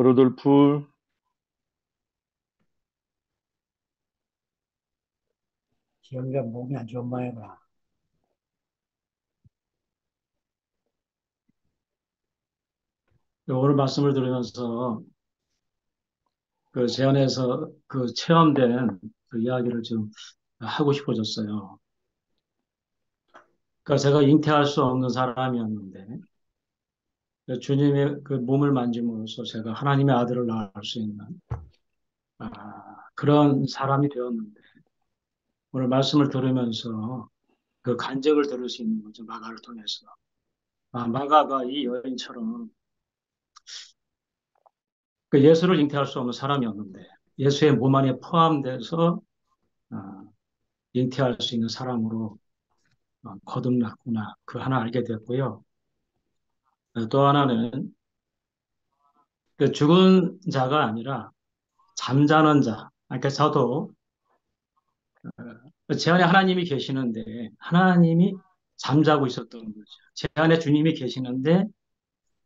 로돌프, 기영이가 몸이 안 좋은 모양이라. 오늘 말씀을 들으면서 그 제안에서 그 체험된 그 이야기를 좀 하고 싶어졌어요. 그러니까 제가 잉태할 수 없는 사람이었는데 그 주님의 그 몸을 만짐으로써 제가 하나님의 아들을 낳을 수 있는 그런 사람이 되었는데 오늘 말씀을 들으면서 그 간증을 들을 수 있는 거죠. 마가를 통해서. 마가가 이 여인처럼 그 예수를 잉태할 수 없는 사람이었는데 예수의 몸 안에 포함돼서 아, 잉태할 수 있는 사람으로 거듭났구나. 그 하나 알게 됐고요. 또 하나는 그 죽은 자가 아니라 잠자는 자. 그러니까 저도 제 안에 하나님이 계시는데 하나님이 잠자고 있었던 거죠. 제 안에 주님이 계시는데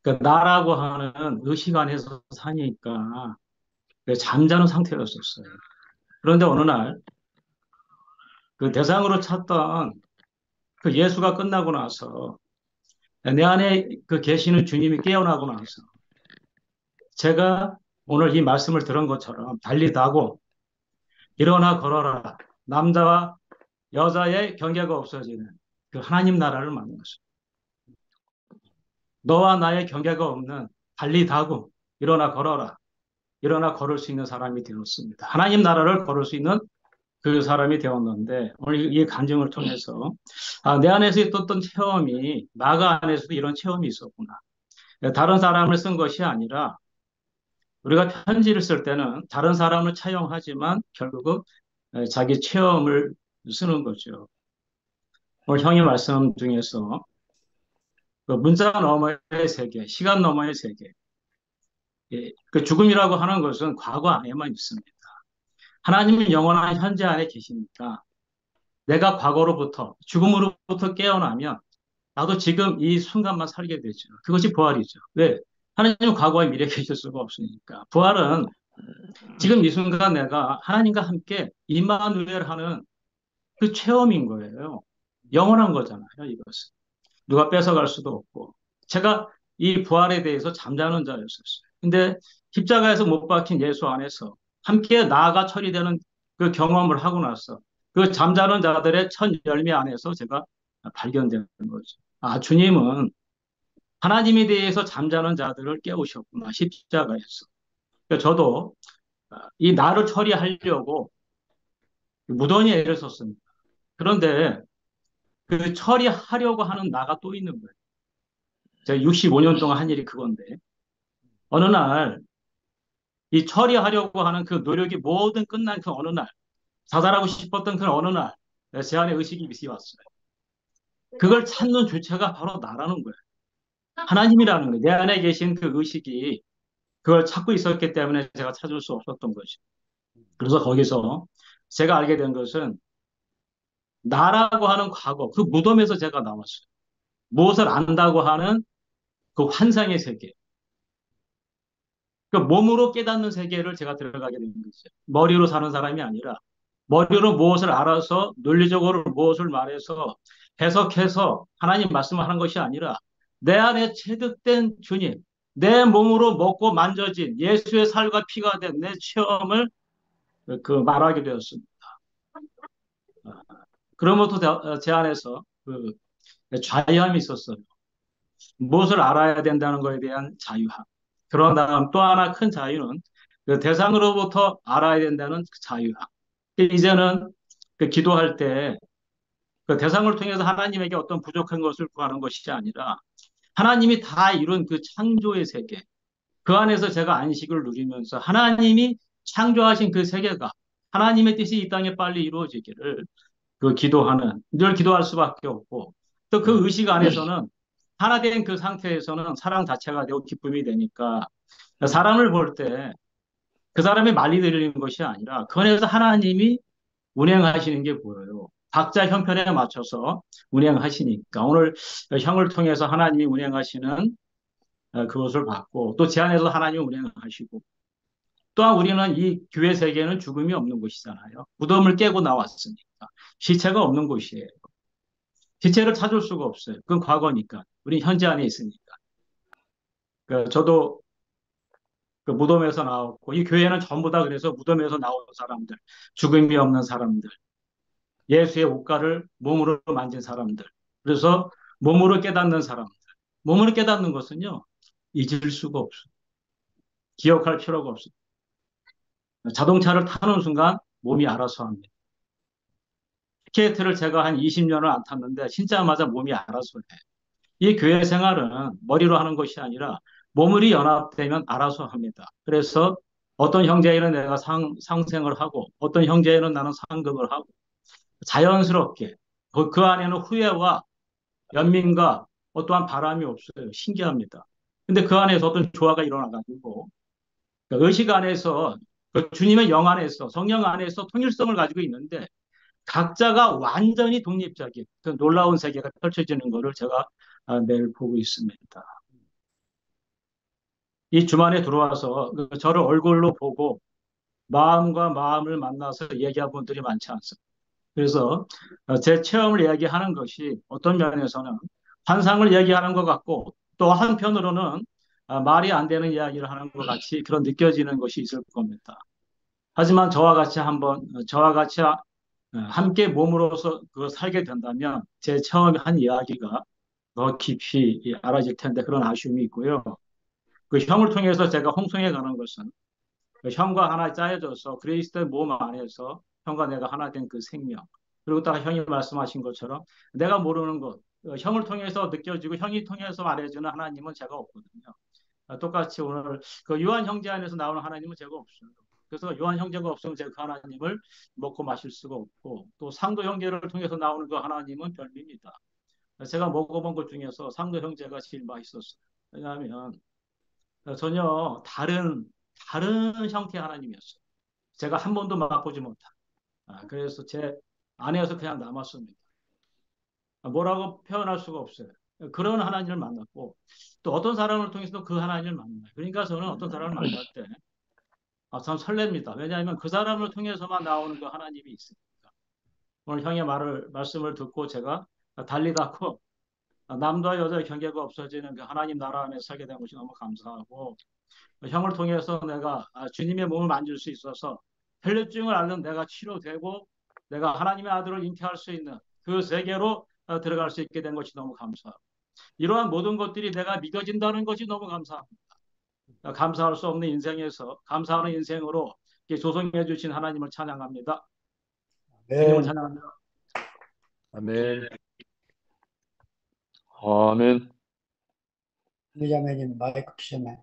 그 나라고 하는 의식 안에서 사니까 그 잠자는 상태였었어요. 그런데 어느 날 그 대상으로 찾던 그 예수가 끝나고 나서 내 안에 그 계시는 주님이 깨어나고 나서 제가 오늘 이 말씀을 들은 것처럼 달리다고 일어나 걸어라. 남자와 여자의 경계가 없어지는 그 하나님 나라를 만났어요. 너와 나의 경계가 없는 달리다고 일어나 걸어라. 일어나 걸을 수 있는 사람이 되었습니다. 하나님 나라를 걸을 수 있는 그 사람이 되었는데 오늘 이 간증을 통해서 내 안에서 있었던 체험이 마가 안에서도 이런 체험이 있었구나. 다른 사람을 쓴 것이 아니라 우리가 편지를 쓸 때는 다른 사람을 차용하지만 결국은 자기 체험을 쓰는 거죠. 오늘 형의 말씀 중에서 그 문자 너머의 세계, 시간 너머의 세계, 그 죽음이라고 하는 것은 과거 안에만 있습니다. 하나님은 영원한 현재 안에 계시니까 내가 과거로부터 죽음으로부터 깨어나면 나도 지금 이 순간만 살게 되죠. 그것이 부활이죠. 왜? 하나님은 과거와 미래에 계실 수가 없으니까. 부활은 지금 이 순간 내가 하나님과 함께 임마누엘 하는 그 체험인 거예요. 영원한 거잖아요, 이것은. 누가 뺏어갈 수도 없고. 제가 이 부활에 대해서 잠자는 자였었어요. 근데 십자가에서 못 박힌 예수 안에서 함께 나아가 처리되는 그 경험을 하고 나서 그 잠자는 자들의 첫 열매 안에서 제가 발견되는 거죠. 주님은 하나님에 대해서 잠자는 자들을 깨우셨구나, 십자가에서. 그러니까 저도 이 나를 처리하려고 무던히 애를 썼습니다. 그런데 그 처리하려고 하는 나가 또 있는 거예요. 제가 65년 동안 한 일이 그건데, 어느 날, 이 처리하려고 하는 그 노력이 모든 끝난 그 어느 날, 자살하고 싶었던 그 어느 날, 제 안에 의식이 왔어요. 그걸 찾는 주체가 바로 나라는 거예요. 하나님이라는 거예요. 내 안에 계신 그 의식이 그걸 찾고 있었기 때문에 제가 찾을 수 없었던 거죠. 그래서 거기서 제가 알게 된 것은 나라고 하는 과거, 그 무덤에서 제가 나왔어요. 무엇을 안다고 하는 그 환상의 세계. 그 몸으로 깨닫는 세계를 제가 들어가게 된 거죠. 머리로 사는 사람이 아니라 머리로 무엇을 알아서 논리적으로 무엇을 말해서 해석해서 하나님 말씀하는 것이 아니라 내 안에 체득된 주님, 내 몸으로 먹고 만져진 예수의 살과 피가 된 내 체험을 그 말하게 되었습니다. 그러면서 제 안에서 그 자유함이 있었어요. 무엇을 알아야 된다는 것에 대한 자유함. 그런 다음 또 하나 큰 자유는 그 대상으로부터 알아야 된다는 그 자유함. 이제는 그 기도할 때 그 대상을 통해서 하나님에게 어떤 부족한 것을 구하는 것이 아니라 하나님이 다 이룬 그 창조의 세계, 그 안에서 제가 안식을 누리면서 하나님이 창조하신 그 세계가 하나님의 뜻이 이 땅에 빨리 이루어지기를 그 기도하는, 늘 기도할 수밖에 없고 또 그 의식 안에서는 하나 된 그 상태에서는 사랑 자체가 되고 기쁨이 되니까 사람을 볼 때 그 사람이 말리 들리는 것이 아니라 그 안에서 하나님이 운행하시는 게 보여요. 각자 형편에 맞춰서 운행하시니까 오늘 형을 통해서 하나님이 운행하시는 그것을 받고 또 제 안에서 하나님 운행하시고 또한 우리는 이 교회 세계는 죽음이 없는 곳이잖아요. 무덤을 깨고 나왔으니까 시체가 없는 곳이에요. 시체를 찾을 수가 없어요. 그건 과거니까. 우리 현재 안에 있으니까. 저도 그 무덤에서 나왔고 이 교회는 전부 다 그래서 무덤에서 나온 사람들, 죽음이 없는 사람들, 예수의 옷가를 몸으로 만진 사람들. 그래서 몸으로 깨닫는 사람들. 몸으로 깨닫는 것은요. 잊을 수가 없어요. 기억할 필요가 없어요. 자동차를 타는 순간 몸이 알아서 합니다. 스케이트를 제가 한 20년을 안 탔는데 신자마자 몸이 알아서 해. 이 교회 생활은 머리로 하는 것이 아니라 몸으로 연합되면 알아서 합니다. 그래서 어떤 형제에는 내가 상생을 하고 어떤 형제에는 나는 상급을 하고 자연스럽게 그 안에는 후회와 연민과 어떠한 바람이 없어요. 신기합니다. 근데 그 안에서 어떤 조화가 일어나가지고 그 의식 안에서 그 주님의 영 안에서 성령 안에서 통일성을 가지고 있는데 각자가 완전히 독립적인 그 놀라운 세계가 펼쳐지는 것을 제가 매일 보고 있습니다. 이 주말에 들어와서 저를 얼굴로 보고 마음과 마음을 만나서 얘기한 분들이 많지 않습니다. 그래서 제 체험을 이야기하는 것이 어떤 면에서는 환상을 얘기하는 것 같고 또 한편으로는 말이 안 되는 이야기를 하는 것 같이 그런 느껴지는 것이 있을 겁니다. 하지만 저와 같이 함께 몸으로서 그 살게 된다면 제 처음에 한 이야기가 더 깊이 알아질 텐데 그런 아쉬움이 있고요. 그 형을 통해서 제가 홍성에 가는 것은 그 형과 하나 짜여져서 그리스도의 몸 안에서 형과 내가 하나 된 그 생명. 그리고 딱 형이 말씀하신 것처럼 내가 모르는 것, 형을 통해서 느껴지고 형이 통해서 말해주는 하나님은 제가 없거든요. 똑같이 오늘 그 요한 형제 안에서 나오는 하나님은 제가 없어요. 그래서 요한 형제가 없으면 제가 그 하나님을 먹고 마실 수가 없고 또 상도 형제를 통해서 나오는 그 하나님은 별미입니다. 제가 먹어본 것 중에서 상도 형제가 제일 맛있었어요. 왜냐하면 전혀 다른 형태의 하나님이었어요. 제가 한 번도 맛보지 못한. 그래서 제 안에서 그냥 남았습니다. 뭐라고 표현할 수가 없어요. 그런 하나님을 만났고 또 어떤 사람을 통해서도 그 하나님을 만나요. 그러니까 저는 어떤 사람을 만날 때 참 설렙니다. 왜냐하면 그 사람을 통해서만 나오는 그 하나님이 있으니까. 오늘 형의 말씀을 듣고 제가 달리다고 남과 여자의 경계가 없어지는 그 하나님 나라 안에 살게 된 것이 너무 감사하고 형을 통해서 내가 주님의 몸을 만질 수 있어서 혈류증을 앓는 내가 치료되고 내가 하나님의 아들을 잉태할 수 있는 그 세계로 들어갈 수 있게 된 것이 너무 감사하고 이러한 모든 것들이 내가 믿어진다는 것이 너무 감사합니다. 감사할 수 없는 인생에서 감사하는 인생으로 조성해 주신 하나님을 찬양합니다. 주님을 네, 찬양합니다. 아멘. 아멘. 유자매님 마이크 키셨네.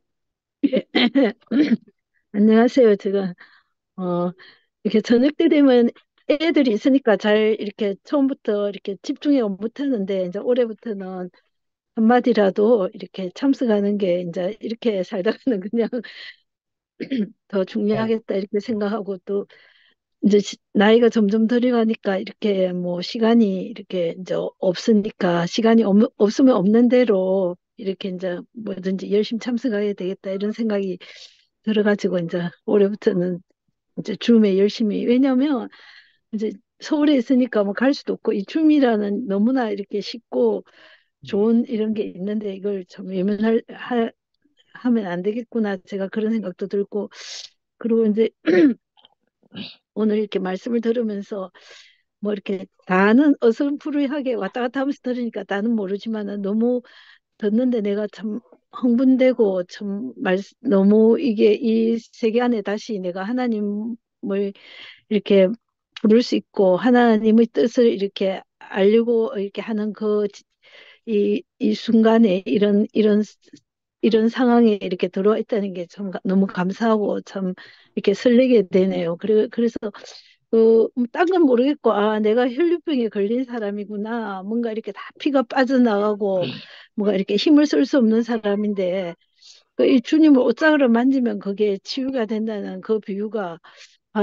안녕하세요. 제가, 어, 이렇게 저녁 때 되면 애들이 있으니까 잘 이렇게 처음부터 이렇게 집중해 못하는데, 이제 올해부터는 한마디라도 이렇게 참석하는 게 이제 이렇게 살다가는 그냥 더 네, 중요하겠다 이렇게 생각하고 또 이제 나이가 점점 들어가니까 이렇게 뭐 시간이 이렇게 이제 없으니까 시간이 없으면 없는 대로 이렇게 이제 뭐든지 열심히 참석해야 되겠다 이런 생각이 들어가지고 이제 올해부터는 이제 줌에 열심히 왜냐면 이제 서울에 있으니까 뭐 갈 수도 없고 이 줌이라는 너무나 이렇게 쉽고 좋은 이런 게 있는데 이걸 좀 하면 안 되겠구나 제가 그런 생각도 들고 그리고 이제 오늘 이렇게 말씀을 들으면서 뭐 이렇게 다는 어설프하게 왔다 갔다 하면서 들으니까 다는 모르지만은 너무 듣는데 내가 참 흥분되고 참 너무 이게 이 세계 안에 다시 내가 하나님을 이렇게 부를 수 있고 하나님의 뜻을 이렇게 알려고 이렇게 하는 이 순간에 이런 상황에 이렇게 들어와 있다는 게 참 너무 감사하고 참 이렇게 설레게 되네요. 그래서 딴 건 모르겠고, 내가 혈류병에 걸린 사람이구나. 뭔가 이렇게 다 피가 빠져나가고, 뭔가 이렇게 힘을 쓸 수 없는 사람인데, 이 주님을 옷장으로 만지면 그게 치유가 된다는 그 비유가,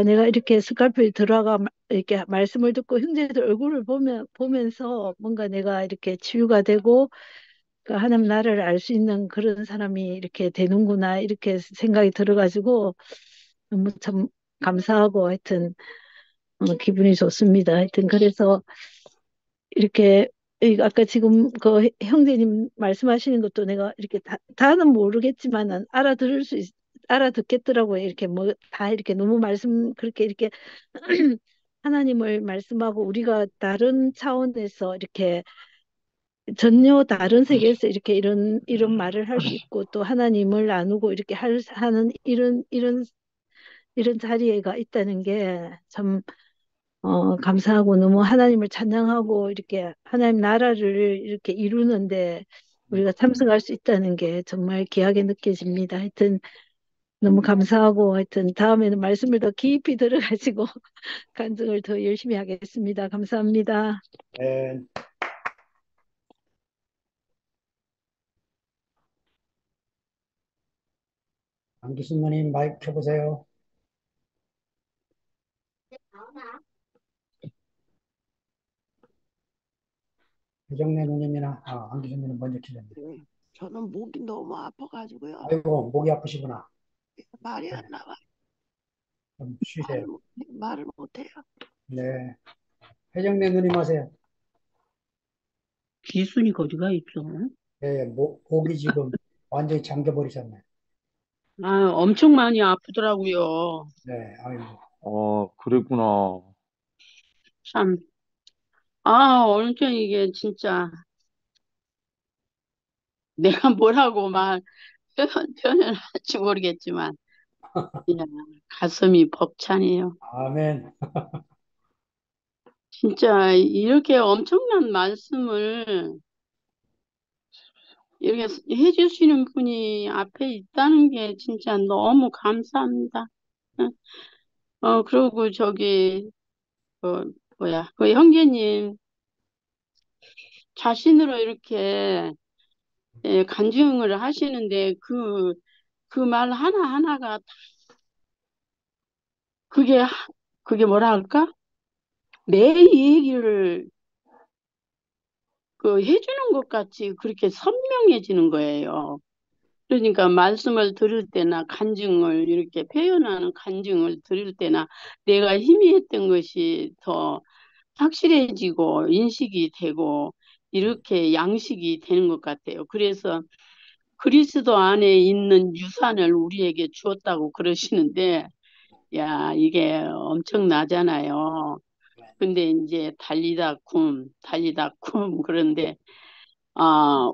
내가 이렇게 스칼프에 들어가 이렇게 말씀을 듣고 형제들 얼굴을 보면서 뭔가 내가 이렇게 치유가 되고, 그 하나님 나라를 알 수 있는 그런 사람이 이렇게 되는구나 이렇게 생각이 들어가지고 너무 참 감사하고 하여튼 기분이 좋습니다. 하여튼 그래서 이렇게 아까 지금 그 형제님 말씀하시는 것도 내가 이렇게 다는 모르겠지만은 알아듣겠더라고요. 이렇게 뭐 다 이렇게 너무 말씀 그렇게 이렇게 하나님을 말씀하고 우리가 다른 차원에서 이렇게 전혀 다른 세계에서 이렇게 이런 말을 할 수 있고 또 하나님을 나누고 이렇게 하는 이런 자리가 있다는 게참 감사하고 너무 하나님을 찬양하고 이렇게 하나님 나라를 이렇게 이루는데 우리가 참석할 수 있다는 게 정말 귀하게 느껴집니다. 하여튼 너무 감사하고 하여튼 다음에는 말씀을 더 깊이 들어가지고 간증을 더 열심히 하겠습니다. 감사합니다. 네, 안기순 누님 마이크 켜보세요. 배정래 누님이나 안기순 누님 먼저 켜졌네. 네, 저는 목이 너무 아파가지고요. 아이고 목이 아프시구나. 말이 네, 안 나와. 좀 쉬세요. 말을 못해요. 네, 배정래 누님 하세요. 기순이 거기가 있어. 네, 목이 지금 완전히 잠겨버리셨네. 아, 엄청 많이 아프더라고요. 네, 아이고. 그랬구나. 참. 아, 어느 때 이게 진짜 내가 뭐라고 표현을 할지 모르겠지만, 그냥 가슴이 벅차네요. 아멘. 진짜 이렇게 엄청난 말씀을 이렇게 해주시는 분이 앞에 있다는 게 진짜 너무 감사합니다. 그리고 저기, 그 형제님 자신으로 이렇게 간증을 하시는데 그 말 하나하나가 그게 그게 뭐라 할까? 내 얘기를 해주는 것 같이 그렇게 선명해지는 거예요. 그러니까 말씀을 들을 때나 간증을 이렇게 표현하는 간증을 들을 때나 내가 희미했던 것이 더 확실해지고 인식이 되고 이렇게 양식이 되는 것 같아요. 그래서 그리스도 안에 있는 유산을 우리에게 주었다고 그러시는데, 야, 이게 엄청나잖아요. 근데 이제 달리다 쿰. 그런데,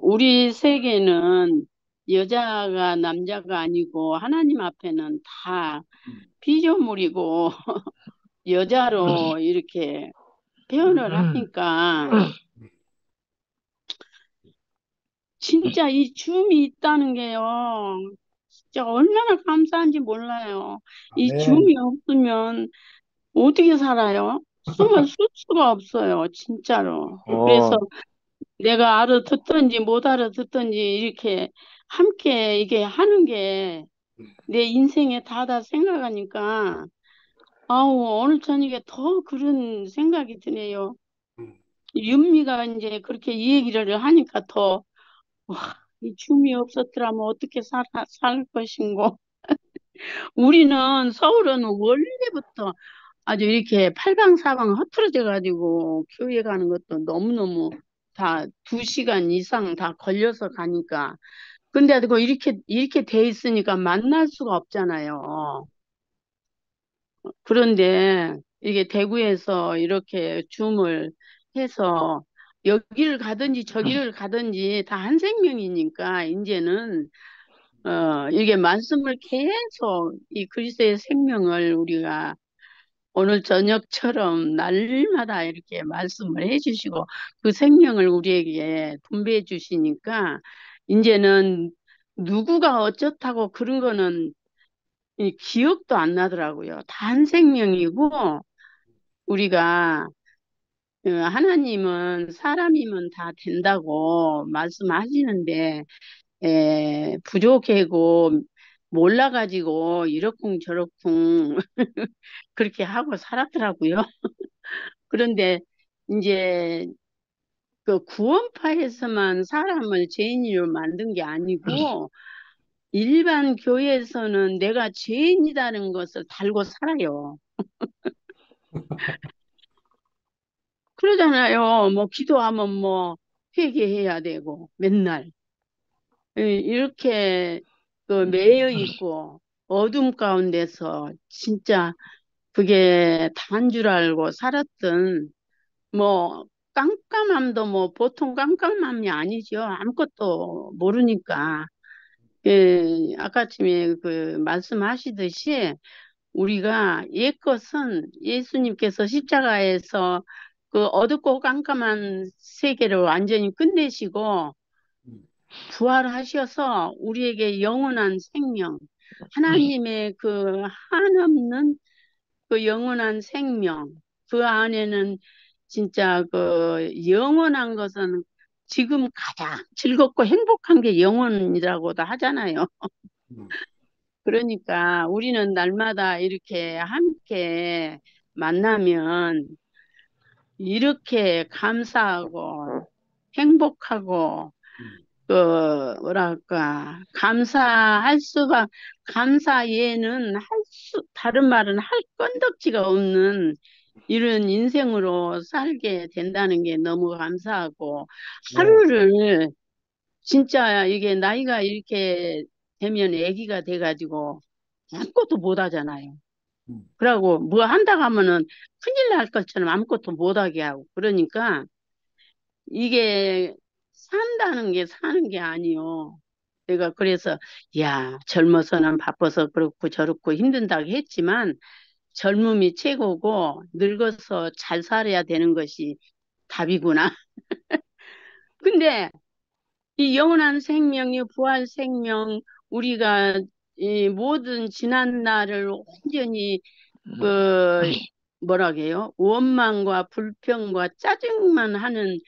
우리 세계는 여자가 남자가 아니고 하나님 앞에는 다 피조물이고 여자로 이렇게 표현을 하니까 진짜 이 줌이 있다는 게요. 진짜 얼마나 감사한지 몰라요. 이 아멘. 줌이 없으면 어떻게 살아요? 숨을 쉴 수가 없어요. 진짜로. 그래서 어, 내가 알아듣든지 못 알아듣든지 이렇게 함께 이게 하는 게 내 인생에 다다 생각하니까 아우 오늘 저녁에 더 그런 생각이 드네요. 윤미가 이제 그렇게 이 얘기를 하니까 더 와, 이 줌이 없었더라면 어떻게 살 것인고. 우리는 서울은 원래부터 아주 이렇게 팔방사방 흐트러져 가지고 교회 가는 것도 너무너무 다 2시간 이상 다 걸려서 가니까. 근데 그거 이렇게 돼 있으니까 만날 수가 없잖아요. 그런데 이게 대구에서 이렇게 줌을 해서 여기를 가든지 저기를 가든지 다 한 생명이니까 이제는 이게 말씀을 계속 이 그리스도의 생명을 우리가 오늘 저녁처럼 날마다 이렇게 말씀을 해주시고 그 생명을 우리에게 분배해 주시니까 이제는 누구가 어쩌다고 그런 거는 이 기억도 안 나더라고요. 단 생명이고 우리가 하나님은 사람이면 다 된다고 말씀하시는데 부족하고 몰라가지고 이러쿵 저러쿵 그렇게 하고 살았더라고요. 그런데 이제 그 구원파에서만 사람을 죄인으로 만든 게 아니고 일반 교회에서는 내가 죄인이라는 것을 달고 살아요. 그러잖아요. 뭐 기도하면 뭐 회개해야 되고 맨날 이렇게 그 매여 있고 어둠 가운데서 진짜 그게 다인 줄 알고 살았던 뭐 깜깜함도 뭐 보통 깜깜함이 아니죠. 아무것도 모르니까. 아까쯤에 그 말씀하시듯이 우리가 옛것은 예수님께서 십자가에서 그 어둡고 깜깜한 세계를 완전히 끝내시고 부활하셔서 우리에게 영원한 생명, 하나님의 그 한없는 그 영원한 생명, 그 안에는 진짜 그 영원한 것은 지금 가장 즐겁고 행복한 게 영원이라고도 하잖아요. 그러니까 우리는 날마다 이렇게 함께 만나면 이렇게 감사하고 행복하고 그 뭐랄까 감사 외에는 다른 말은 할 건덕지가 없는 이런 인생으로 살게 된다는 게 너무 감사하고 네. 하루를 진짜 이게 나이가 이렇게 되면 아기가 돼가지고 아무것도 못 하잖아요. 그러고 뭐 한다고 하면은 큰일 날 것처럼 아무것도 못 하게 하고 그러니까 이게 산다는 게 사는 게 아니요. 내가 그래서 야 젊어서는 바빠서 그렇고 저렇고 힘든다고 했지만 젊음이 최고고 늙어서 잘 살아야 되는 것이 답이구나. 근데 이 영원한 생명이 부활 생명 우리가 이 모든 지난 날을 완전히 그 뭐라 해요? 원망과 불평과 짜증만 하는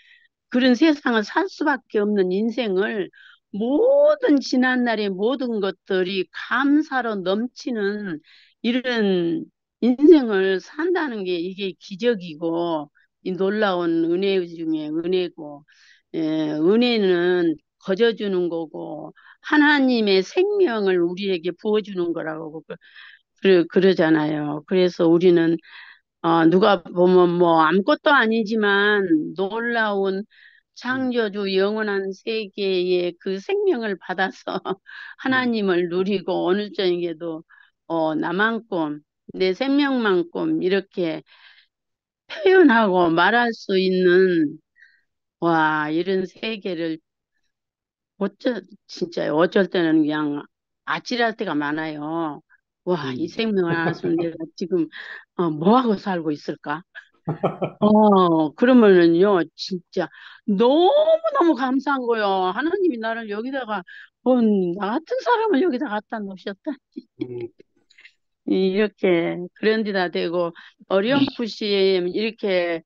그런 세상을 살 수밖에 없는 인생을 모든 지난날의 모든 것들이 감사로 넘치는 이런 인생을 산다는 게 이게 기적이고 이 놀라운 은혜 중에 은혜고 은혜는 거저주는 거고 하나님의 생명을 우리에게 부어주는 거라고 그러잖아요. 그래서 우리는 누가 보면 뭐 아무것도 아니지만 놀라운 창조주 영원한 세계의 그 생명을 받아서 하나님을 누리고 어느 쪽에도 나만큼 내 생명만큼 이렇게 표현하고 말할 수 있는 와 이런 세계를 진짜 어쩔 때는 그냥 아찔할 때가 많아요. 와, 이 생명을 알았으면 내가 지금 뭐 하고 살고 있을까? 그러면은요, 진짜 너무너무 감사한 거예요. 하나님이 나를 여기다가, 나 같은 사람을 여기다 갖다 놓으셨다. 이렇게, 그런 데다 대고, 어렴풋이 이렇게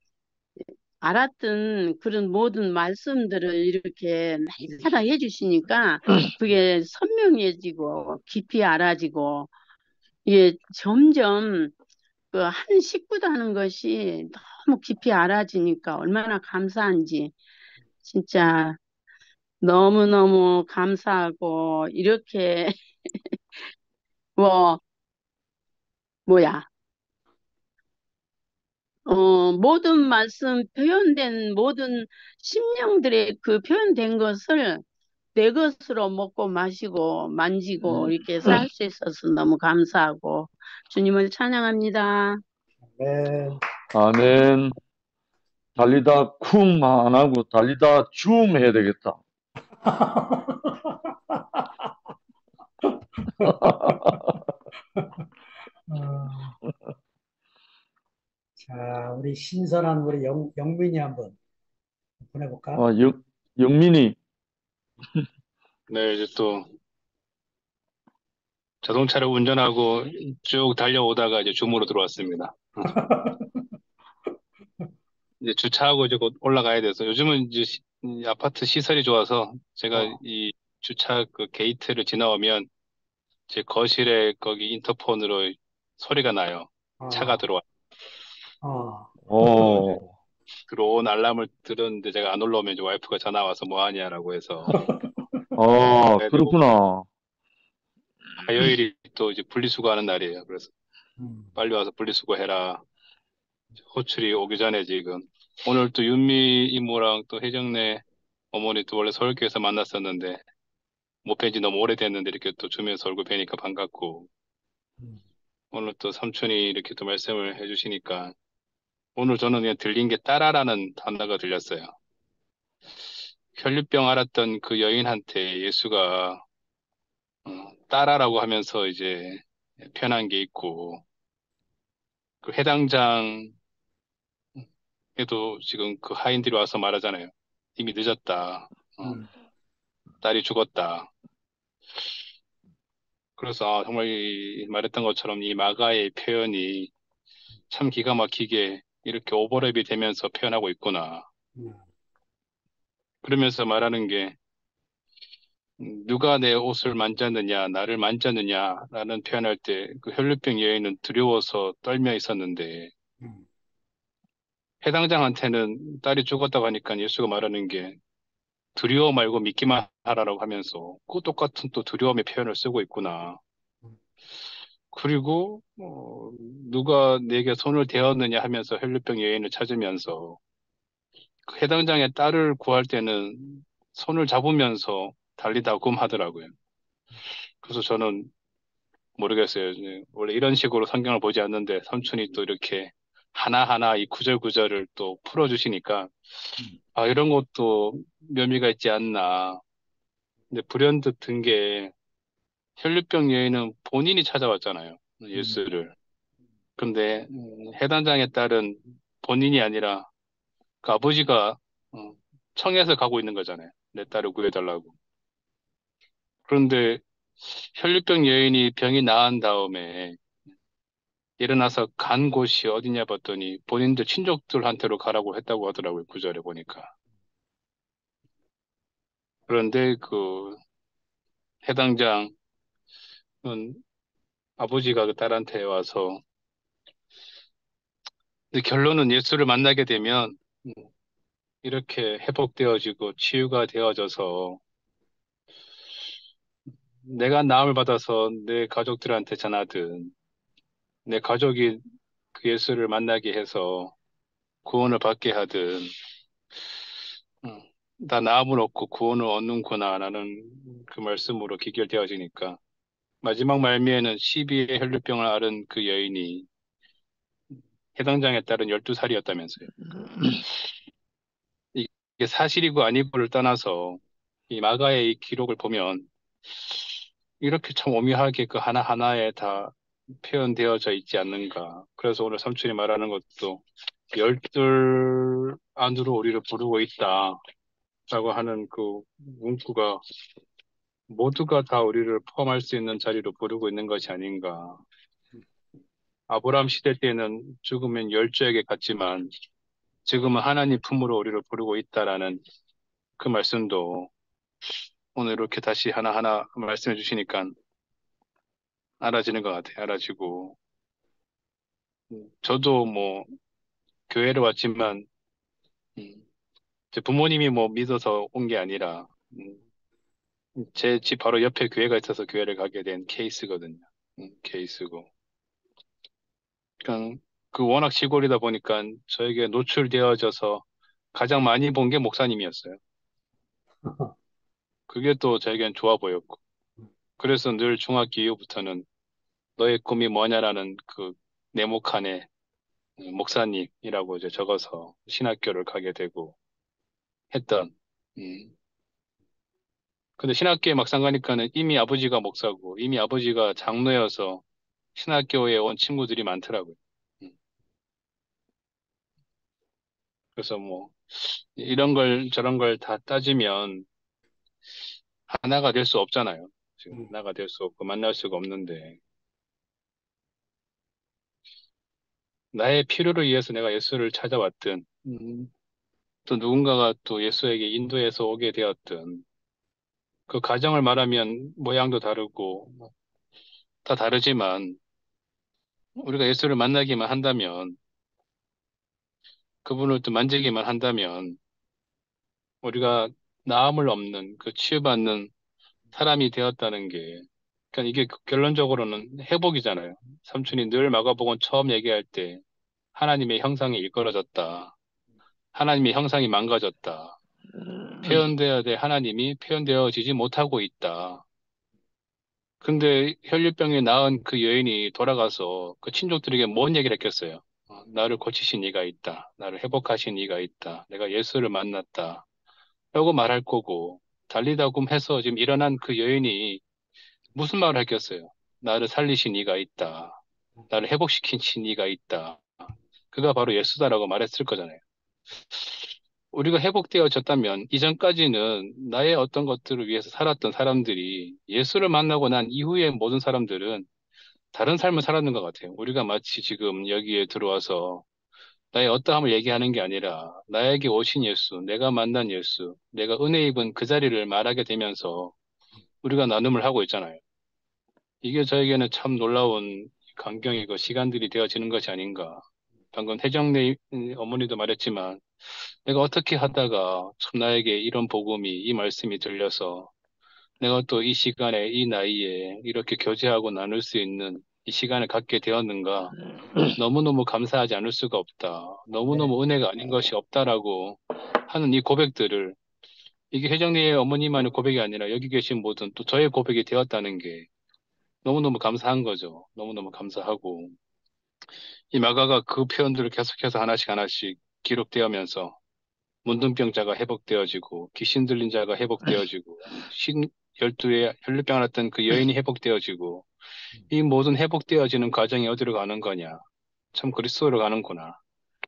알았던 그런 모든 말씀들을 이렇게 날마다 해주시니까, 그게 선명해지고, 깊이 알아지고, 이게 점점 그 한 식구다는 것이 너무 깊이 알아지니까 얼마나 감사한지 진짜 너무너무 감사하고 이렇게 뭐 뭐야 모든 말씀 표현된 모든 심령들의 그 표현된 것을 내 것으로 먹고 마시고 만지고 이렇게 살 수 있어서 너무 감사하고 주님을 찬양합니다. 네. 아멘. 달리다 쿵 안 하고 달리다 줌 해야 되겠다. 어, 자, 우리 신선한 우리 영민이 한번 보내볼까? 영민이. 네, 이제 또 자동차를 운전하고 쭉 달려오다가 이제 줌으로 들어왔습니다. 이제 주차하고 이제 곧 올라가야 돼서 요즘은 이제 이 아파트 시설이 좋아서 제가 이 주차 그 게이트를 지나오면 제 거실에 거기 인터폰으로 소리가 나요. 차가 들어와. 어, 오, 들어온 알람을 들었는데 제가 안 올라오면 이제 와이프가 전화 와서 뭐 하냐라고 해서 해야 되고, 그렇구나. 화요일이 또 이제 분리수거하는 날이에요. 그래서 음, 빨리 와서 분리수거 해라. 호출이 오기 전에 지금. 오늘 또 윤미 이모랑 또 혜정네 어머니 또 원래 서울교회에서 만났었는데 못 뵌 지 너무 오래됐는데 이렇게 또 주면서 얼굴 뵈니까 반갑고, 음, 오늘 또 삼촌이 이렇게 또 말씀을 해주시니까 오늘 저는 그냥 들린 게 따라라는 단어가 들렸어요. 혈류병 앓았던 그 여인한테 예수가 따라라고 하면서 이제 표현한 게 있고, 그 해당장에도 지금 그 하인들이 와서 말하잖아요. 이미 늦었다. 음, 딸이 죽었다. 그래서 정말 말했던 것처럼 이 마가의 표현이 참 기가 막히게 이렇게 오버랩이 되면서 표현하고 있구나. 음, 그러면서 말하는 게 누가 내 옷을 만졌느냐, 나를 만졌느냐라는 표현할 때 그 혈류병 여인은 두려워서 떨며 있었는데, 음, 해당장한테는 딸이 죽었다고 하니까 예수가 말하는 게 두려워 말고 믿기만 하라라고 하면서 그 똑같은 또 두려움의 표현을 쓰고 있구나. 그리고 누가 내게 손을 대었느냐 하면서 혈류병 여인을 찾으면서 그 해당장의 딸을 구할 때는 손을 잡으면서 달리다 하더라고요. 그래서 저는 모르겠어요. 이제 원래 이런 식으로 성경을 보지 않는데 삼촌이 또 이렇게 하나하나 이 구절구절을 또 풀어주시니까 음, 아, 이런 것도 묘미가 있지 않나. 근데 불현듯 든 게 혈류병 여인은 본인이 찾아왔잖아요. 음, 예수를. 근데 해단장의 딸은 본인이 아니라 그 아버지가 어, 청해서 가고 있는 거잖아요. 내 딸을 구해달라고. 그런데 혈류병 여인이 병이 나은 다음에 일어나서 간 곳이 어디냐 봤더니 본인들 친족들한테로 가라고 했다고 하더라고요. 구절에 보니까. 그런데 그 해당장은 아버지가 그 딸한테 와서, 근데 결론은 예수를 만나게 되면 이렇게 회복되어지고 치유가 되어져서 내가 나음을 받아서 내 가족들한테 전하든 내 가족이 그 예수를 만나게 해서 구원을 받게 하든 다 나음을 얻고 구원을 얻는구나라는 그 말씀으로 기결되어지니까 마지막 말미에는 12의 혈류병을 앓은 그 여인이 해당장에 따른 12살이었다면서요. 이게 사실이고 아니고를 떠나서 이 마가의 이 기록을 보면 이렇게 참 오묘하게 그 하나하나에 다 표현되어져 있지 않는가. 그래서 오늘 삼촌이 말하는 것도 열둘 안으로 우리를 부르고 있다라고 하는 그 문구가 모두가 다 우리를 포함할 수 있는 자리로 부르고 있는 것이 아닌가. 아브라함 시대 때는 죽으면 열조에게 갔지만 지금은 하나님 품으로 우리를 부르고 있다라는 그 말씀도 오늘 이렇게 다시 하나하나 말씀해 주시니까 알아지는 것 같아요. 알아지고. 저도 뭐 교회를 왔지만 음, 제 부모님이 뭐 믿어서 온 게 아니라 제 집 바로 옆에 교회가 있어서 교회를 가게 된 케이스거든요. 케이스고. 그러니까 그 워낙 시골이다 보니까 저에게 노출되어져서 가장 많이 본 게 목사님이었어요. 그게 또 저에겐 좋아 보였고. 그래서 늘 중학교 이후부터는 너의 꿈이 뭐냐라는 그 네모칸에 목사님이라고 이제 적어서 신학교를 가게 되고 했던. 음. 근데 신학교에 막상 가니까는 이미 아버지가 목사고 이미 아버지가 장로여서 신학교에 온 친구들이 많더라고요. 음. 그래서 뭐 이런 걸 저런 걸 다 따지면 하나가 될 수 없잖아요. 지금 음, 하나가 될 수 없고 만날 수가 없는데 나의 필요를 위해서 내가 예수를 찾아왔든 또 누군가가 또 예수에게 인도해서 오게 되었든 그 가정을 말하면 모양도 다르고 다 다르지만 우리가 예수를 만나기만 한다면 그분을 또 만지기만 한다면 우리가 나음을 없는 그 치유받는 사람이 되었다는 게, 그러니까 이게 결론적으로는 회복이잖아요. 삼촌이 늘 마가복음 처음 얘기할 때 하나님의 형상이 일컬어졌다. 하나님의 형상이 망가졌다. 표현되어야 될 하나님이 표현되어지지 못하고 있다. 근데 혈류병에 나은 그 여인이 돌아가서 그 친족들에게 뭔 얘기를 했겠어요? 나를 고치신 이가 있다. 나를 회복하신 이가 있다. 내가 예수를 만났다. 라고 말할 거고, 달리다굼 해서 지금 일어난 그 여인이 무슨 말을 했겠어요? 나를 살리신 이가 있다. 나를 회복시킨 이가 있다. 그가 바로 예수다라고 말했을 거잖아요. 우리가 회복되어졌다면 이전까지는 나의 어떤 것들을 위해서 살았던 사람들이 예수를 만나고 난 이후에 모든 사람들은 다른 삶을 살았는 것 같아요. 우리가 마치 지금 여기에 들어와서 나의 어떠함을 얘기하는 게 아니라 나에게 오신 예수, 내가 만난 예수, 내가 은혜 입은 그 자리를 말하게 되면서 우리가 나눔을 하고 있잖아요. 이게 저에게는 참 놀라운 광경이고 시간들이 되어지는 것이 아닌가. 방금 혜정네 어머니도 말했지만 내가 어떻게 하다가 참 나에게 이런 복음이, 이 말씀이 들려서 내가 또 이 시간에, 이 나이에 이렇게 교제하고 나눌 수 있는 이 시간을 갖게 되었는가. 너무너무 감사하지 않을 수가 없다. 너무너무 은혜가 아닌 것이 없다라고 하는 이 고백들을, 이게 혜정리의 어머니만의 고백이 아니라 여기 계신 모든 또 저의 고백이 되었다는 게 너무너무 감사한 거죠. 너무너무 감사하고, 이 마가가 그 표현들을 계속해서 하나씩 하나씩 기록되면서 문둥병자가 회복되어지고, 귀신 들린 자가 회복되어지고, 12에 혈류병 앓았던 그 여인이 회복되어지고, 이 모든 회복되어지는 과정이 어디로 가는 거냐? 참 그리스도로 가는구나.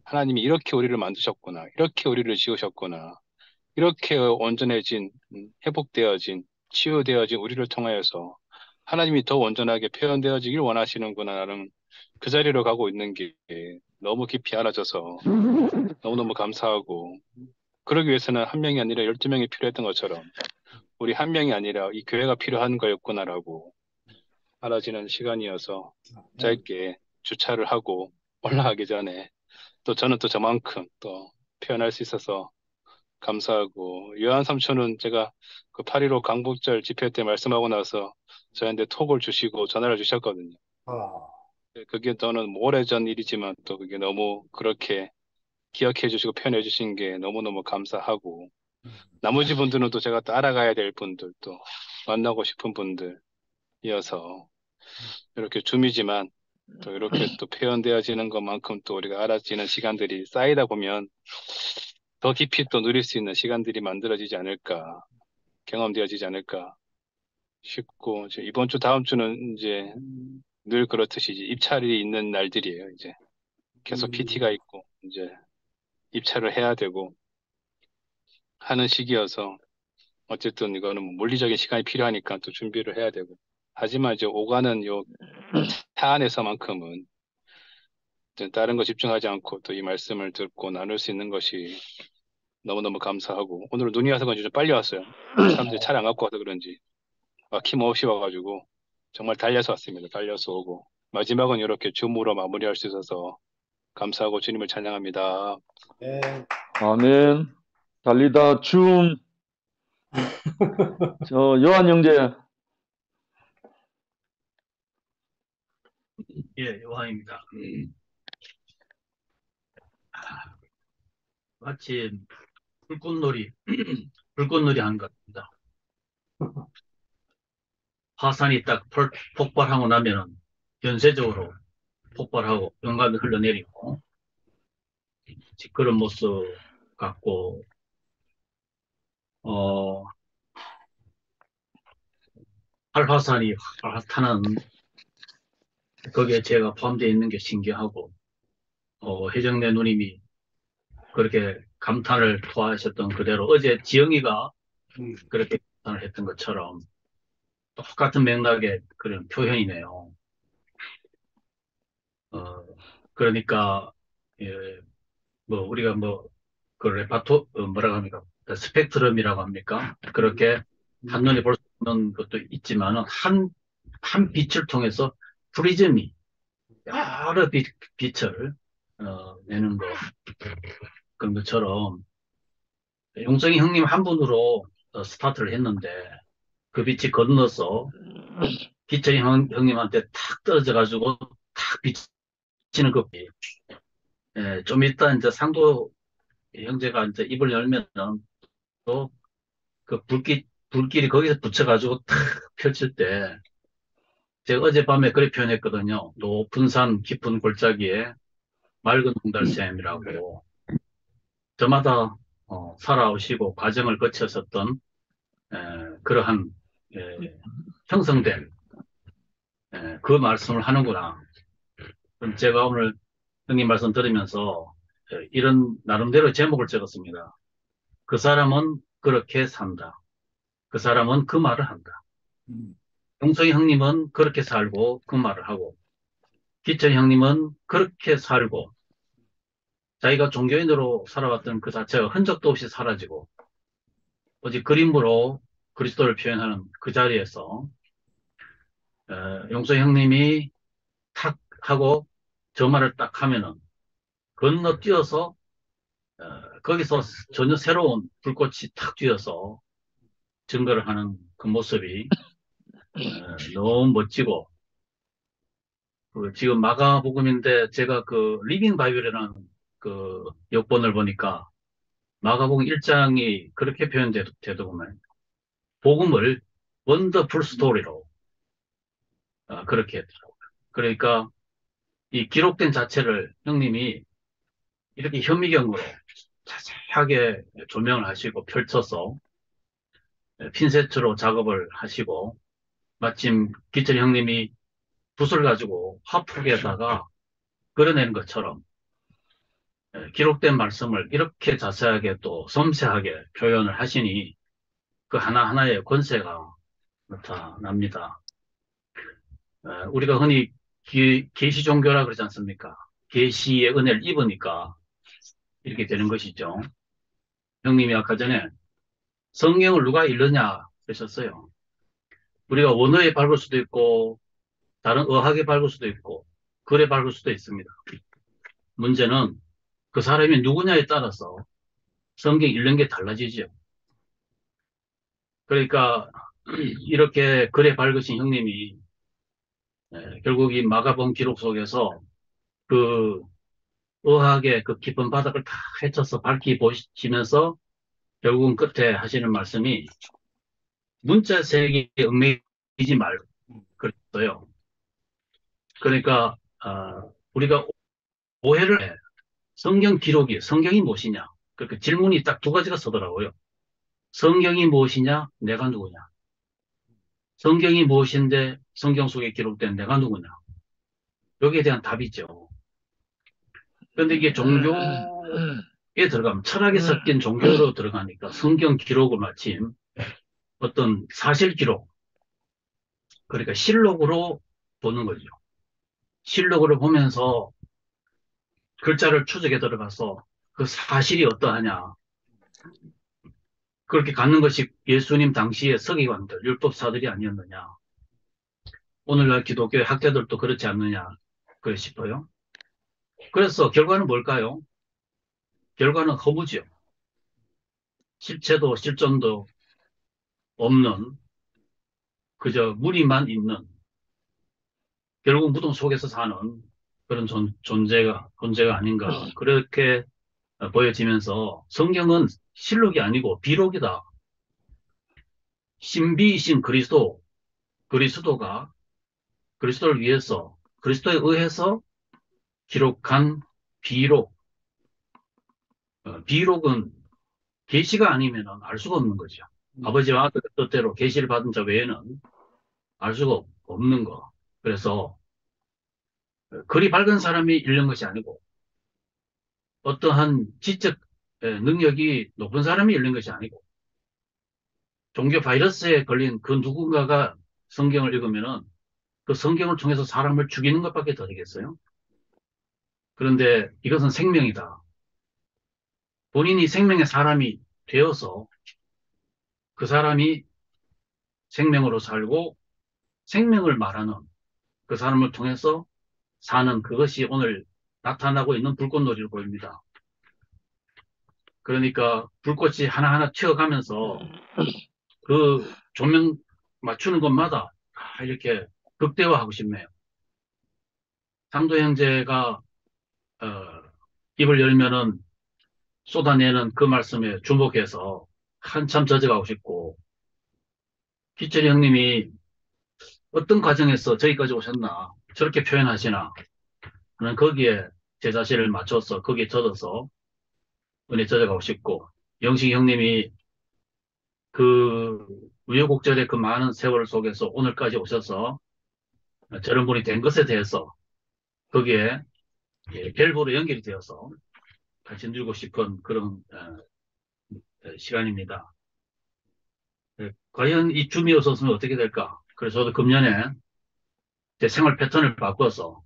하나님이 이렇게 우리를 만드셨구나. 이렇게 우리를 지으셨구나. 이렇게 온전해진, 회복되어진, 치유되어진 우리를 통하여서 하나님이 더 온전하게 표현되어지길 원하시는구나라는 그 자리로 가고 있는 게 너무 깊이 알아져서 너무너무 감사하고, 그러기 위해서는 한 명이 아니라 12명이 필요했던 것처럼 우리 한 명이 아니라 이 교회가 필요한 거였구나라고 알아지는 시간이어서 짧게 주차를 하고 올라가기 전에 또 저는 또 저만큼 또 표현할 수 있어서 감사하고, 요한 삼촌은 제가 그 8.15 강북절 집회 때 말씀하고 나서 저한테 톡을 주시고 전화를 주셨거든요. 아, 그게 저는 뭐 오래전 일이지만 또 그게 너무 그렇게 기억해 주시고 표현해 주신 게 너무너무 감사하고, 나머지 분들은 또 제가 또 알아가야 될 분들, 또 만나고 싶은 분들이어서 이렇게 줌이지만 또 이렇게 또 표현되어지는 것만큼 또 우리가 알아지는 시간들이 쌓이다 보면 더 깊이 또 누릴 수 있는 시간들이 만들어지지 않을까, 경험되어지지 않을까 싶고, 이제 이번 주, 다음 주는 이제 늘 그렇듯이 이제 입찰이 있는 날들이에요. 이제 계속 PT가 있고, 이제 입찰을 해야 되고 하는 시기여서 어쨌든 이거는 뭐 물리적인 시간이 필요하니까 또 준비를 해야 되고, 하지만 이제 오가는 요 차 안에서만큼은 이제 다른 거 집중하지 않고 또 이 말씀을 듣고 나눌 수 있는 것이 너무너무 감사하고, 오늘 눈이 와서 그런지 좀 빨리 왔어요. 사람들이 차를 안 갖고 와서 그런지 막힘없이 와가지고 정말 달려서 왔습니다. 달려서 오고, 마지막은 이렇게 줌으로 마무리할 수 있어서 감사하고 주님을 찬양합니다. 네. 아멘. 달리다 줌. 요한 형제. 예, 요한입니다. 마침 불꽃놀이, 불꽃놀이 한 것 같습니다. 화산이 딱 폭발하고 나면은 연쇄적으로 폭발하고 연감이 흘러내리고 그런 모습 같고, 활화산이 활활 타는 거기에 제가 포함되어 있는 게 신기하고, 혜정래 누님이 그렇게 감탄을 토하셨던 그대로 어제 지영이가 그렇게 감탄을 했던 것처럼 똑같은 맥락의 그런 표현이네요. 그러니까, 예, 뭐, 우리가 뭐, 그 뭐라고 합니까? 스펙트럼이라고 합니까? 그렇게 한눈에 볼 수 있는 것도 있지만은, 한 빛을 통해서 프리즘이 여러 빛을, 내는 거. 것처럼 용성이 형님 한 분으로 스타트를 했는데 그 빛이 건너서 기철이 형님한테 탁 떨어져가지고 탁 비치는 그 빛. 예, 좀 이따 이제 상도 형제가 이제 입을 열면은 또 그 불길이 거기서 붙여가지고 탁 펼칠 때 제가 어젯밤에 그렇게 표현했거든요. 높은 산 깊은 골짜기에 맑은 홍달샘이라고 저마다 살아오시고 과정을 거쳤었던 그러한 형성된 그 말씀을 하는구나. 그럼 제가 오늘 형님 말씀 들으면서 이런 나름대로 제목을 적었습니다. 그 사람은 그렇게 산다. 그 사람은 그 말을 한다. 용석이 형님은 그렇게 살고 그 말을 하고 기철이 형님은 그렇게 살고 자기가 종교인으로 살아왔던 그 자체가 흔적도 없이 사라지고 오직 그림으로 그리스도를 표현하는 그 자리에서 용석이 형님이 탁 하고 저 말을 딱 하면은 건너뛰어서 거기서 전혀 새로운 불꽃이 탁 튀어서 증거를 하는 그 모습이 너무 멋지고 지금 마가복음인데 제가 그 리빙 바이블이라는 그 역본을 보니까 마가복음 1장이 그렇게 표현되더구만. 복음을 원더풀 스토리로 그렇게 했더라고요. 그러니까 이 기록된 자체를 형님이 이렇게 현미경으로 자세하게 조명을 하시고 펼쳐서 핀셋으로 작업을 하시고 마침 기철 형님이 붓을 가지고 화폭에다가 그려낸 것처럼 기록된 말씀을 이렇게 자세하게 또 섬세하게 표현을 하시니 그 하나하나의 권세가 나타납니다. 우리가 흔히 계시 종교라 그러지 않습니까? 계시의 은혜를 입으니까 이렇게 되는 것이죠. 형님이 아까 전에 성경을 누가 읽느냐 그러셨어요. 우리가 원어에 밟을 수도 있고 다른 어학에 밟을 수도 있고 글에 밟을 수도 있습니다. 문제는 그 사람이 누구냐에 따라서 성경 읽는 게 달라지죠. 그러니까 이렇게 글에 밝으신 형님이 결국 이 마가복음 기록 속에서 그 의학의 그 깊은 바닥을 다 헤쳐서 밝히 보시면서 결국은 끝에 하시는 말씀이 문자 세계에 얽매이지 말고 그랬어요. 그러니까 우리가 오해를 해. 성경이 무엇이냐? 그렇게 질문이 딱 두 가지가 서더라고요. 성경이 무엇이냐? 내가 누구냐? 성경이 무엇인데 성경 속에 기록된 내가 누구냐? 여기에 대한 답이죠. 그런데 이게 종교에 들어가면 철학이 섞인 종교로 들어가니까 성경 기록을 마침 어떤 사실 기록, 그러니까 실록으로 보는 거죠. 실록으로 보면서 글자를 추적해 들어가서 그 사실이 어떠하냐. 그렇게 갖는 것이 예수님 당시의 서기관들, 율법사들이 아니었느냐. 오늘날 기독교의 학자들도 그렇지 않느냐. 그래 싶어요. 그래서 결과는 뭘까요? 결과는 허무죠. 실체도 실존도 없는 그저 무리만 있는 결국 무덤 속에서 사는 그런 존재가 아닌가 그렇게 보여지면서 성경은 실록이 아니고 비록이다. 신비이신 그리스도가 그리스도를 위해서 그리스도에 의해서 기록한 비록. 비록은 계시가 아니면 알 수가 없는 거죠. 아버지와 아들의 뜻대로 계시를 받은 자 외에는 알 수가 없는 거. 그래서 글이 밝은 사람이 읽는 것이 아니고 어떠한 지적 능력이 높은 사람이 읽는 것이 아니고 종교 바이러스에 걸린 그 누군가가 성경을 읽으면은 그 성경을 통해서 사람을 죽이는 것밖에 더 되겠어요? 그런데 이것은 생명이다. 본인이 생명의 사람이 되어서 그 사람이 생명으로 살고 생명을 말하는 그 사람을 통해서 사는 그것이 오늘 나타나고 있는 불꽃놀이로 보입니다. 그러니까 불꽃이 하나하나 튀어가면서 그 조명 맞추는 것마다 이렇게 극대화하고 싶네요. 상도 형제가 어, 입을 열면은 쏟아내는 그 말씀에 주목해서 한참 젖어가고 싶고, 기철이 형님이 어떤 과정에서 저기까지 오셨나 저렇게 표현하시나 하는 거기에 제 자신을 맞춰서 거기에 젖어서 은혜 젖어가고 싶고, 영식 형님이 그 우여곡절의 그 많은 세월 속에서 오늘까지 오셔서 저런 분이 된 것에 대해서 거기에 밸브로 연결이 되어서 같이 누리고 싶은 그런 시간입니다. 과연 이 줌이 없었으면 어떻게 될까? 그래서 저도 금년에 제 생활 패턴을 바꿔서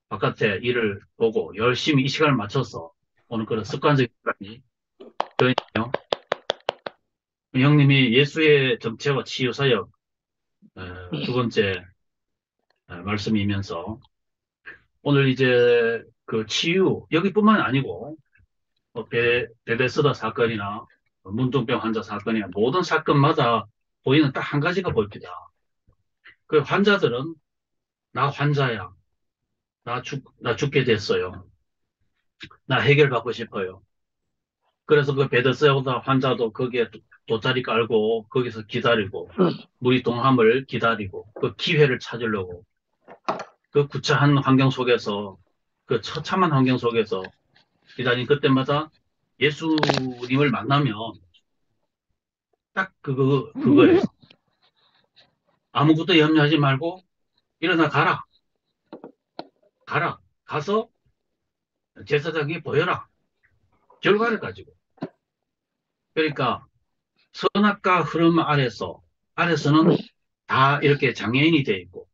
바깥에 일을 보고 열심히 이 시간을 맞춰서 오는 그런 습관적인 습관이 되었네요. 형님이 예수의 정체와 치유 사역 두 번째 말씀이면서 오늘 이제 그 치유 여기뿐만 아니고 베데스다 사건이나 문둥병 환자 사건이나 모든 사건마다 보이는 딱 한 가지가 보입니다. 그 환자들은 나 환자야. 나 죽게 됐어요. 나 해결받고 싶어요. 그래서 그 베데스다 환자도 거기에 돗자리 깔고 거기서 기다리고 우리 동함을 기다리고 그 기회를 찾으려고 그 구차한 환경 속에서 그 처참한 환경 속에서 기다린 그때마다 예수님을 만나면 딱 그거예요. 아무것도 염려하지 말고 일어나 가라. 가라. 가서 제사장이 보여라. 결과를 가지고. 그러니까 선악과 흐름 아래서는 다 이렇게 장애인이 돼 있고,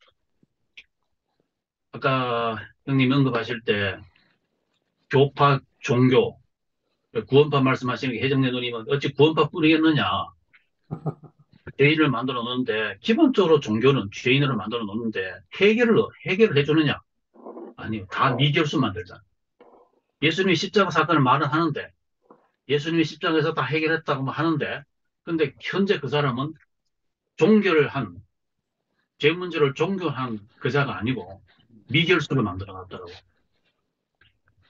아까 형님 언급하실 때 교파, 종교, 구원파 말씀하시는 게 해정래 누님은 어찌 구원파 뿌리겠느냐. 죄인을 만들어 놓는데, 기본적으로 종교는 죄인으로 만들어 놓는데, 해결을 해주느냐? 아니요. 다 미결수 만들잖아. 예수님이 십자가 사건을 말은 하는데, 예수님이 십자가에서 다 해결했다고 하는데, 근데 현재 그 사람은 죄 문제를 종교한 그자가 아니고, 미결수를 만들어 놨더라고.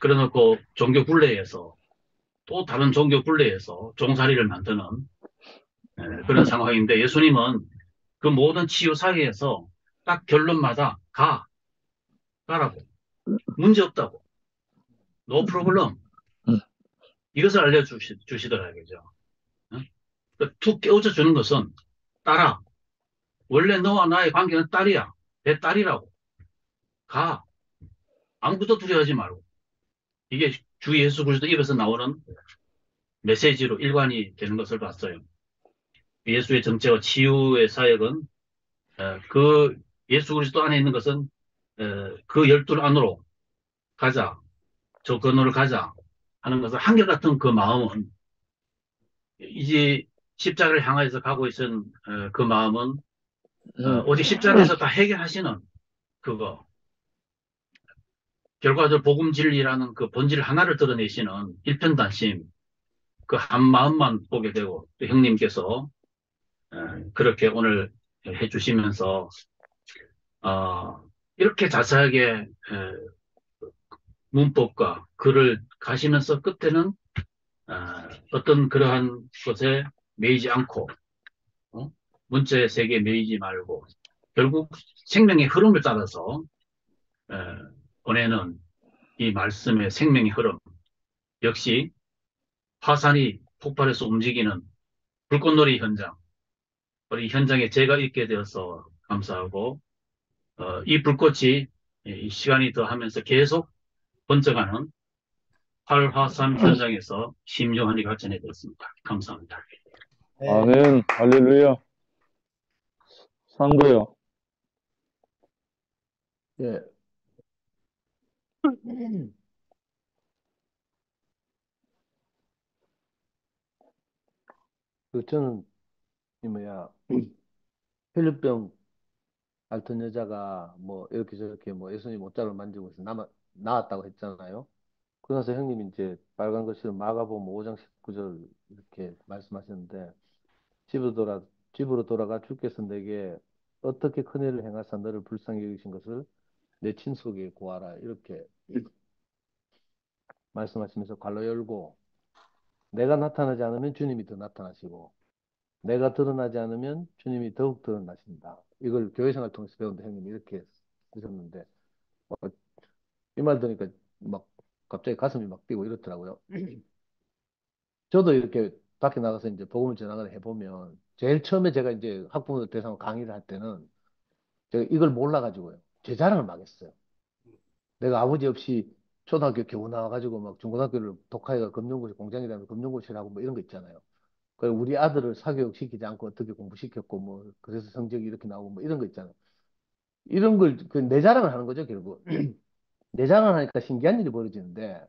그래 놓고 종교 굴레에서, 또 다른 종교 굴레에서 종살이를 만드는 그런 상황인데, 예수님은 그 모든 치유 사회에서 딱 결론마다 가라고. 문제 없다고. 노 프로블럼. 이것을 알려주시더라고요. 툭 깨우쳐 주는 것은 딸아. 원래 너와 나의 관계는 딸이야. 내 딸이라고. 가. 아무것도 두려워하지 말고. 이게 주 예수 그리스도 입에서 나오는 메시지로 일관이 되는 것을 봤어요. 예수의 정체와 치유의 사역은 그 예수 그리스도 안에 있는 것은 그 열둘 안으로 가자. 저 건너를 가자 하는 것은 한결같은 그 마음은 이제 십자가를 향해서 가고 있는 그 마음은 오직 십자가에서 다 해결하시는 그거 결과적으로 복음 진리라는 그 본질 하나를 드러내시는 일편단심 그 한 마음만 보게 되고 또 형님께서 그렇게 오늘 해주시면서 이렇게 자세하게 문법과 글을 가시면서 끝에는 어떤 그러한 것에 매이지 않고 문자의 세계에 매이지 말고 결국 생명의 흐름을 따라서 보내는 이 말씀의 생명의 흐름 역시 화산이 폭발해서 움직이는 불꽃놀이 현장 우리 현장에 제가 있게 되어서 감사하고 이 불꽃이 이 시간이 더하면서 계속 번져가는 활화산 현장에서 심령하니 발전해 되었습니다. 감사합니다. 네. 아멘, 할렐루야. 상고요. 예, 저는 이 뭐야 혈류병 앓던 여자가 뭐 이렇게 저렇게 뭐 예수님 옷자를 만지고 있어 나았다고 했잖아요. 그러나서 형님이 이제 빨간 글씨로 마가복음 5장 19절 이렇게 말씀하셨는데 집으로 돌아 집으로 돌아가 주께서 내게 어떻게 큰 일을 행하사 너를 불쌍히 여기신 것을 내 친속에 고하라 이렇게 말씀하시면서 괄호 열고 내가 나타나지 않으면 주님이 더 나타나시고 내가 드러나지 않으면 주님이 더욱 드러나신다. 이걸 교회생활 통해서 배운다 형님이 이렇게 하셨는데 이 말 들으니까 막 갑자기 가슴이 막 뛰고 이렇더라고요. 저도 이렇게 밖에 나가서 이제 복음을 전하거나 해보면 제일 처음에 제가 이제 학부모들 대상으로 강의를 할 때는 제가 이걸 몰라가지고요. 제 자랑을 막 했어요. 내가 아버지 없이 초등학교 겨우 나와가지고 막 중고등학교를 독하이가 금융고시 공장이라면 금융고시라고 뭐 이런 거 있잖아요. 그리고 우리 아들을 사교육 시키지 않고 어떻게 공부시켰고 뭐 그래서 성적이 이렇게 나오고 뭐 이런 거 있잖아요. 이런 걸 그 내 자랑을 하는 거죠 결국. 내 자랑을 하니까 신기한 일이 벌어지는데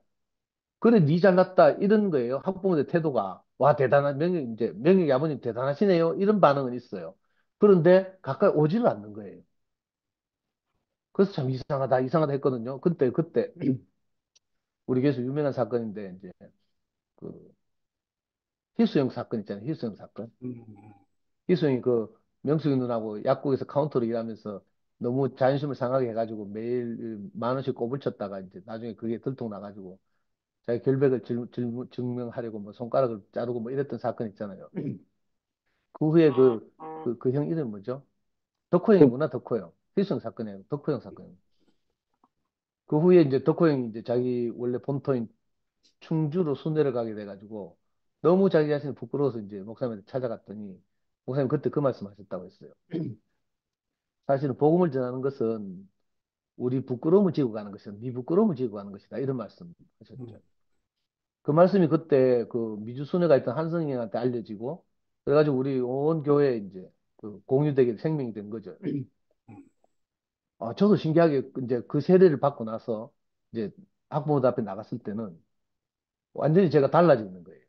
그래 니 잘났다 이런 거예요. 학부모의 태도가 와 대단한 명예 이제 명예의 아버님 대단하시네요. 이런 반응은 있어요. 그런데 가까이 오지를 않는 거예요. 그래서 참 이상하다 이상하다 했거든요. 그때 우리 교회에서 유명한 사건인데 이제 그 희수형 사건 있잖아요. 희수형 사건. 희수형이 그 명숙이 누나하고 약국에서 카운터로 일하면서 너무 자존심을 상하게 해가지고 매일 10,000원씩 꼬불 쳤다가 이제 나중에 그게 들통 나가지고 자기 결백을 증명하려고 뭐 손가락을 자르고 뭐 이랬던 사건 있잖아요. 그 후에 그 형 이름 뭐죠? 덕호 형이구나, 덕호 형. 희수형 사건이에요. 덕호 형 사건이에요. 그 후에 이제 덕호 형이 이제 자기 원래 본토인 충주로 순회를 가게 돼가지고 너무 자기 자신이 부끄러워서 이제 목사님한테 찾아갔더니 목사님 그때 그 말씀 하셨다고 했어요. 사실은 복음을 전하는 것은 우리 부끄러움을 지고 가는 것이다. 네 부끄러움을 지고 가는 것이다. 이런 말씀 하셨죠. 그 말씀이 그때 그 미주 순회가 있던 한성형한테 알려지고 그래가지고 우리 온 교회에 이제 그 공유되게 생명이 된 거죠. 저도 신기하게 이제 그 세례를 받고 나서 이제 학부모들 앞에 나갔을 때는 완전히 제가 달라지는 거예요.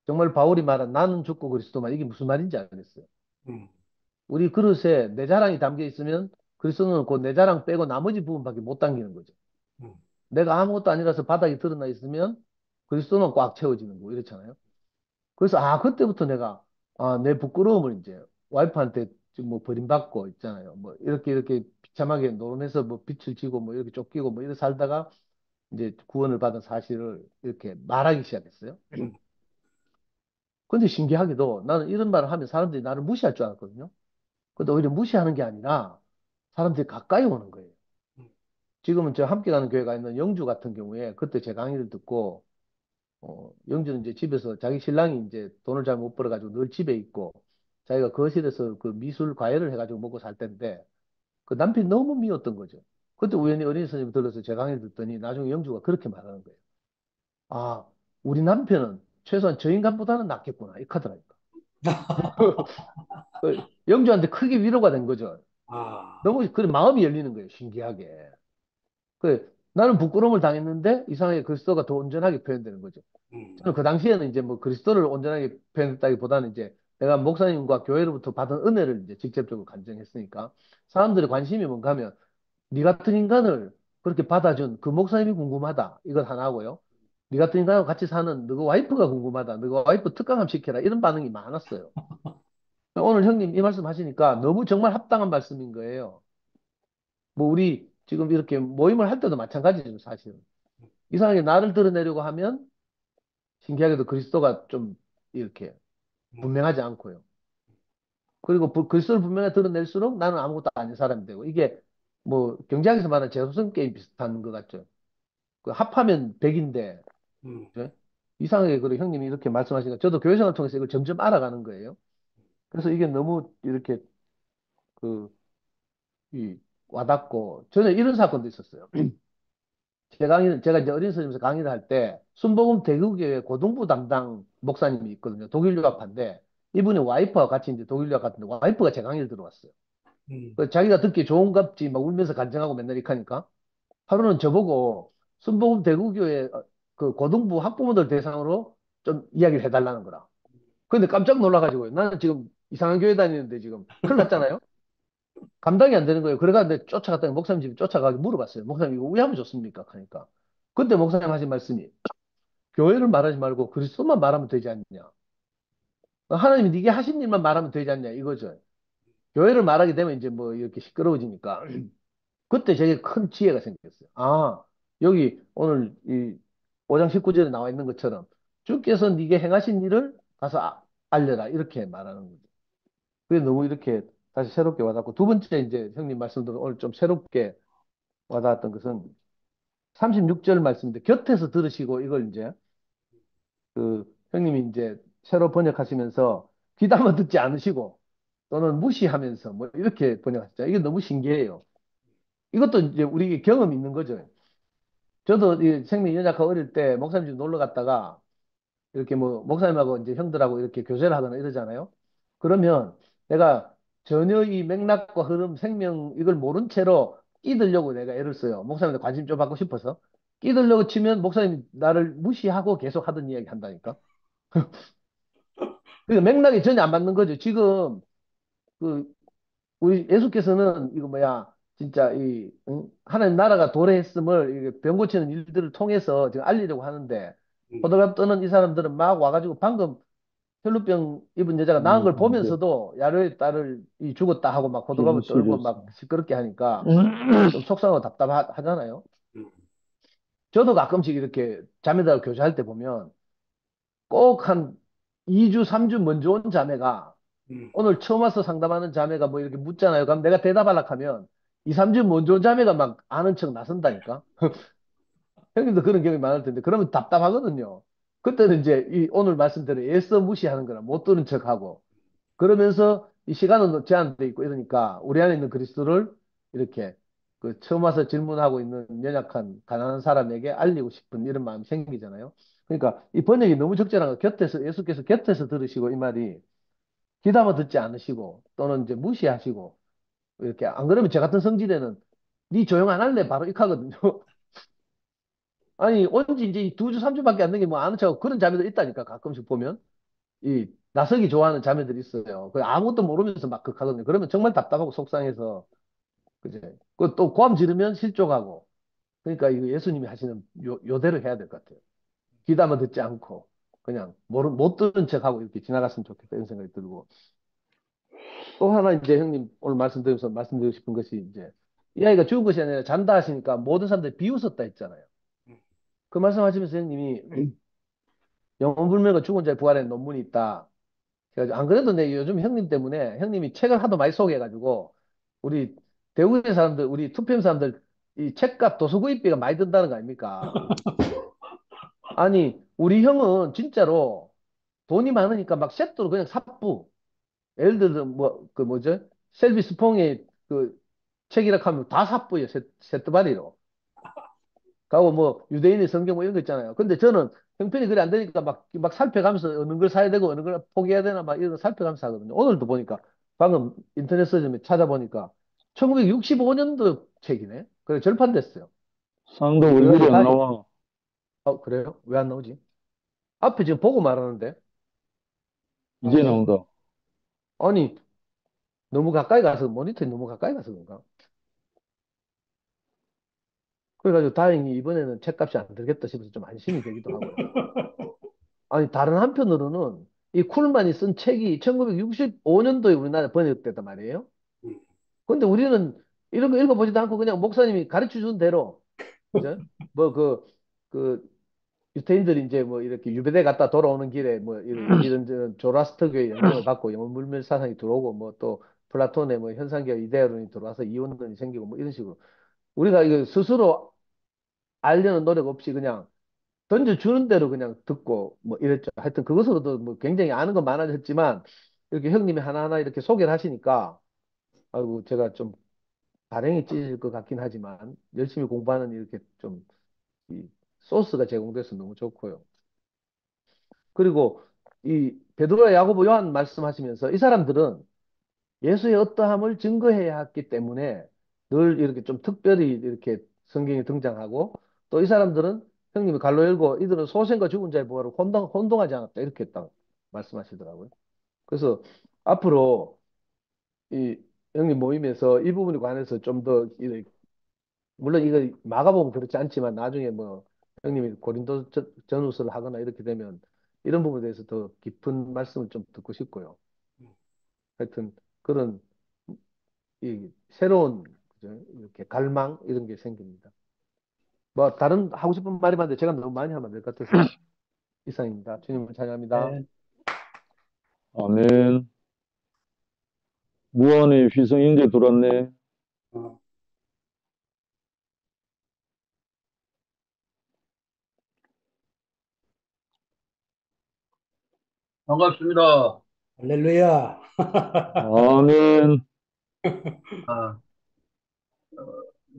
정말 바울이 말한 나는 죽고 그리스도만 이게 무슨 말인지 알겠어요. 우리 그릇에 내 자랑이 담겨 있으면 그리스도는 그 내 자랑 빼고 나머지 부분밖에 못 당기는 거죠. 내가 아무것도 아니라서 바닥이 드러나 있으면 그리스도는 꽉 채워지는 거 이렇잖아요. 그래서 그때부터 내가 내 부끄러움을 이제 와이프한테 지금 뭐 버림받고 있잖아요. 뭐 이렇게 비참하게 노름해서 뭐 빛을 지고 뭐 이렇게 쫓기고 뭐 이렇게 살다가 이제 구원을 받은 사실을 이렇게 말하기 시작했어요. 근데 신기하게도 나는 이런 말을 하면 사람들이 나를 무시할 줄 알았거든요. 근데 오히려 무시하는 게 아니라 사람들이 가까이 오는 거예요. 지금은 저 함께 가는 교회가 있는 영주 같은 경우에 그때 제 강의를 듣고 영주는 이제 집에서 자기 신랑이 이제 돈을 잘 못 벌어가지고 늘 집에 있고 자기가 거실에서 그 미술 과외를 해가지고 먹고 살 텐데 그 남편이 너무 미웠던 거죠. 그때 우연히 어린이 선생님 들어서 제 강의를 듣더니 나중에 영주가 그렇게 말하는 거예요. 아, 우리 남편은 최소한 저 인간보다는 낫겠구나. 이 카더라니까. 영주한테 크게 위로가 된 거죠. 너무 그래 마음이 열리는 거예요. 신기하게. 나는 부끄러움을 당했는데 이상하게 그리스도가 더 온전하게 표현되는 거죠. 저는 그 당시에는 이제 뭐 그리스도를 온전하게 표현했다기보다는 이제 내가 목사님과 교회로부터 받은 은혜를 이제 직접적으로 간증했으니까 사람들의 관심이 뭔가 하면 네 같은 인간을 그렇게 받아준 그 목사님이 궁금하다. 이건 하나고요. 네 같은 인간하고 같이 사는 너가 와이프가 궁금하다. 너가 와이프 특강함 시켜라. 이런 반응이 많았어요. 오늘 형님 이 말씀 하시니까 너무 정말 합당한 말씀인 거예요. 뭐 우리 지금 이렇게 모임을 할 때도 마찬가지죠, 사실은. 이상하게 나를 드러내려고 하면 신기하게도 그리스도가 좀 이렇게 분명하지 않고요. 그리고 그리스도를 분명하게 드러낼수록 나는 아무것도 아닌 사람이 되고 이게 뭐 경제학에서 말하는 제로섬 게임 비슷한 것 같죠. 그 합하면 100인데 이상하게 그 형님이 이렇게 말씀하시니까 저도 교회생활을 통해서 이걸 점점 알아가는 거예요. 그래서 이게 너무 이렇게 그 이 와닿고 저는 이런 사건도 있었어요. 제가 이제 어린 선생님에서 강의를 할 때 순복음 대구교회 고등부 담당 목사님이 있거든요. 독일 유학파인데 이분이 와이프와 같이 이제 독일 유학 갔는데 와이프가 제 강의를 들어왔어요. 자기가 듣기 좋은갑지 막 울면서 간증하고 맨날 이렇게 하니까 하루는 저보고 순복음 대구교회 그 고등부 학부모들 대상으로 좀 이야기를 해달라는 거라. 근데 깜짝 놀라가지고요. 나는 지금 이상한 교회 다니는데 지금 큰일 났잖아요. 감당이 안 되는 거예요. 그래가 근데 쫓아갔더니 목사님 집에 쫓아가서 물어봤어요. 목사님 이거 왜 하면 좋습니까? 하니까 그때 목사님 하신 말씀이 교회를 말하지 말고 그리스도만 말하면 되지 않냐. 하나님이 네게 하신 일만 말하면 되지 않냐 이거죠. 교회를 말하게 되면 이제 뭐 이렇게 시끄러워지니까 그때 제게 큰 지혜가 생겼어요. 아, 여기 오늘 이 5장 19절에 나와 있는 것처럼 주께서 네게 행하신 일을 가서 알려라 이렇게 말하는 거죠. 그게 너무 이렇게 다시 새롭게 와닿고 두 번째 이제 형님 말씀대로 오늘 좀 새롭게 와닿았던 것은 36절 말씀인데 곁에서 들으시고 이걸 이제 그 형님이 이제 새로 번역하시면서 귀담아 듣지 않으시고 또는 무시하면서 뭐 이렇게 번역하셨죠. 이게 너무 신기해요. 이것도 이제 우리 경험 있는 거죠. 저도 이 생명 연약하고 어릴 때 목사님 집 놀러 갔다가 이렇게 뭐 목사님하고 이제 형들하고 이렇게 교제를 하거나 이러잖아요. 그러면 내가 전혀 이 맥락과 흐름, 생명 이걸 모른 채로 끼들려고 내가 애를 써요. 목사님한테 관심 좀 받고 싶어서. 끼들려고 치면 목사님이 나를 무시하고 계속 하던 이야기 한다니까. 그러니까 맥락이 전혀 안 맞는 거죠. 지금 그 우리 예수께서는 이거 뭐야 진짜 이 하나님 나라가 도래했음을 이게 병 고치는 일들을 통해서 지금 알리려고 하는데 호들갑 떠는 이 사람들은 막 와가지고 방금 혈루병 입은 여자가 나은 걸 이제 보면서도 야로의 딸을 이 죽었다 하고 막 호들갑을 떨고 진실했어. 막 시끄럽게 하니까 좀 속상하고 답답하잖아요. 저도 가끔씩 이렇게 자매들하고 교제할 때 보면 꼭 한 2주, 3주 먼저 온 자매가 오늘 처음 와서 상담하는 자매가 뭐 이렇게 묻잖아요. 그럼 내가 대답하려고 하면 2, 3주 먼저 온 자매가 막 아는 척 나선다니까. 형님도 그런 경험이 많을 텐데 그러면 답답하거든요. 그때는 이제 이 오늘 말씀대로 애써 무시하는 거나 못 들은 척하고 그러면서 이 시간은 제한돼 있고 이러니까 우리 안에 있는 그리스도를 이렇게 그 처음 와서 질문하고 있는 연약한 가난한 사람에게 알리고 싶은 이런 마음이 생기잖아요. 그러니까 이 번역이 너무 적절한 거 곁에서 예수께서 곁에서 들으시고 이 말이 귀담아 듣지 않으시고 또는 이제 무시하시고 이렇게 안 그러면 저 같은 성질에는 니 조용 안 할래 바로 익하거든요. 아니 온지 이제 2주 3주밖에 안 된 게 뭐 아는 척하고 그런 자매들 있다니까 가끔씩 보면 이 나서기 좋아하는 자매들이 있어요. 그 아무것도 모르면서 막 극하거든요. 그러면 정말 답답하고 속상해서 그제 그또 고함 지르면 실족하고 그러니까 이거 예수님이 하시는 요대로 해야 될 것 같아요. 귀담아 듣지 않고 그냥 못 들은 척하고 이렇게 지나갔으면 좋겠다 이런 생각이 들고 또 하나 이제 형님 오늘 말씀드리면서 말씀드리고 싶은 것이 이제 이 아이가 죽은 것이 아니라 잔다 하시니까 모든 사람들이 비웃었다 했잖아요. 그 말씀하시면서 형님이 영혼불명과 죽은 자의 부활에 논문이 있다. 그래가지고 안 그래도 내 요즘 형님 때문에 형님이 책을 하도 많이 소개해가지고 우리 대구의 사람들 우리 투표한 사람들 이 책값 도서 구입비가 많이 든다는 거 아닙니까? 아니 우리 형은 진짜로 돈이 많으니까 막 세트로 그냥 삽부 예를 들어 뭐 그 뭐죠 셀비 스퐁의 그 책이라 하면 다 삽부예요 세트바리로 가고 뭐 유대인의 성경 뭐 이런 거 있잖아요. 근데 저는 형편이 그래 안 되니까 막 살펴가면서 어느 걸 사야 되고 어느 걸 포기해야 되나 막 이런 거 살펴가면서 하거든요. 오늘도 보니까 방금 인터넷 서점에 찾아보니까 1965년도 책이네. 그래 절판됐어요. 상도 우리 그래가지고 길이 안 다시 나와. 그래요? 왜 안 나오지? 앞에 지금 보고 말하는데 이제 나온다. 아니 너무 가까이 가서 모니터에 너무 가까이 가서 그런가? 그래가지고 다행히 이번에는 책값이 안 들겠다 싶어서 좀 안심이 되기도 하고요. 아니, 다른 한편으로는 이 쿨만이 쓴 책이 1965년도에 우리나라에 번역됐단 말이에요. 근데 우리는 이런 거 읽어보지도 않고 그냥 목사님이 가르쳐 준 대로, 그죠? 뭐 그, 유태인들이 이제 뭐 이렇게 유배대 갔다 돌아오는 길에 뭐 이런 조라스터교의 영향을 받고 영물밀 사상이 들어오고 뭐 또 플라톤의 뭐 현상교 이데아론이 들어와서 이원론이 생기고 뭐 이런 식으로 우리가 이거 스스로 알려는 노력 없이 그냥 던져주는 대로 그냥 듣고 뭐 이랬죠. 하여튼 그것으로도 뭐 굉장히 아는 건 많아졌지만 이렇게 형님이 하나하나 이렇게 소개를 하시니까 아이고 제가 좀 발행이 찢을 것 같긴 하지만 열심히 공부하는 이렇게 좀 이 소스가 제공돼서 너무 좋고요. 그리고 이 베드로와 야고보 요한 말씀하시면서 이 사람들은 예수의 어떠함을 증거해야 했기 때문에 늘 이렇게 좀 특별히 이렇게 성경에 등장하고 또 이 사람들은 형님이 갈로 열고 이들은 소생과 죽은 자의 부활을 혼동하지 않았다 이렇게 딱 말씀하시더라고요. 그래서 앞으로 이 형님 모임에서 이 부분에 관해서 좀 더 물론 이거 마가복음 그렇지 않지만 나중에 뭐 형님이 고린도 전후서를 하거나 이렇게 되면 이런 부분에 대해서 더 깊은 말씀을 좀 듣고 싶고요. 하여튼 그런 이 새로운 그죠? 이렇게 갈망 이런 게 생깁니다. 뭐 다른 하고 싶은 말이 많은데 제가 너무 많이 하면 될 것 같아서 이상입니다. 주님을 찬양합니다. 네. 아멘. 무한의 휘성 형제 들어왔네. 어, 반갑습니다. 할렐루야. 아멘. 아,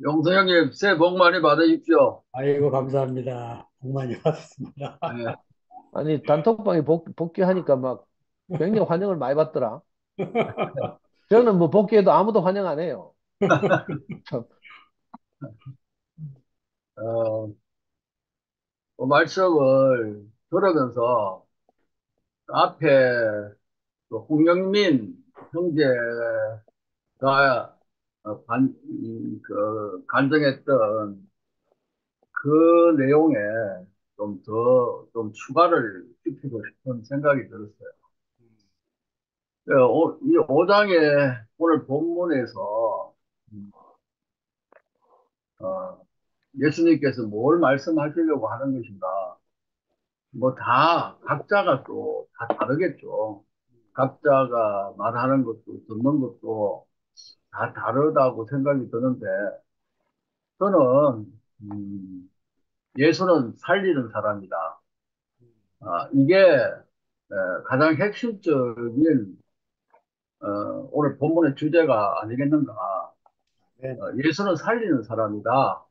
영서 형님, 새해 복 많이 받으십시오. 아이고, 감사합니다. 복 많이 받았습니다. 네. 아니 단톡방에 복귀하니까 막 굉장히 환영을 많이 받더라. 저는 뭐 복귀해도 아무도 환영 안 해요. 참. 어, 말씀을 들으면서 앞에 그 홍영민 형제가 간증했던 그 내용에 좀 추가를 시키고 싶은 생각이 들었어요. 이 5장의 오늘 본문에서 어, 예수님께서 뭘 말씀하시려고 하는 것인가? 뭐 각자가 또 다 다르겠죠. 각자가 말하는 것도 듣는 것도 다 다르다고 생각이 드는데, 저는, 예수는 살리는 사람이다. 이게 가장 핵심적인 오늘 본문의 주제가 아니겠는가. 네. 예수는 살리는 사람이다.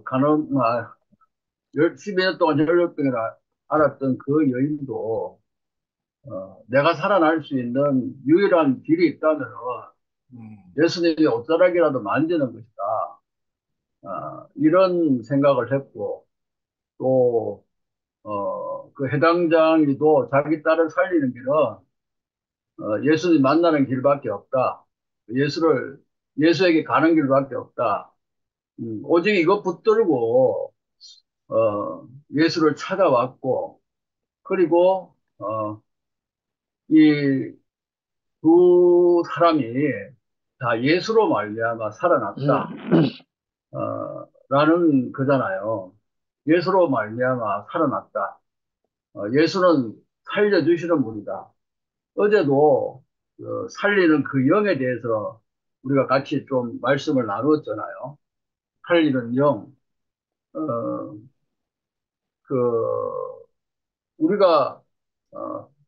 가는, 12년 동안 혈류병을 앓았던 그 여인도, 내가 살아날 수 있는 유일한 길이 있다면, 예수님이 옷자락이라도 만지는 것이다. 이런 생각을 했고, 또, 그 해당장이도 자기 딸을 살리는 길은, 예수님 만나는 길밖에 없다. 예수에게 가는 길밖에 없다. 오직 이것 붙들고, 예수를 찾아왔고, 그리고, 이 두 사람이 다 예수로 말미암아 살아났다. 라는 거잖아요. 예수로 말미암아 살아났다. 예수는 살려주시는 분이다. 어제도 살리는 그 영에 대해서 우리가 같이 좀 말씀을 나누었잖아요. 살리는 영. 어, 그 우리가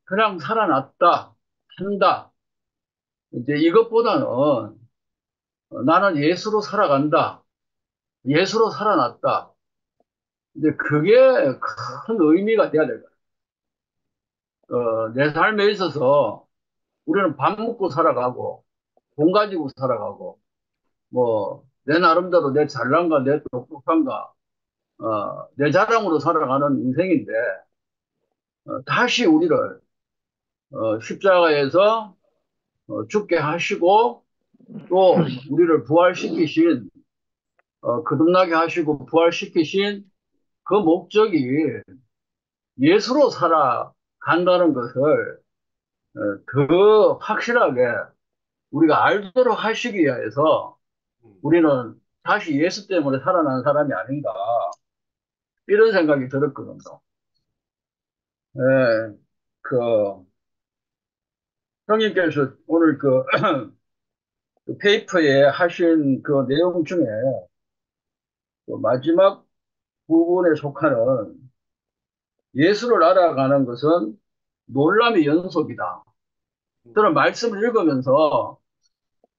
그냥 살아났다, 한다. 이제 이것보다는 나는 예수로 살아간다, 예수로 살아났다. 이제 그게 큰 의미가 돼야 될 거야. 내 삶에 있어서 우리는 밥 먹고 살아가고, 돈 가지고 살아가고, 뭐, 내 나름대로 내 잘난가, 내 똑똑한가, 내 자랑으로 살아가는 인생인데, 다시 우리를, 십자가에서 죽게 하시고, 또 우리를 부활시키신, 거듭나게 하시고 부활시키신 그 목적이 예수로 살아간다는 것을 더 확실하게 우리가 알도록 하시기 위해서 우리는 다시 예수 때문에 살아난 사람이 아닌가 이런 생각이 들었거든요. 예, 그 형님께서 오늘 그 페이퍼에 하신 그 내용 중에 그 마지막 부분에 속하는 예수를 알아가는 것은 놀람의 연속이다. 저는 말씀을 읽으면서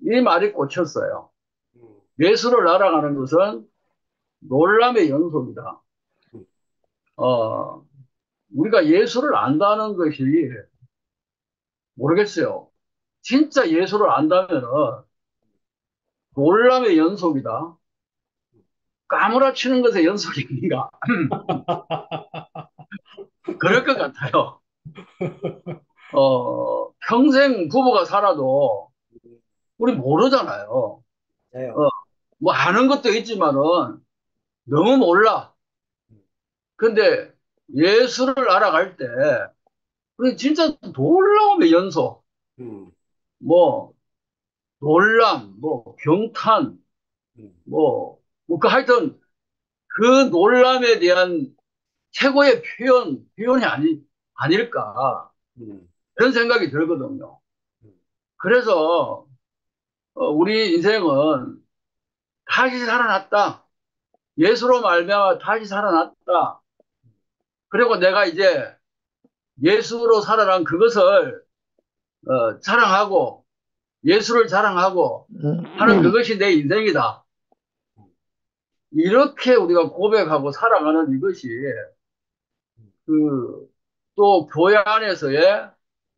이 말이 꽂혔어요. 예수를 알아가는 것은 놀람의 연속이다. 우리가 예수를 안다는 것이 모르겠어요. 진짜 예수를 안다면은 놀람의 연속이다. 까무라치는 것의 연속인가? 그럴 것 같아요. 평생 부부가 살아도 우리 모르잖아요. 네. 뭐 아는 것도 있지만은 너무 몰라. 근데 예수를 알아갈 때, 그게 진짜 놀라움의 연속, 뭐, 놀람, 뭐, 경탄, 그 하여튼 그 놀람에 대한 최고의 표현이 아닐까. 그런 생각이 들거든요. 그래서, 우리 인생은 다시 살아났다. 예수로 말미암아 다시 살아났다. 그리고 내가 이제 예수로 살아난 그것을 자랑하고 예수를 자랑하고 하는 그것이 내 인생이다. 이렇게 우리가 고백하고 살아가는 이것이 또 교회 안에서의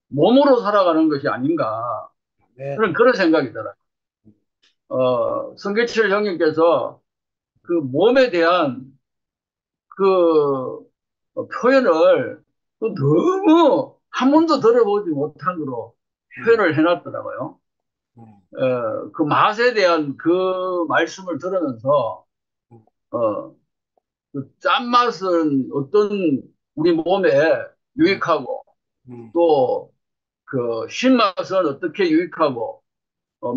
몸으로 살아가는 것이 아닌가 네. 그런 생각이 들어요. 성계철 형님께서 그 몸에 대한 그 표현을 또 너무 한 번도 들어보지 못한 거로 표현을 해놨더라고요. 그 맛에 대한 그 말씀을 들으면서, 그 짠맛은 어떤 우리 몸에 유익하고, 또 그 신맛은 어떻게 유익하고,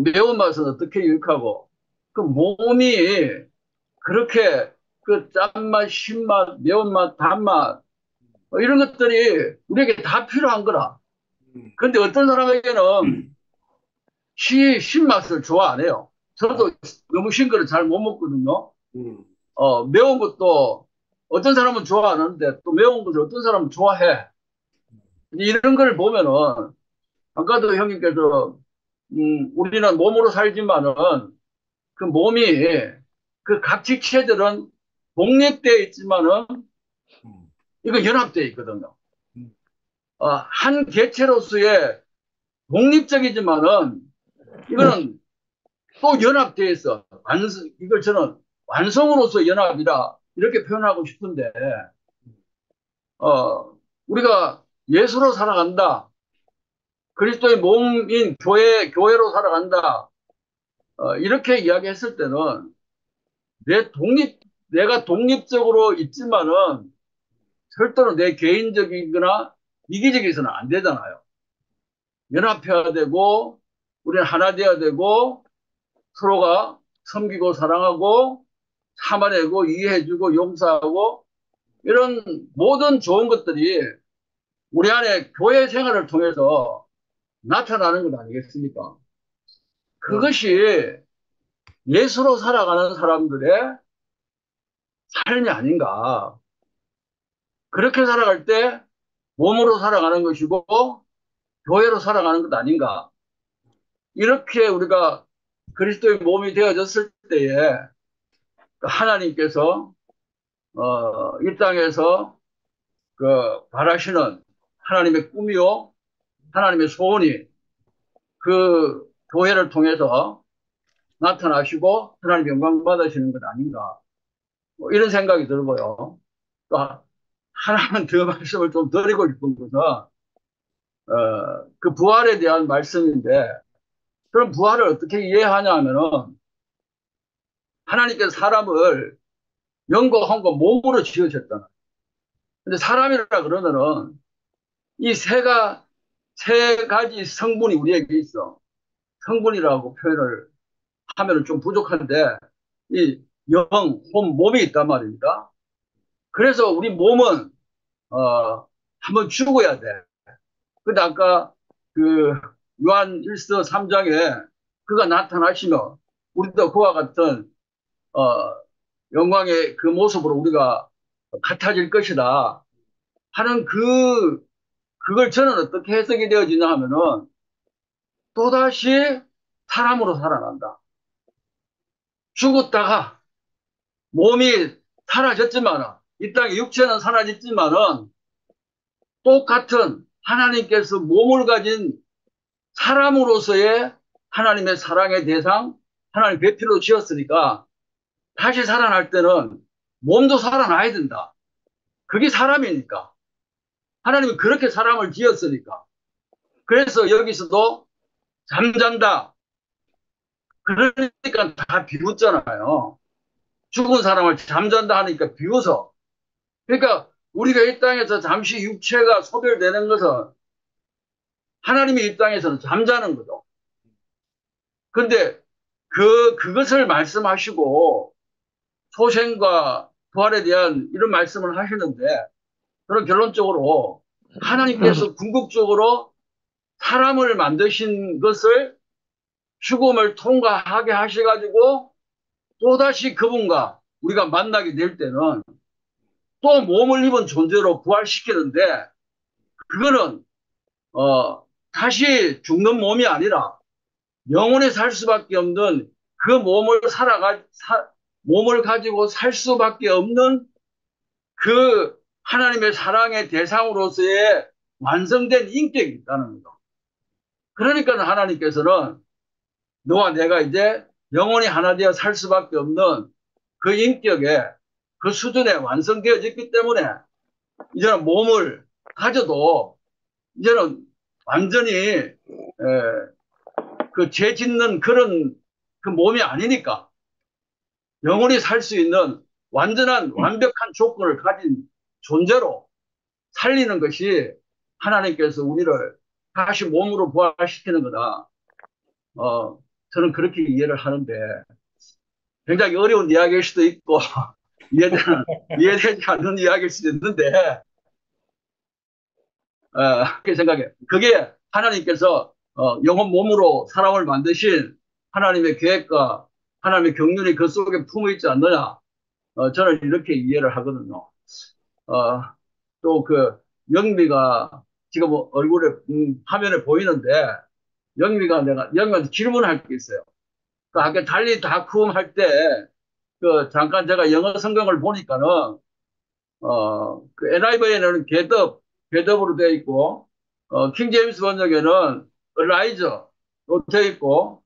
매운맛은 어떻게 유익하고, 그 몸이 그렇게 그 짠맛, 신맛, 매운맛, 단맛, 이런 것들이 우리에게 다 필요한 거라. 근데 어떤 사람에게는 신맛을 좋아 안 해요. 저도 너무 신 거를 잘 못 먹거든요. 매운 것도 어떤 사람은 좋아하는데 또 매운 것을 어떤 사람은 좋아해. 이런 걸 보면은 아까도 형님께서 우리는 몸으로 살지만은 그 몸이 그 각 지체들은 독립되어 있지만은 이거 연합되어 있거든요. 한 개체로서의 독립적이지만은 이거는 또 연합되어 있어. 이걸 저는 완성으로서 연합이다. 이렇게 표현하고 싶은데, 우리가 예수로 살아간다. 그리스도의 몸인 교회로 살아간다. 이렇게 이야기했을 때는 내가 독립적으로 있지만은 절대로 내 개인적이거나 이기적이서는 안 되잖아요. 연합해야 되고, 우리는 하나 되어야 되고, 서로가 섬기고 사랑하고, 참아내고, 이해해주고, 용서하고, 이런 모든 좋은 것들이 우리 안에 교회 생활을 통해서 나타나는 것 아니겠습니까? 그것이 예수로 살아가는 사람들의 삶이 아닌가. 그렇게 살아갈 때 몸으로 살아가는 것이고 교회로 살아가는 것 아닌가. 이렇게 우리가 그리스도의 몸이 되어졌을 때에 하나님께서 이 땅에서 그 바라시는 하나님의 꿈이요 하나님의 소원이 그 교회를 통해서 나타나시고 하나님 영광 받으시는 것 아닌가. 이런 생각이 들고요. 또 하나만 더 말씀을 좀 드리고 싶은 것은 그 부활에 대한 말씀인데, 그럼 부활을 어떻게 이해하냐 하면은 하나님께서 사람을 영과 혼과 몸으로 지으셨잖아. 근데 사람이라 그러면은 이 세 가지 성분이 우리에게 있어. 성분이라고 표현을 하면은 좀 부족한데, 이 영, 혼, 몸이 있단 말입니다. 그래서 우리 몸은, 한번 죽어야 돼. 근데 아까 그 요한 1서 3장에 그가 나타나시면 우리도 그와 같은, 영광의 그 모습으로 우리가 같아질 것이다 하는 그걸 저는 어떻게 해석이 되어지냐 하면은 또다시 사람으로 살아난다. 죽었다가 몸이 사라졌지만은, 이 땅에 육체는 사라졌지만은 똑같은 하나님께서 몸을 가진 사람으로서의 하나님의 사랑의 대상, 하나님 배필로 지었으니까 다시 살아날 때는 몸도 살아나야 된다. 그게 사람이니까. 하나님은 그렇게 사람을 지었으니까. 그래서 여기서도 잠잔다. 그러니까 다 비웃잖아요. 죽은 사람을 잠잔다 하니까 비웃어. 그러니까 우리가 이 땅에서 잠시 육체가 소멸되는 것은 하나님의 입장에서는 잠자는 거죠. 근데 그것을 말씀하시고 소생과 부활에 대한 이런 말씀을 하시는데 저는 결론적으로 하나님께서 궁극적으로 사람을 만드신 것을 죽음을 통과하게 하셔가지고 또다시 그분과 우리가 만나게 될 때는 또 몸을 입은 존재로 부활시키는데 그거는 다시 죽는 몸이 아니라 영원히 살 수밖에 없는 그 몸을 가지고 살 수밖에 없는 그 하나님의 사랑의 대상으로서의 완성된 인격이 있다는 거. 그러니까 하나님께서는 너와 내가 이제 영원히 하나 되어 살 수밖에 없는 그 인격에 그 수준에 완성되어졌기 때문에 이제는 몸을 가져도 이제는 완전히 그 죄 짓는 그런 그 몸이 아니니까 영원히 살 수 있는 완전한 완벽한 조건을 가진 존재로 살리는 것이 하나님께서 우리를 다시 몸으로 부활시키는 거다. 저는 그렇게 이해를 하는데 굉장히 어려운 이야기일 수도 있고 이해되지 않는 이야기일 수도 있는데 그렇게 생각해요. 그게 하나님께서 영혼 몸으로 사람을 만드신 하나님의 계획과 하나님의 경륜이 그 속에 품어 있지 않느냐. 저는 이렇게 이해를 하거든요. 또 그 영미가 지금 얼굴에 화면에 보이는데 영미한테 질문할 게 있어요. 그 아까 달리 다쿰 할 때 그 잠깐 제가 영어 성경을 보니까는 그 NIV에는 게덥으로 되어 있고 킹 제임스 번역에는 라이저로 되어 있고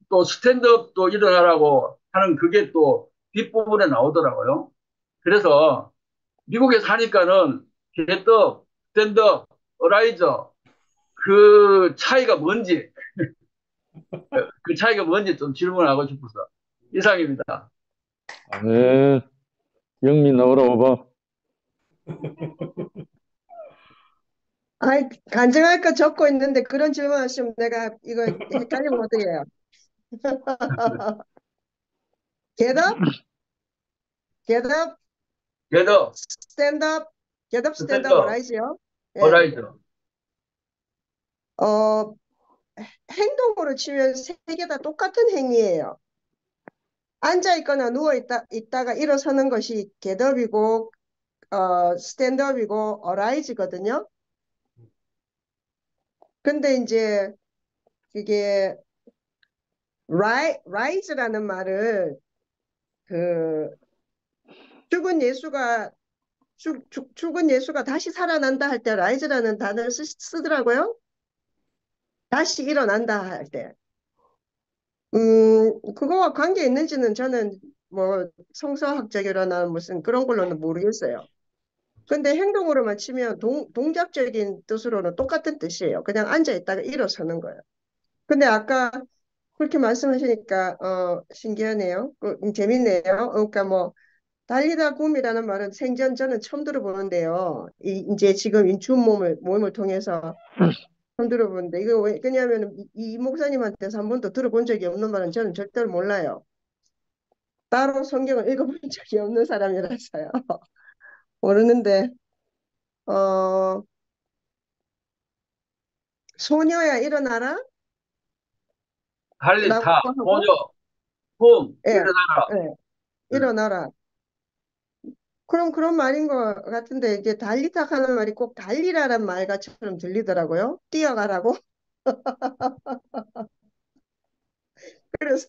또 스탠드업도 일어나라고 하는 그게 또 뒷부분에 나오더라고요. 그래서 미국에 사니까는 게업, 스탠드업, 어라이저 그 차이가 뭔지 그 차이가 뭔지 좀 질문하고 싶어서 이상입니다. 네, 영미 나오라 오바. 아이, 간증할 거 적고 있는데 그런 질문 하시면 내가 이거 헷갈리면 어떡해요? get up, 게업, stand up, stand up, 스탠드업, alright요? 예. 어라이저. 어, 행동으로 치면 세 개 다 똑같은 행위예요. 앉아 있거나 누워 있다가 일어서는 것이 get up이고, stand up이고, arise거든요. 근데 이제 이게 rise라는 말을 그 죽은 예수가 다시 살아난다 할 때 rise라는 단어를 쓰더라고요. 다시 일어난다 할 때. 그거와 관계 있는지는 저는 뭐 성서학적이거나 무슨 그런 걸로는 모르겠어요. 근데 행동으로만 치면 동작적인 뜻으로는 똑같은 뜻이에요. 그냥 앉아 있다가 일어서는 거예요. 근데 아까 그렇게 말씀하시니까 신기하네요. 재밌네요. 그러니까 뭐 달리다 굼이라는 말은 생전 저는 처음 들어보는데요. 이제 지금 인춘 모임을 통해서 처음 들어보는데 이거 왜냐하면 이 목사님한테서 한 번도 들어본 적이 없는 말은 저는 절대로 몰라요. 따로 성경을 읽어본 적이 없는 사람이라서요. 모르는데 소녀야 일어나라 달리 라고 타, 하고 소녀, 품, 예, 일어나라. 예, 일어나라. 그럼 그런 말인 것 같은데 이제 달리타 하는 말이 꼭 달리라란 말같이처럼 들리더라고요. 뛰어가라고. 그래서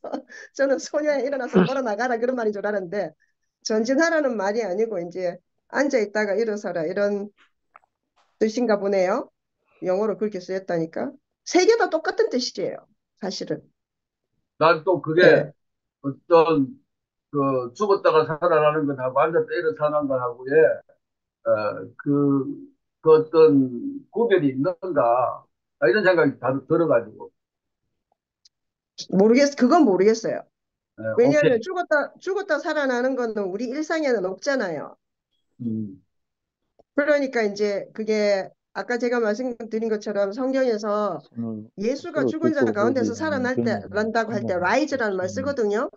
저는 소녀야 일어나서 걸어 나가라 그런 말인 줄 알았는데 전진하라는 말이 아니고 이제 앉아 있다가 일어서라 이런 뜻인가 보네요. 영어로 그렇게 쓰였다니까. 세 개 다 똑같은 뜻이에요. 사실은. 난 또 그게 예. 어떤 그 죽었다가 살아나는 것하고 앉았다 일어서는 것하고의 그 어떤 구별이 있는가 이런 생각이 다 들어가지고 그건 모르겠어요. 오케이. 왜냐하면 죽었다 살아나는 거는 우리 일상에는 없잖아요. 음, 그러니까 이제 그게 아까 제가 말씀드린 것처럼 성경에서 손을 예수가 서로 죽은 자 듣고 가운데서 보지 않는 살아난다고 할 때 경험을 라이즈라는 말 없으면 쓰거든요.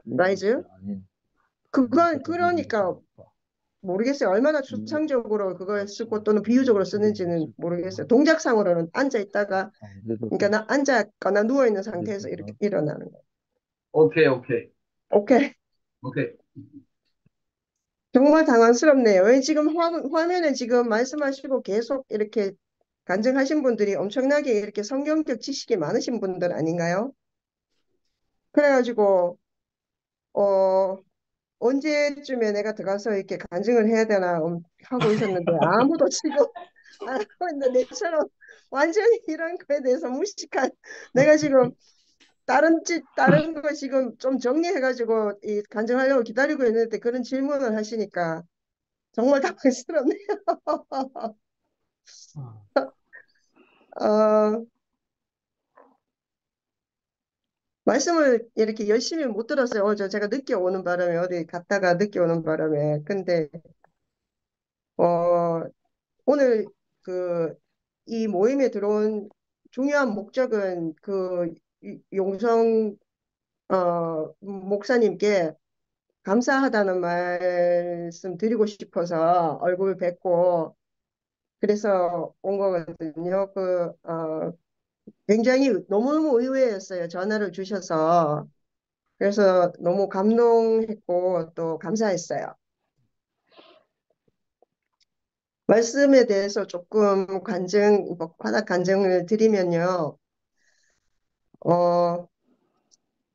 틀린 라이즈. 것이 아닌 그건 그것을 그러니까 이루셨다. 모르겠어요. 얼마나 추상적으로 그걸 쓰고 또는 비유적으로 쓰는지는 모르겠어요. 동작상으로는 앉아 있다가 아무래도 그러니까 앉았거나 누워 있는 상태에서 그래서 이렇게 일어나는 거예요. 오케이, 오케이, 오케이. 오케이. 정말 당황스럽네요. 왜 지금 화면에 지금 말씀하시고 계속 이렇게 간증하신 분들이 엄청나게 이렇게 성경적 지식이 많으신 분들 아닌가요? 그래가지고 언제쯤에 내가 들어가서 이렇게 간증을 해야 되나 하고 있었는데 아무도 지금 안 하고 있는데 내처럼 완전히 이런 거에 대해서 무식한 내가 지금 다른 거 지금 좀 정리해가지고 이 간증하려고 기다리고 있는데 그런 질문을 하시니까 정말 당황스럽네요. 어, 말씀을 이렇게 열심히 못 들었어요. 제가 늦게 오는 바람에 어디 갔다가 늦게 오는 바람에 근데 어, 오늘 이 모임에 들어온 중요한 목적은 용성 목사님께 감사하다는 말씀 드리고 싶어서 얼굴 뵙고 그래서 온 거거든요. 굉장히 너무너무 의외였어요. 전화를 주셔서. 그래서 너무 감동했고 또 감사했어요. 말씀에 대해서 조금 바닥 간증을 드리면요. 어,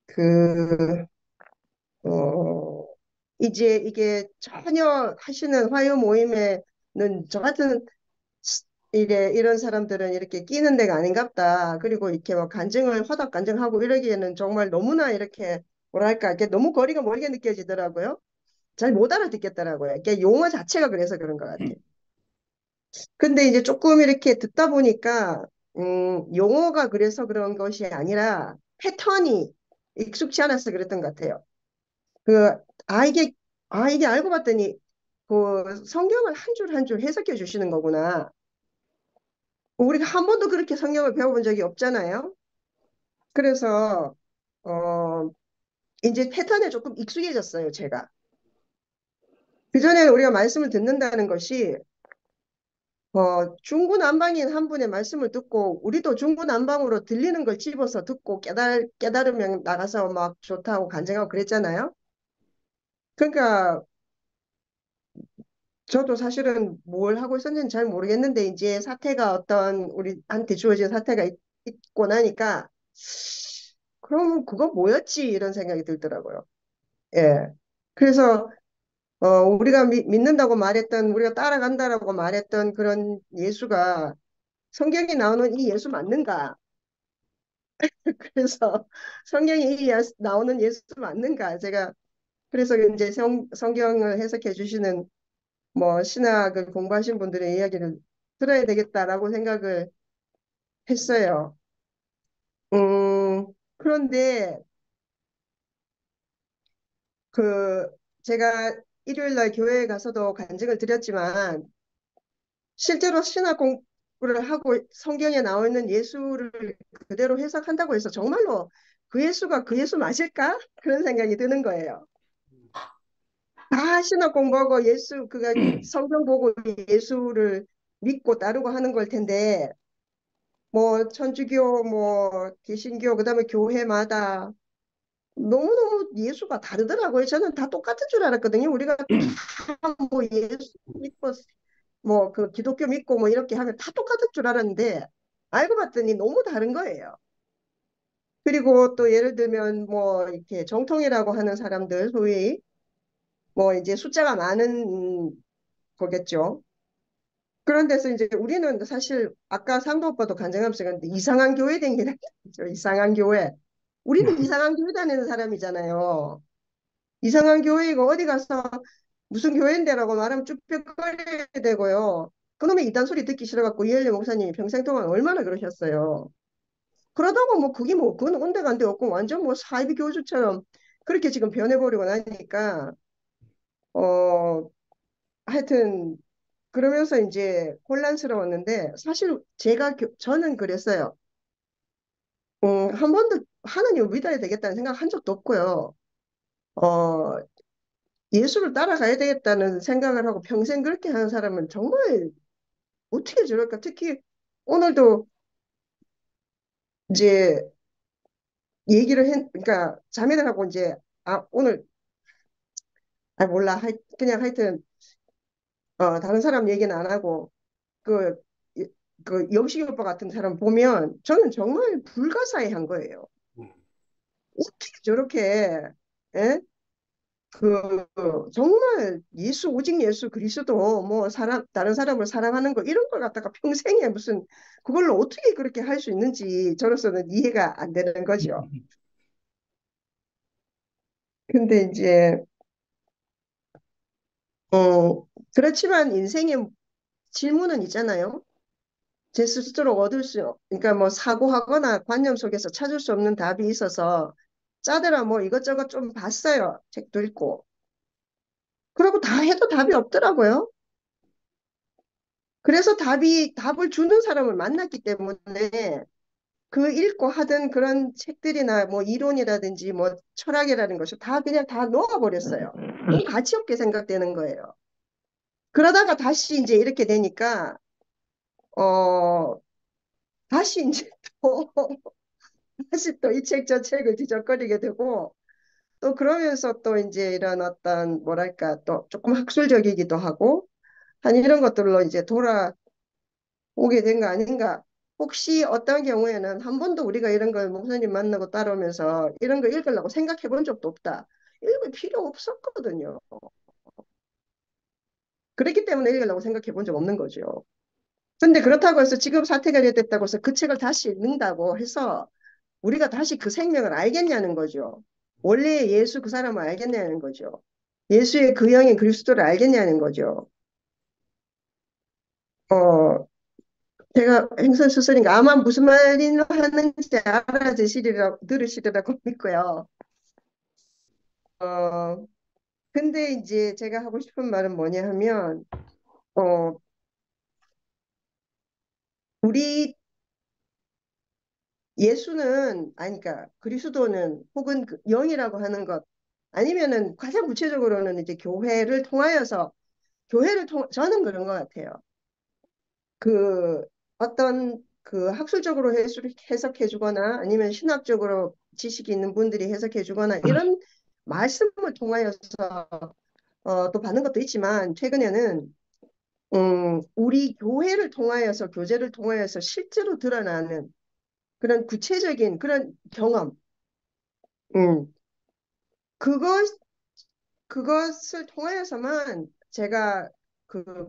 그, 어, 이제 이게 전혀 하시는 화요 모임에는 저 같은 이런 사람들은 이렇게 끼는 데가 아닌갑다. 그리고 이렇게 뭐 허닥 간증하고 이러기에는 정말 너무나 이렇게 뭐랄까, 이렇게 너무 거리가 멀게 느껴지더라고요. 잘 못 알아듣겠더라고요. 이게 용어 자체가 그래서 그런 것 같아요. 근데 이제 조금 이렇게 듣다 보니까, 용어가 그래서 그런 것이 아니라 패턴이 익숙치 않아서 그랬던 것 같아요. 그, 아, 이게, 이게 알고 봤더니, 성경을 한 줄 한 줄 해석해 주시는 거구나. 우리가 한 번도 그렇게 성경을 배워본 적이 없잖아요. 그래서, 어, 이제 패턴에 조금 익숙해졌어요, 제가. 그전에는 우리가 말씀을 듣는다는 것이, 중구난방인 한 분의 말씀을 듣고, 우리도 중구난방으로 들리는 걸 집어서 듣고 깨달으면 나가서 막 좋다고 간증하고 그랬잖아요. 그러니까, 저도 사실은 뭘 하고 있었는지 잘 모르겠는데, 이제 우리한테 주어진 사태가 있고 나니까, 그럼 그거 뭐였지? 이런 생각이 들더라고요. 예. 그래서, 우리가 믿는다고 말했던, 우리가 따라간다라고 말했던 그런 예수가 성경에 나오는 이 예수 맞는가? 그래서 성경에 나오는 예수 맞는가? 그래서 이제 성경을 해석해 주시는 신학을 공부하신 분들의 이야기를 들어야 되겠다라고 생각을 했어요. 그런데 제가 일요일 날 교회에 가서도 간증을 드렸지만 실제로 신학 공부를 하고 성경에 나와 있는 예수를 그대로 해석한다고 해서 정말로 그 예수가 그 예수 맞을까? 그런 생각이 드는 거예요. 다 신학 공부하고 성경 보고 예수를 믿고 따르고 하는 걸 텐데 천주교 개신교 그다음에 교회마다 너무너무 예수가 다르더라고요. 저는 다 똑같은 줄 알았거든요. 우리가 다 예수 믿고 기독교 믿고 이렇게 하면 다 똑같은 줄 알았는데 알고 봤더니 너무 다른 거예요. 그리고 또 예를 들면 이렇게 정통이라고 하는 사람들 소위 이제 숫자가 많은 거겠죠. 그런 데서 이제 우리는 사실 아까 상도 오빠도 간증하면서 그랬는데 이상한 교회 댕기는 거죠. 이상한 교회. 우리는 이상한 교회 다니는 사람이잖아요. 이상한 교회이고 어디 가서 무슨 교회인데라고 말하면 쭈뼛거려야 되고요. 그놈의 이단 소리 듣기 싫어갖고 이엘리 목사님이 평생 동안 얼마나 그러셨어요. 그러다가 뭐 그게 뭐 그건 온데간데 없고 완전 뭐 사이비 교주처럼 그렇게 지금 변해버리고 나니까 어 하여튼 그러면서 이제 혼란스러웠는데 사실 저는 그랬어요. 한 번도 하나님을 믿어야 되겠다는 생각 한 적도 없고요. 어, 예수를 따라가야 되겠다는 생각을 하고 평생 그렇게 하는 사람은 정말 어떻게 저럴까? 특히 오늘도 이제 그러니까 자매들하고 이제 오늘 몰라 그냥 하여튼 다른 사람 얘기는 안 하고 그, 그 영식이 오빠 같은 사람 보면 저는 정말 불가사의한 거예요. 어떻게 저렇게 예? 정말 오직 예수 그리스도 뭐 다른 사람을 사랑하는 거 이런 걸 갖다가 평생에 무슨 그걸로 어떻게 그렇게 할 수 있는지 저로서는 이해가 안 되는 거죠. 근데 이제 그렇지만 인생의 질문은 있잖아요. 제 스스로 그러니까 뭐 사고하거나 관념 속에서 찾을 수 없는 답이 있어서 짜들아 뭐 이것저것 좀 봤어요. 책도 읽고. 그러고 다 해도 답이 없더라고요. 그래서 답을 주는 사람을 만났기 때문에 그 읽고 하던 그런 책들이나 뭐 이론이라든지 뭐 철학이라는 것을 다 그냥 다 놓아버렸어요. 너무 가치 없게 생각되는 거예요. 그러다가 다시 이제 이렇게 되니까, 어, 다시 이제 또, 다시 또 이 책 저 책을 뒤적거리게 되고, 또 그러면서 또 이제 이런 어떤, 뭐랄까, 또 조금 학술적이기도 하고, 한 이런 것들로 이제 돌아오게 된 거 아닌가. 혹시 어떤 경우에는 한 번도 우리가 이런 걸 목사님 만나고 따라오면서 이런 거 읽으려고 생각해 본 적도 없다. 읽을 필요 없었거든요. 그렇기 때문에 읽으려고 생각해 본 적 없는 거죠. 근데 그렇다고 해서 지금 사태가 됐다고 해서 그 책을 다시 읽는다고 해서 우리가 다시 그 생명을 알겠냐는 거죠. 원래 예수 그 사람을 알겠냐는 거죠. 예수의 그 영인 그리스도를 알겠냐는 거죠. 어, 제가 행설수설인가 아마 무슨 말을 하는지 들으시리라고 믿고요. 근데 이제 제가 하고 싶은 말은 뭐냐 하면, 우리 그러니까 그리스도는 혹은 그 영이라고 하는 것, 아니면은 가장 구체적으로는 이제 저는 그런 것 같아요. 어떤 학술적으로 해석해 주거나 아니면 신학적으로 지식이 있는 분들이 해석해 주거나 이런 말씀을 통하여서 또 받는 것도 있지만 최근에는 우리 교제를 통하여서 실제로 드러나는 그런 구체적인 그런 경험, 음, 그것, 그것을 통하여서만 제가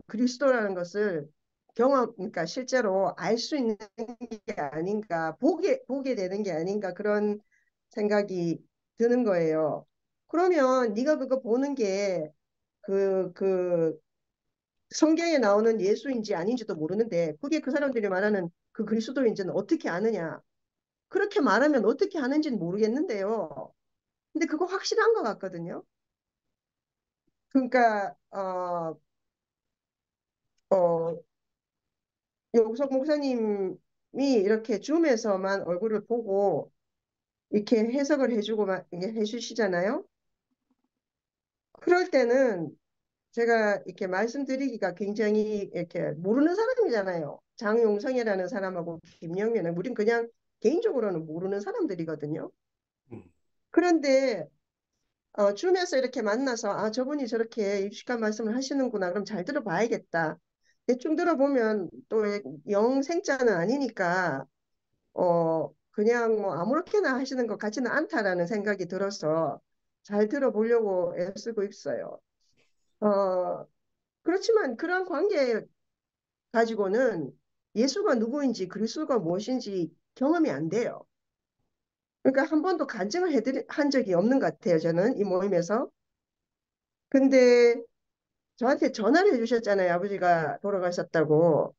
그리스도라는 것을 그러니까 실제로 알 수 있는 게 아닌가, 보게 되는 게 아닌가, 그런 생각이 드는 거예요. 그러면 네가 그거 보는 게 그 성경에 나오는 예수인지 아닌지도 모르는데 그게 그 사람들이 말하는 그 그리스도인지는 어떻게 아느냐? 그렇게 말하면 어떻게 하는지는 모르겠는데요. 근데 그거 확실한 것 같거든요. 그러니까 어, 용석 목사님이 이렇게 줌에서만 얼굴을 보고 이렇게 해석을 해주고 이게 해주시잖아요. 그럴 때는 제가 이렇게 말씀드리기가 굉장히 이렇게 모르는 사람이잖아요. 장용성이라는 사람하고 김영민은 우린 그냥 개인적으로는 모르는 사람들이거든요. 그런데 줌에서 이렇게 만나서 저분이 저렇게 유식한 말씀을 하시는구나. 그럼 잘 들어봐야겠다. 대충 들어보면 또 영생자는 아니니까 그냥 뭐 아무렇게나 하시는 것 같지는 않다라는 생각이 들어서 잘 들어보려고 애쓰고 있어요. 그렇지만 그런 관계 가지고는 예수가 누구인지 그리스도가 무엇인지 경험이 안 돼요. 그러니까 한 번도 간증을 한 적이 없는 것 같아요. 저는 이 모임에서. 근데 저한테 전화를 해주셨잖아요. 아버지가 돌아가셨다고.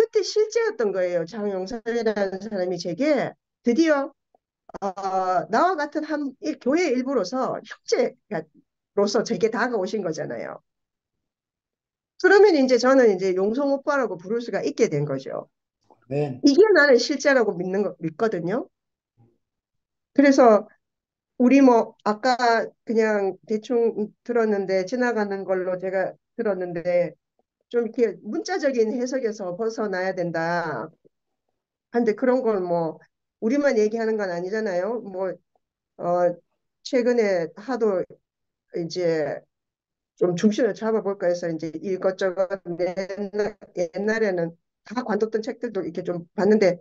그때 실제였던 거예요. 장용선이라는 사람이 제게 드디어 나와 같은 교회 일부로서 형제로서 제게 다가오신 거잖아요. 그러면 이제 저는 이제 용성 오빠라고 부를 수가 있게 된 거죠. 네. 이게 나는 실제라고 믿거든요. 그래서 우리 뭐 아까 그냥 대충 들었는데 지나가는 걸로 제가 들었는데 좀 이렇게 문자적인 해석에서 벗어나야 된다. 한데 그런 걸 뭐 우리만 얘기하는 건 아니잖아요. 뭐 최근에 하도 이제 좀 중심을 잡아볼까 해서 이제 이것저것 옛날에는 다 관뒀던 책들도 이렇게 좀 봤는데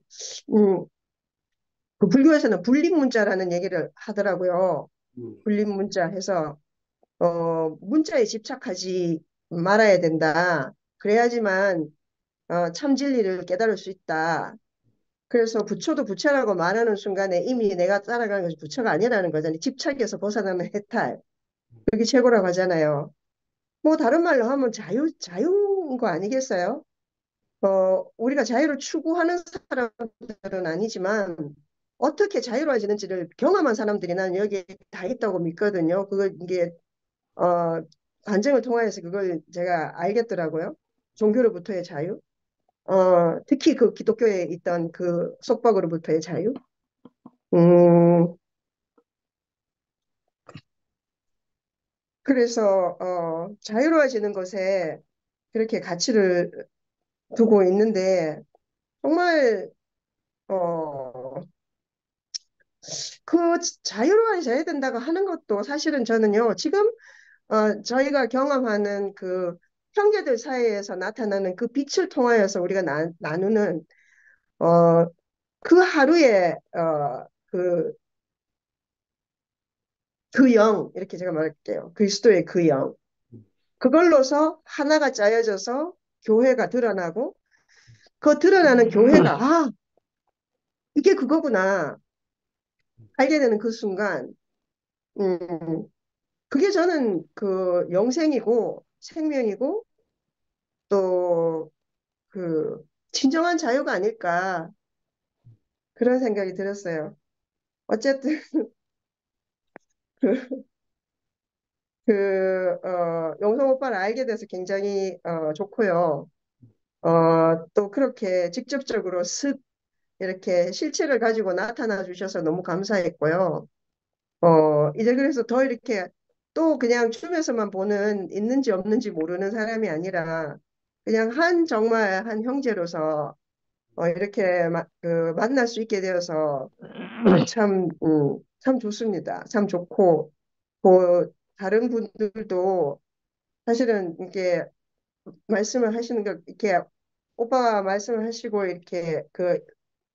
그 불교에서는 분립문자라는 얘기를 하더라고요. 분립문자 해서 문자에 집착하지 말아야 된다. 그래야지만 참 진리를 깨달을 수 있다. 그래서 부처도 부처라고 말하는 순간에 이미 내가 따라가는 것이 부처가 아니라는 거잖아요. 집착에서 벗어나는 해탈. 그게 최고라고 하잖아요. 뭐 다른 말로 하면 자유인 거 아니겠어요? 우리가 자유를 추구하는 사람들은 아니지만 어떻게 자유로워지는지를 경험한 사람들이 나는 여기에 다 있다고 믿거든요. 이게 간증을 통해서 그걸 제가 알겠더라고요. 종교로부터의 자유. 특히 그 기독교에 있던 그 속박으로부터의 자유. 그래서 자유로워지는 것에 그렇게 가치를 두고 있는데 정말 그 자유로워져야 된다고 하는 것도 사실은 저는요 지금 저희가 경험하는 그 형제들 사이에서 나타나는 그 빛을 통하여서 우리가 나누는 그 하루에 그 영, 이렇게 제가 말할게요. 그리스도의 그 영. 그걸로서 하나가 짜여져서 교회가 드러나고 그 드러나는 교회가 이게 그거구나 알게 되는 그 순간 그게 저는 그 영생이고 생명이고 또 그 진정한 자유가 아닐까 그런 생각이 들었어요. 어쨌든 영성 오빠를 알게 돼서 굉장히 좋고요. 또 그렇게 직접적으로 이렇게 실체를 가지고 나타나 주셔서 너무 감사했고요. 이제 그래서 더 이렇게 또 그냥 춤에서만 보는 있는지 없는지 모르는 사람이 아니라 그냥 정말 한 형제로서 이렇게 만날 수 있게 되어서 참 좋습니다. 참 좋고, 다른 분들도 사실은 이렇게 말씀을 하시는 거, 이렇게 오빠가 말씀을 하시고 이렇게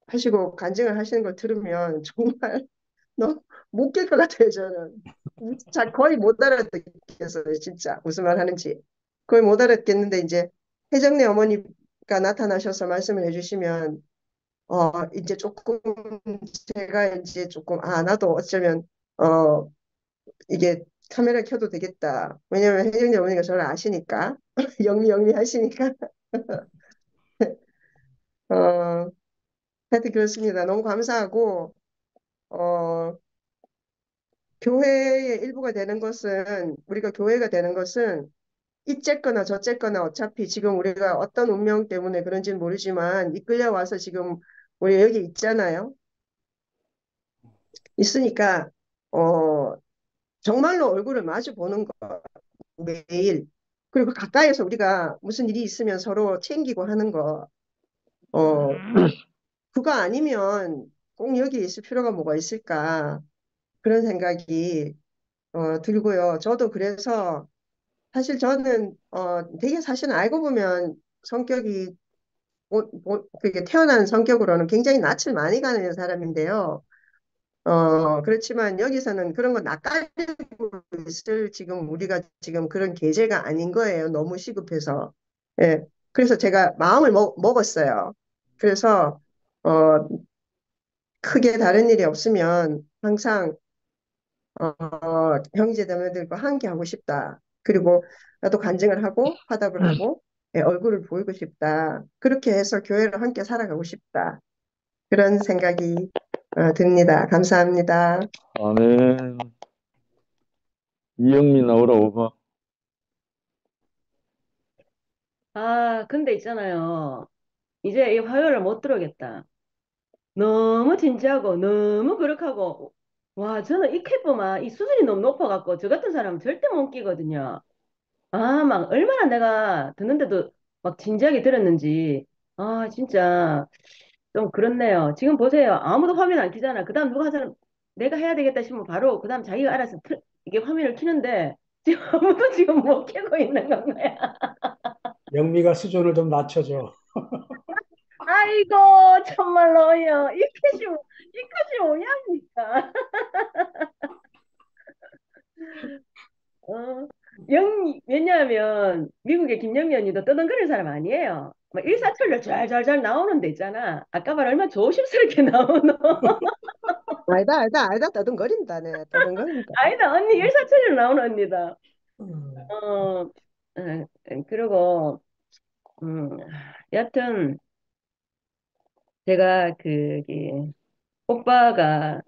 하시고 간증을 하시는 걸 들으면 정말 너무 못 깰 것 같아요, 저는. 거의 못 알아듣겠어요, 진짜. 무슨 말 하는지. 거의 못 알아듣겠는데, 이제, 혜정네 어머니가 나타나셔서 말씀을 해주시면, 이제 조금, 제가 이제 조금, 나도 어쩌면, 이게 카메라 켜도 되겠다. 왜냐면 혜정네 어머니가 저를 아시니까. 영미 하시니까. 하여튼 그렇습니다. 너무 감사하고, 교회의 일부가 되는 것은, 우리가 교회가 되는 것은, 이쨌거나 저쨌거나 어차피 지금 우리가 어떤 운명 때문에 그런지는 모르지만 이끌려와서 지금 우리 여기 있잖아요. 있으니까 정말로 얼굴을 마주 보는 거 매일. 그리고 가까이에서 우리가 무슨 일이 있으면 서로 챙기고 하는 거. 그거 아니면 꼭 여기 있을 필요가 뭐가 있을까. 그런 생각이 들고요. 저도 그래서 사실 저는 되게 사실 알고 보면 성격이 그게 태어난 성격으로는 굉장히 낯을 많이 가는 사람인데요. 그렇지만 여기서는 그런 거 낯가리고 있을 지금 우리가 지금 그런 계제가 아닌 거예요. 너무 시급해서. 예. 그래서 제가 마음을 먹었어요. 그래서 크게 다른 일이 없으면 항상 형제자매들과 함께 하고 싶다. 그리고 나도 간증을 하고 화답을 하고 얼굴을 보이고 싶다. 그렇게 해서 교회를 함께 살아가고 싶다. 그런 생각이 듭니다. 감사합니다. 아멘. 이영미 나오라 오바. 근데 있잖아요. 이제 이 화요일을 못 들어오겠다. 너무 진지하고, 너무 그렇고, 와, 저는 이 캐퍼만, 이 수준이 너무 높아갖고, 저 같은 사람은 절대 못 끼거든요. 막, 얼마나 내가 듣는데도 막 진지하게 들었는지, 진짜, 좀 그렇네요. 지금 보세요. 아무도 화면 안 켜잖아. 그 다음 누가 한 사람, 내가 해야 되겠다 싶으면 바로, 그 다음 자기가 알아서 이게 화면을 켜는데, 지금 아무도 지금 못 켜고 있는 건가요? 영미가 수준을 좀 낮춰줘. 아이고, 정말로요. 이것이 뭐냐니까. 어, 왜냐하면, 미국의 김영미 언니도 떠덩그럴 사람 아니에요. 막 일사천리 잘 나오는 데 있잖아. 아까 말 얼마나 조심스럽게 나오노. 알다. 떠듬거린다네. 떠듬거린다. 아니다, 언니 일사천리로 나오는 언니다. 음, 어, 그리고, 음, 여튼, 제가 오빠가,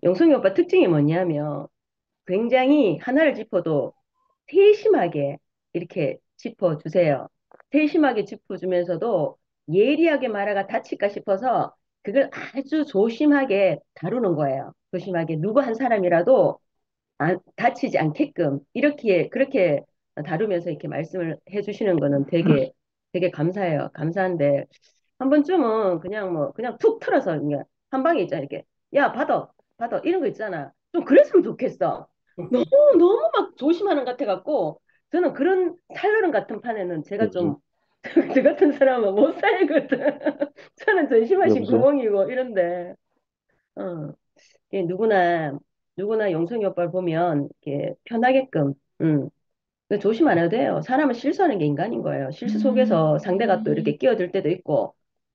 영숙이 오빠 특징이 뭐냐면, 굉장히 하나를 짚어도 세심하게 이렇게 짚어주세요. 세심하게 짚어주면서도 예리하게 말하가 다칠까 싶어서 그걸 아주 조심하게 다루는 거예요. 조심하게 누구 한 사람이라도 다치지 않게끔 이렇게 그렇게 다루면서 이렇게 말씀을 해주시는 거는 되게 감사해요. 감사한데 한 번쯤은 그냥 툭 틀어서 그냥 한 방에 있잖아 이렇게 야 받아 이런 거 있잖아. 좀 그랬으면 좋겠어. 너무 너무 막 조심하는 것 같아갖고 저는 그런 살려는 같은 판에는 제가 여보세요? 좀 저 같은 사람은 못 살거든. 저는 전심하신 여보세요? 구멍이고 이런데 어, 이게 누구나 영성이 오빠를 보면 이렇게 편하게끔 근데 조심 안 해도 돼요. 사람은 실수하는 게 인간인 거예요. 실수 속에서 상대가 또 이렇게 끼어들 때도 있고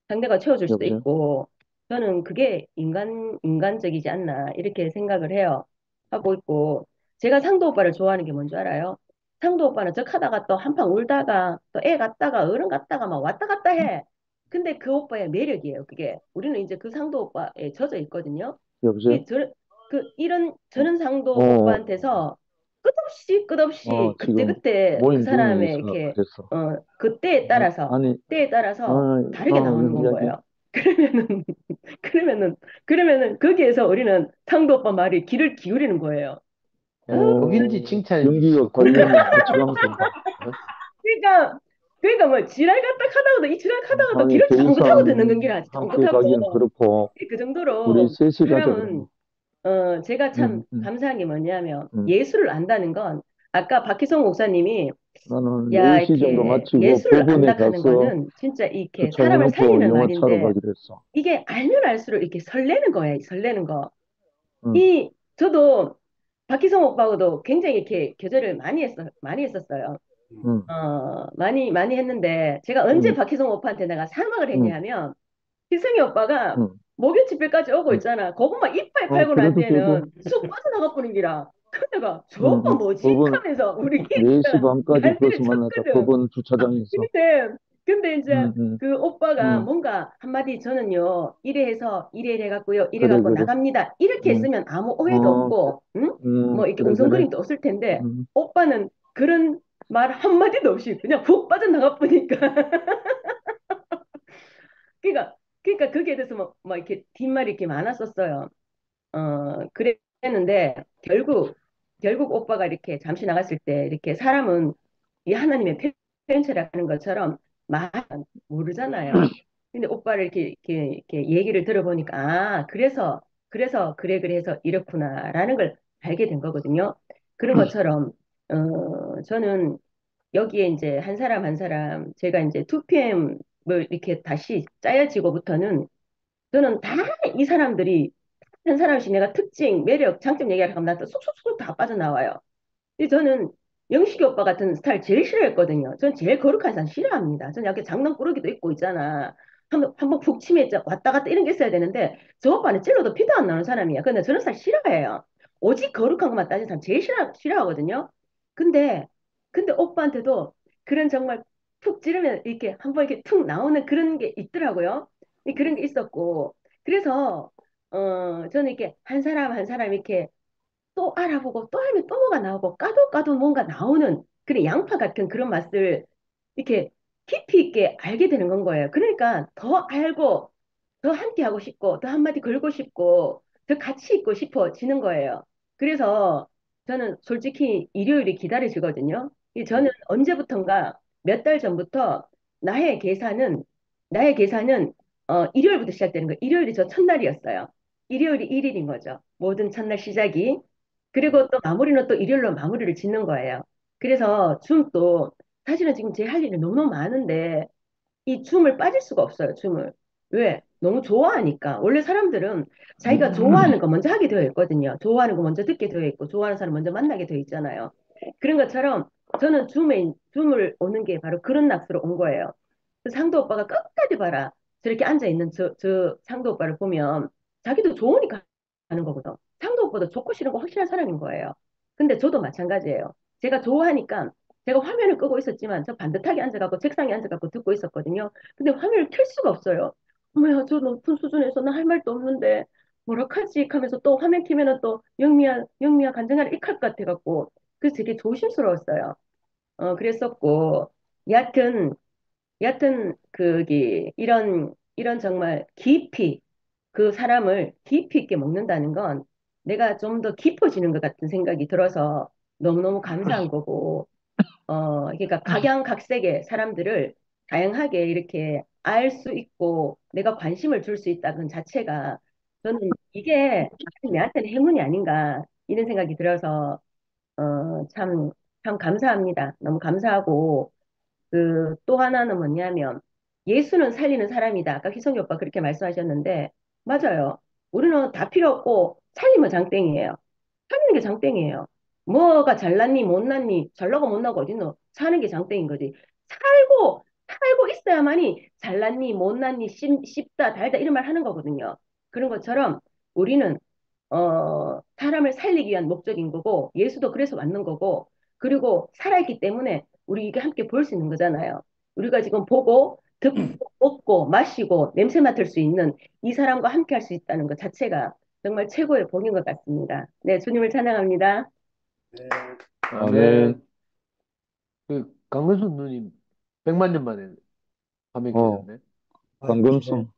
상대가 채워줄 수도 여보세요? 있고 저는 그게 인간적이지 않나 이렇게 생각을 해요. 하고 있고 제가 상도 오빠를 좋아하는 게 뭔지 알아요? 상도 오빠는 저 하다가 또 한판 울다가 또 애 갔다가 어른 갔다가 막 왔다 갔다 해. 근데 그 오빠의 매력이에요. 그게 우리는 이제 그 상도 오빠에 젖어 있거든요. 여보세요? 저런 상도 어, 오빠한테서 끝없이 지금 그때그때 그 모임 중에 사람의 있어. 이렇게 그랬어. 때에 따라서 다르게 나오는 건 이야기. 거예요. 그러면은 그러면은 그러면은 거기에서 우리는 상도 오빠 말이 귀를 기울이는 거예요. 욕인지 칭찬인지 연기가 걸리면 같이 가면 된다. 그러니까 뭐 지랄 갖다 하다가도 이 지랄 하다가도 아니, 귀를 더 쫑긋하고 듣는 이상 건기라 함께 가기는 쫑긋하고 그렇고, 그 우리 정도로 셋이 가자, 사람은 그러면. 제가 참 음. 감사한 게 뭐냐면 음. 예술을 안다는 건 아까 박희성 목사님이 나는 야 4시 정도 이렇게 마치고 예술을 법원에 안다 하는 가서 거는 진짜 이렇게 사람을 주차해놓고 살리는 영화 차로 말인데 가기로 했어. 이게 알면 알수록 이렇게 설레는 거예요. 설레는 거. 응. 저도 박희성 오빠하고도 굉장히 이렇게 교제를 많이 했었어요. 응. 많이 했는데 제가 언제 응. 박희성 오빠한테 내가 사막을 응. 했냐면 희성이 오빠가 응. 목요집회까지 오고 응. 있잖아. 그것만 이빨 팔고 난 그래도 되고. 뒤에는 쑥 빠져나가 버린 기라. 그래서 내가 응. 저거 뭐지? 법원 하면서 우리끼리 4시 반까지 난리를 거기서 만나자. 쳤거든. 법원 주차장에서. 근데 이제 응. 응. 그 오빠가 응. 뭔가 한마디 저는요 이래 해갖고요 이래 그래, 갖고 그래. 나갑니다 이렇게 응. 했으면 아무 오해도 없고 응? 뭐 이렇게 그래, 그래. 웅성거림도 없을 텐데 응. 오빠는 그런 말 한마디도 없이 그냥 훅 빠져나가 보니까 그러니까 거기에 대해서 뭐 이렇게 뒷말이 이렇게 많았었어요. 그랬는데 결국 오빠가 이렇게 잠시 나갔을 때 이렇게 사람은 이 하나님의 편처라는 것처럼 말 모르잖아요. 근데 오빠를 이렇게 얘기를 들어보니까 그래서 그래 해서 이렇구나라는 걸 알게 된 거거든요. 그런 것처럼 저는 여기에 이제 한 사람 한 사람 제가 이제 2PM을 이렇게 다시 짜여지고부터는 저는 다 이 사람들이 한 사람씩 내가 특징, 매력, 장점 얘기하러 가면 나한테 쏙쏙쏙 다 빠져나와요. 근데 저는 영식이 오빠 같은 스타일 제일 싫어했거든요. 전 제일 거룩한 사람 싫어합니다. 전 약간 장난꾸러기도 있고 있잖아. 한번 푹 치면 왔다 갔다 이런 게 있어야 되는데 저 오빠는 찔러도 피도 안 나는 사람이야. 근데 저런 사람 싫어해요. 오직 거룩한 것만 따지는 사람 제일 싫어하거든요. 근데 오빠한테도 그런 정말 툭 찌르면 이렇게 한번 이렇게 툭 나오는 그런 게 있더라고요. 그런 게 있었고 그래서 저는 이렇게 한 사람 한 사람 이렇게 또 알아보고 또 하면 또 뭐가 나오고 까도 까도 뭔가 나오는 그런 양파 같은 그런 맛을 이렇게 깊이 있게 알게 되는 건 거예요. 그러니까 더 알고 더 함께 하고 싶고 더 한마디 걸고 싶고 더 같이 있고 싶어지는 거예요. 그래서 저는 솔직히 일요일이 기다려지거든요. 저는 언제부턴가 몇 달 전부터 나의 계산은 나의 계산은 일요일부터 시작되는 거예요. 일요일이 저 첫날이었어요. 일요일이 1일인 거죠. 모든 첫날 시작이. 그리고 또 마무리는 또 일요일로 마무리를 짓는 거예요. 그래서 줌도 사실은 지금 제 할 일이 너무 많은데 이 줌을 빠질 수가 없어요, 줌을. 왜? 너무 좋아하니까. 원래 사람들은 자기가 좋아하는 거 먼저 하게 되어 있거든요. 좋아하는 거 먼저 듣게 되어 있고, 좋아하는 사람 먼저 만나게 되어 있잖아요. 그런 것처럼 저는 줌을 오는 게 바로 그런 낯으로 온 거예요. 그 상도 오빠가 끝까지 봐라. 저렇게 앉아있는 저 상도 오빠를 보면 자기도 좋으니까 하는 거거든. 상도 오빠도 좋고 싫은 거 확실한 사람인 거예요. 근데 저도 마찬가지예요. 제가 좋아하니까 제가 화면을 끄고 있었지만 저 반듯하게 앉아갖고 책상에 앉아갖고 듣고 있었거든요. 근데 화면을 켤 수가 없어요. 어머야, 저 높은 수준에서 나 할 말도 없는데 뭐라카지 하면서 또 화면 켜면은 또 영미야, 영미야 간증하라 이할 것 같아갖고 그래서 되게 조심스러웠어요. 그랬었고 여하튼 여하튼 이런 정말 깊이 그 사람을 깊이 있게 먹는다는 건 내가 좀 더 깊어지는 것 같은 생각이 들어서 너무너무 감사한 거고 그러니까 각양각색의 사람들을 다양하게 이렇게 알 수 있고 내가 관심을 줄 수 있다는 자체가 저는 이게 내한테는 행운이 아닌가 이런 생각이 들어서 참, 참 감사합니다. 너무 감사하고 그 또 하나는 뭐냐면 예수는 살리는 사람이다. 아까 희성이 오빠 그렇게 말씀하셨는데 맞아요. 우리는 다 필요 없고 살리면 장땡이에요. 살리는 게 장땡이에요. 뭐가 잘났니 못났니 잘나고 못나고 어딨노 사는 게 장땡인 거지. 살고 있어야만이 잘났니 못났니 씹다 달다 이런 말 하는 거거든요. 그런 것처럼 우리는 사람을 살리기 위한 목적인 거고 예수도 그래서 왔는 거고 그리고 살아있기 때문에 우리 이게 함께 볼 수 있는 거잖아요. 우리가 지금 보고 듣고 먹고 마시고 냄새 맡을 수 있는 이 사람과 함께 할 수 있다는 것 자체가 정말 최고의 복인 것 같습니다. 네, 주님을 찬양합니다. 아멘. 그 강근수 누님 100만 년 만에 화면 켜졌네. 강금성.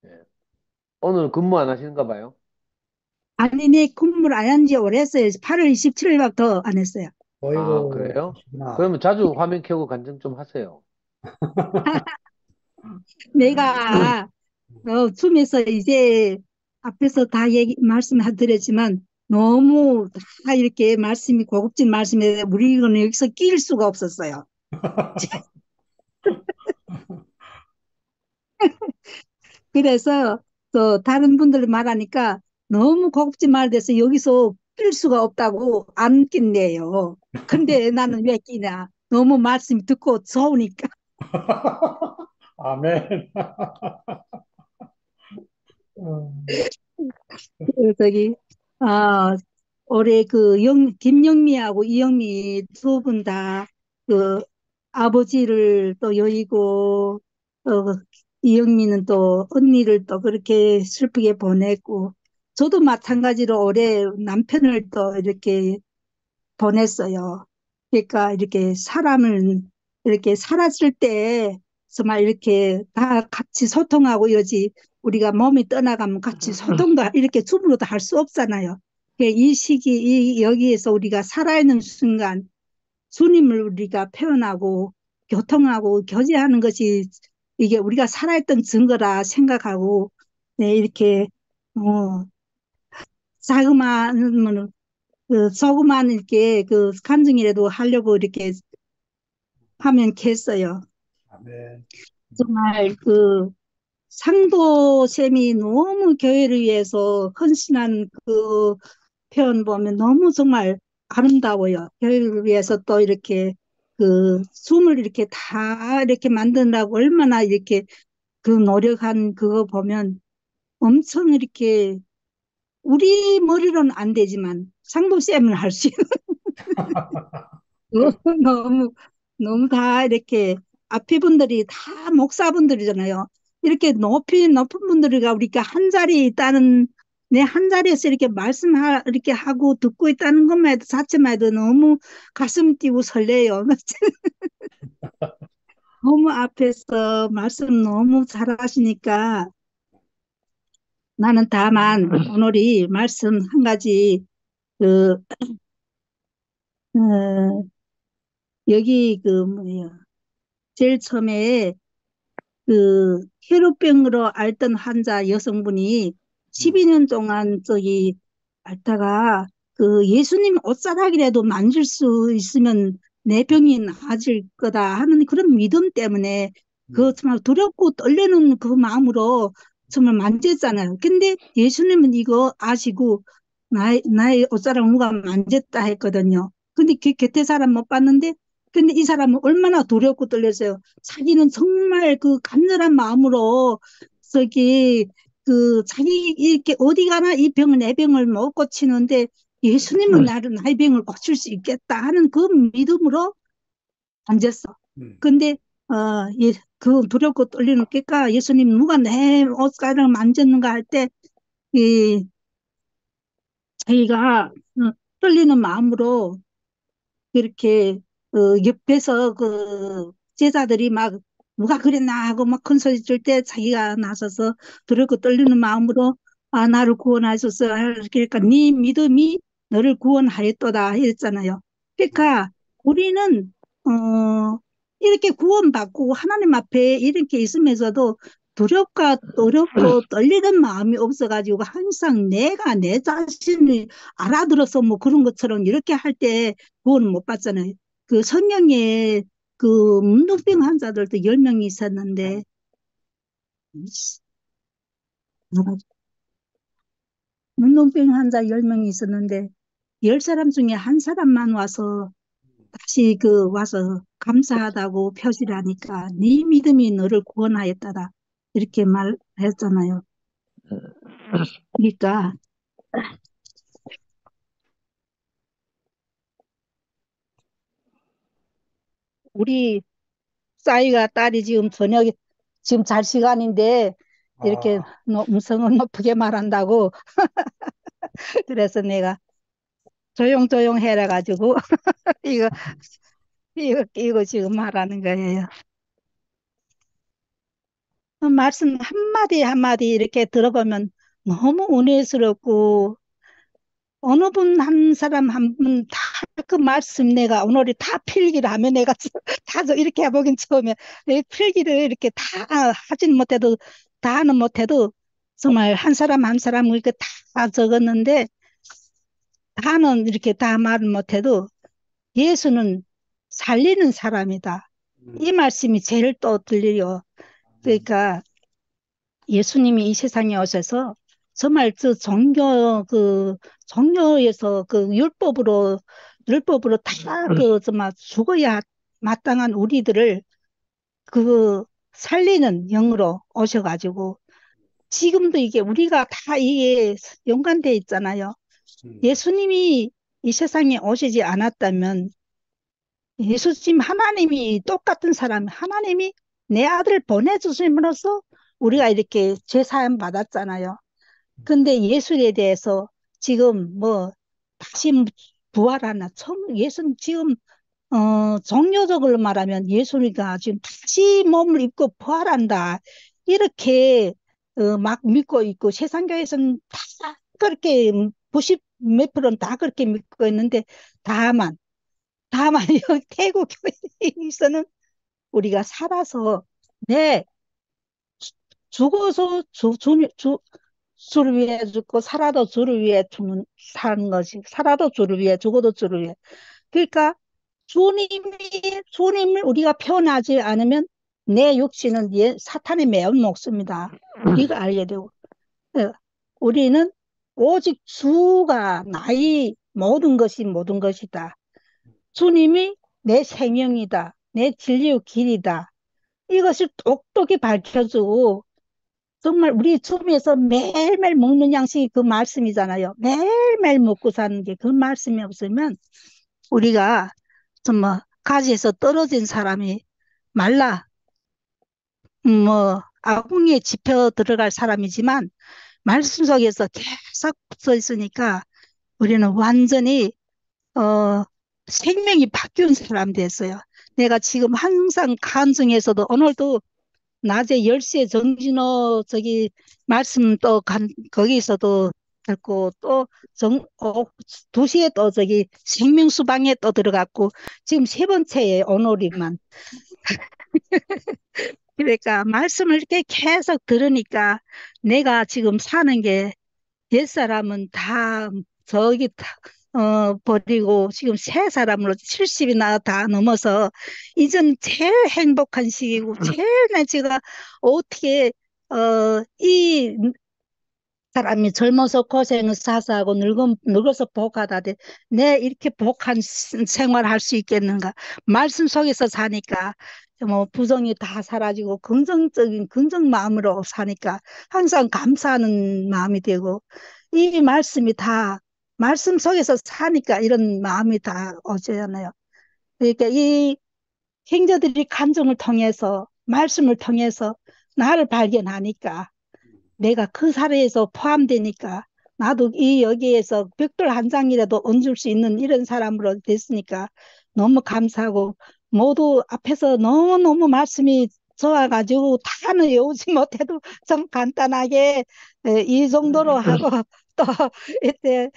네. 오늘 근무 안 하시는가 봐요? 아니, 내 근무를 안 한 지 오래했어요. 8월 27일밖에 더 안 했어요. 아, 그래요? 그러면 자주 화면 켜고 간증 좀 하세요. 내가 줌에서 이제 앞에서 다 말씀드렸지만 너무 다 이렇게 말씀이 고급진 말씀에 우리는 여기서 끼일 수가 없었어요. 그래서 또 다른 분들 말하니까 너무 고급진 말 돼서 여기서 낄 수가 없다고 안 낀대요. 근데 나는 왜 끼냐? 너무 말씀 듣고 좋으니까. 아멘. 저기 올해 그 김영미하고 이영미 두 분 다 그 아버지를 또 여의고 이영미는 또 언니를 또 그렇게 슬프게 보냈고 저도 마찬가지로 올해 남편을 또 이렇게 보냈어요. 그러니까 이렇게 사람을 이렇게 살았을 때 정말 이렇게 다 같이 소통하고 이러지 우리가 몸이 떠나가면 같이 소통도 이렇게 줌으로도 할 수 없잖아요. 이 시기 여기에서 우리가 살아있는 순간 주님을 우리가 표현하고 교통하고 교제하는 것이 이게 우리가 살아있던 증거라 생각하고 네, 이렇게 자그마한 조그만 이렇게 그 간증이라도 하려고 이렇게 하면 겠어요. 아멘. 정말 그 상도쌤이 너무 교회를 위해서 헌신한 그 표현 보면 너무 정말 아름다워요. 교회를 위해서 또 이렇게 그 춤을 이렇게 다 이렇게 만드느라고 얼마나 이렇게 그 노력한 그거 보면 엄청 이렇게 우리 머리로는 안 되지만 상도쌤은 할 수 있는 너무 다 이렇게 앞에 분들이 다 목사분들이잖아요. 이렇게 높은 분들이가 우리가 한 자리에 있다는, 내 한 자리에서 이렇게 이렇게 하고 듣고 있다는 것만 해도 자체만 해도 너무 가슴 뛰고 설레요. 너무 앞에서 말씀 너무 잘하시니까 나는 다만 오늘이 말씀 한 가지, 그, 어, 여기 뭐야, 제일 처음에 혈우병으로 앓던 환자 여성분이 12년 동안 앓다가 예수님 옷자락이라도 만질 수 있으면 내 병이 나아질 거다 하는 그런 믿음 때문에 정말 두렵고 떨리는 그 마음으로 정말 만졌잖아요. 근데 예수님은 이거 아시고 나의 옷자락 누가 만졌다 했거든요. 근데 곁에 사람 못 봤는데 근데 이 사람은 얼마나 두렵고 떨렸어요. 자기는 정말 간절한 마음으로 자기 이렇게 어디 가나 내 병을 못 고치는데 예수님은 나의 병을 고칠 수 있겠다 하는 그 믿음으로 앉았어. 근데 두렵고 떨리는 게까 예수님 누가 내 옷가락을 만졌는가 할 때 자기가 떨리는 마음으로 이렇게 옆에서 제자들이 막 누가 그랬나 하고 막 큰 소리 칠 때 자기가 나서서 두렵고 떨리는 마음으로 나를 구원하소서. 그러니까 네 믿음이 너를 구원하였도다 했잖아요. 그러니까 우리는 이렇게 구원받고 하나님 앞에 이렇게 있으면서도 두렵고 떨리는 마음이 없어가지고 항상 내가 내 자신을 알아들어서 뭐 그런 것처럼 이렇게 할 때 구원을 못 받잖아요. 성경에 문둥병 환자들도 10명이 있었는데, 문둥병 환자 10명이 있었는데, 10사람 중에 한 사람만 와서 다시 와서 감사하다고 표시를 하니까 네 믿음이 너를 구원하였다다. 이렇게 말했잖아요. 그러니까 우리 싸이가 딸이 지금 지금 잘 시간인데 이렇게 음성을 높게 말한다고 그래서 내가 조용조용 해라 가지고 이거 지금 말하는 거예요. 말씀 한마디 한마디 이렇게 들어보면 너무 은혜스럽고 어느 분 한 사람 한 분 다 그 말씀 내가 오늘이 다 필기를 하면 내가 다 이렇게 해보긴 처음에 내 필기를 이렇게 다 하진 못해도 다는 못해도 정말 한 사람 한 사람 이렇게 다 적었는데 다는 이렇게 다 말을 못해도 예수는 살리는 사람이다. 이 말씀이 제일 또 들려요. 그러니까 예수님이 이 세상에 오셔서 정말 종교에서 율법으로 다 정말 죽어야 마땅한 우리들을 살리는 영으로 오셔가지고 지금도 이게 우리가 다 이게 연관돼 있잖아요. 예수님이 이 세상에 오시지 않았다면 예수님 하나님이 똑같은 사람, 하나님이 내 아들을 보내주심으로써 우리가 이렇게 죄사함 받았잖아요. 근데 예수에 대해서 지금 다시 부활하나, 예수는 지금, 종교적으로 말하면 예수가 지금 다시 몸을 입고 부활한다. 이렇게, 막 믿고 있고, 세상교회에서는 다 그렇게 90 몇 프로는 다 그렇게 믿고 있는데, 다만, 여기 태국 교회에서는 우리가 살아서, 죽어서 주를 위해 죽고 살아도 주를 위해 사는 것이 살아도 주를 위해 죽어도 주를 위해 그러니까 주님을 우리가 표현하지 않으면 내 육신은 사탄에 매운 목숨이다. 우리가 알게 되고 우리는 오직 주가 나의 모든 것이다. 주님이 내 생명이다. 내 진리의 길이다. 이것을 똑똑히 밝혀주고 정말 우리 주님에서 매일매일 먹는 양식이 그 말씀이잖아요. 매일매일 먹고 사는 게 그 말씀이 없으면 우리가 정말 가지에서 떨어진 사람이 말라. 아궁이에 집혀 들어갈 사람이지만 말씀 속에서 계속 붙어 있으니까 우리는 완전히 생명이 바뀐 사람 됐어요. 내가 지금 항상 간증에서도 오늘도 낮에 10시에 정진호 말씀 또 거기서도 듣고 또 2시에 또 생명수방에 또 들어갔고 지금 3번째에 오늘이만. 그러니까 말씀을 이렇게 계속 들으니까 내가 지금 사는 게 옛사람은 다 버리고 지금 새 사람으로 70이나 다 넘어서 이젠 제일 행복한 시기고 제일 제가 어떻게 이 사람이 젊어서 고생을 사서하고 늙어서 복하다대 내 이렇게 복한 생활할 수 있겠는가. 말씀 속에서 사니까 부정이 다 사라지고 긍정적인 긍정 마음으로 사니까 항상 감사하는 마음이 되고 이 말씀이 다 말씀 속에서 사니까 이런 마음이 다 오잖아요. 그러니까 이 형제들이 간증을 통해서 말씀을 통해서 나를 발견하니까 내가 그 사례에서 포함되니까 나도 여기에서 벽돌 한 장이라도 얹을 수 있는 이런 사람으로 됐으니까 너무 감사하고 모두 앞에서 너무너무 말씀이 좋아가지고 다는 외우지 못해도 좀 간단하게 이 정도로 하고 또 이때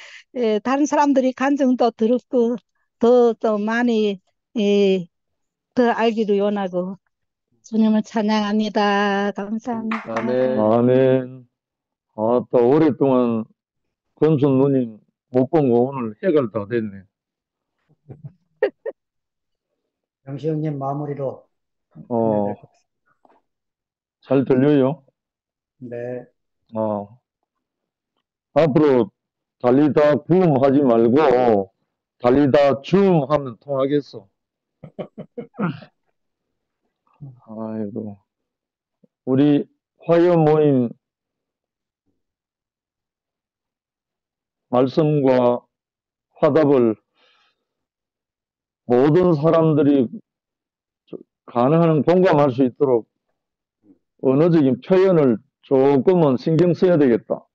다른 사람들이 간증도 들었고 더 많이 더 알기를 원하고 주님을 찬양합니다. 감사합니다. 아멘. 아멘. 또 오랫동안 권순 누님 못 본 거 오늘 해결 다 됐네. 영시 형님 마무리로 어, 잘 들려요? 네. 앞으로 달리다 붐 하지 말고 달리다 줌 하면 통하겠어. 아이고. 우리 화요 모임 말씀과 화답을 모든 사람들이 가능한 한 공감할 수 있도록 언어적인 표현을 조금은 신경 써야 되겠다.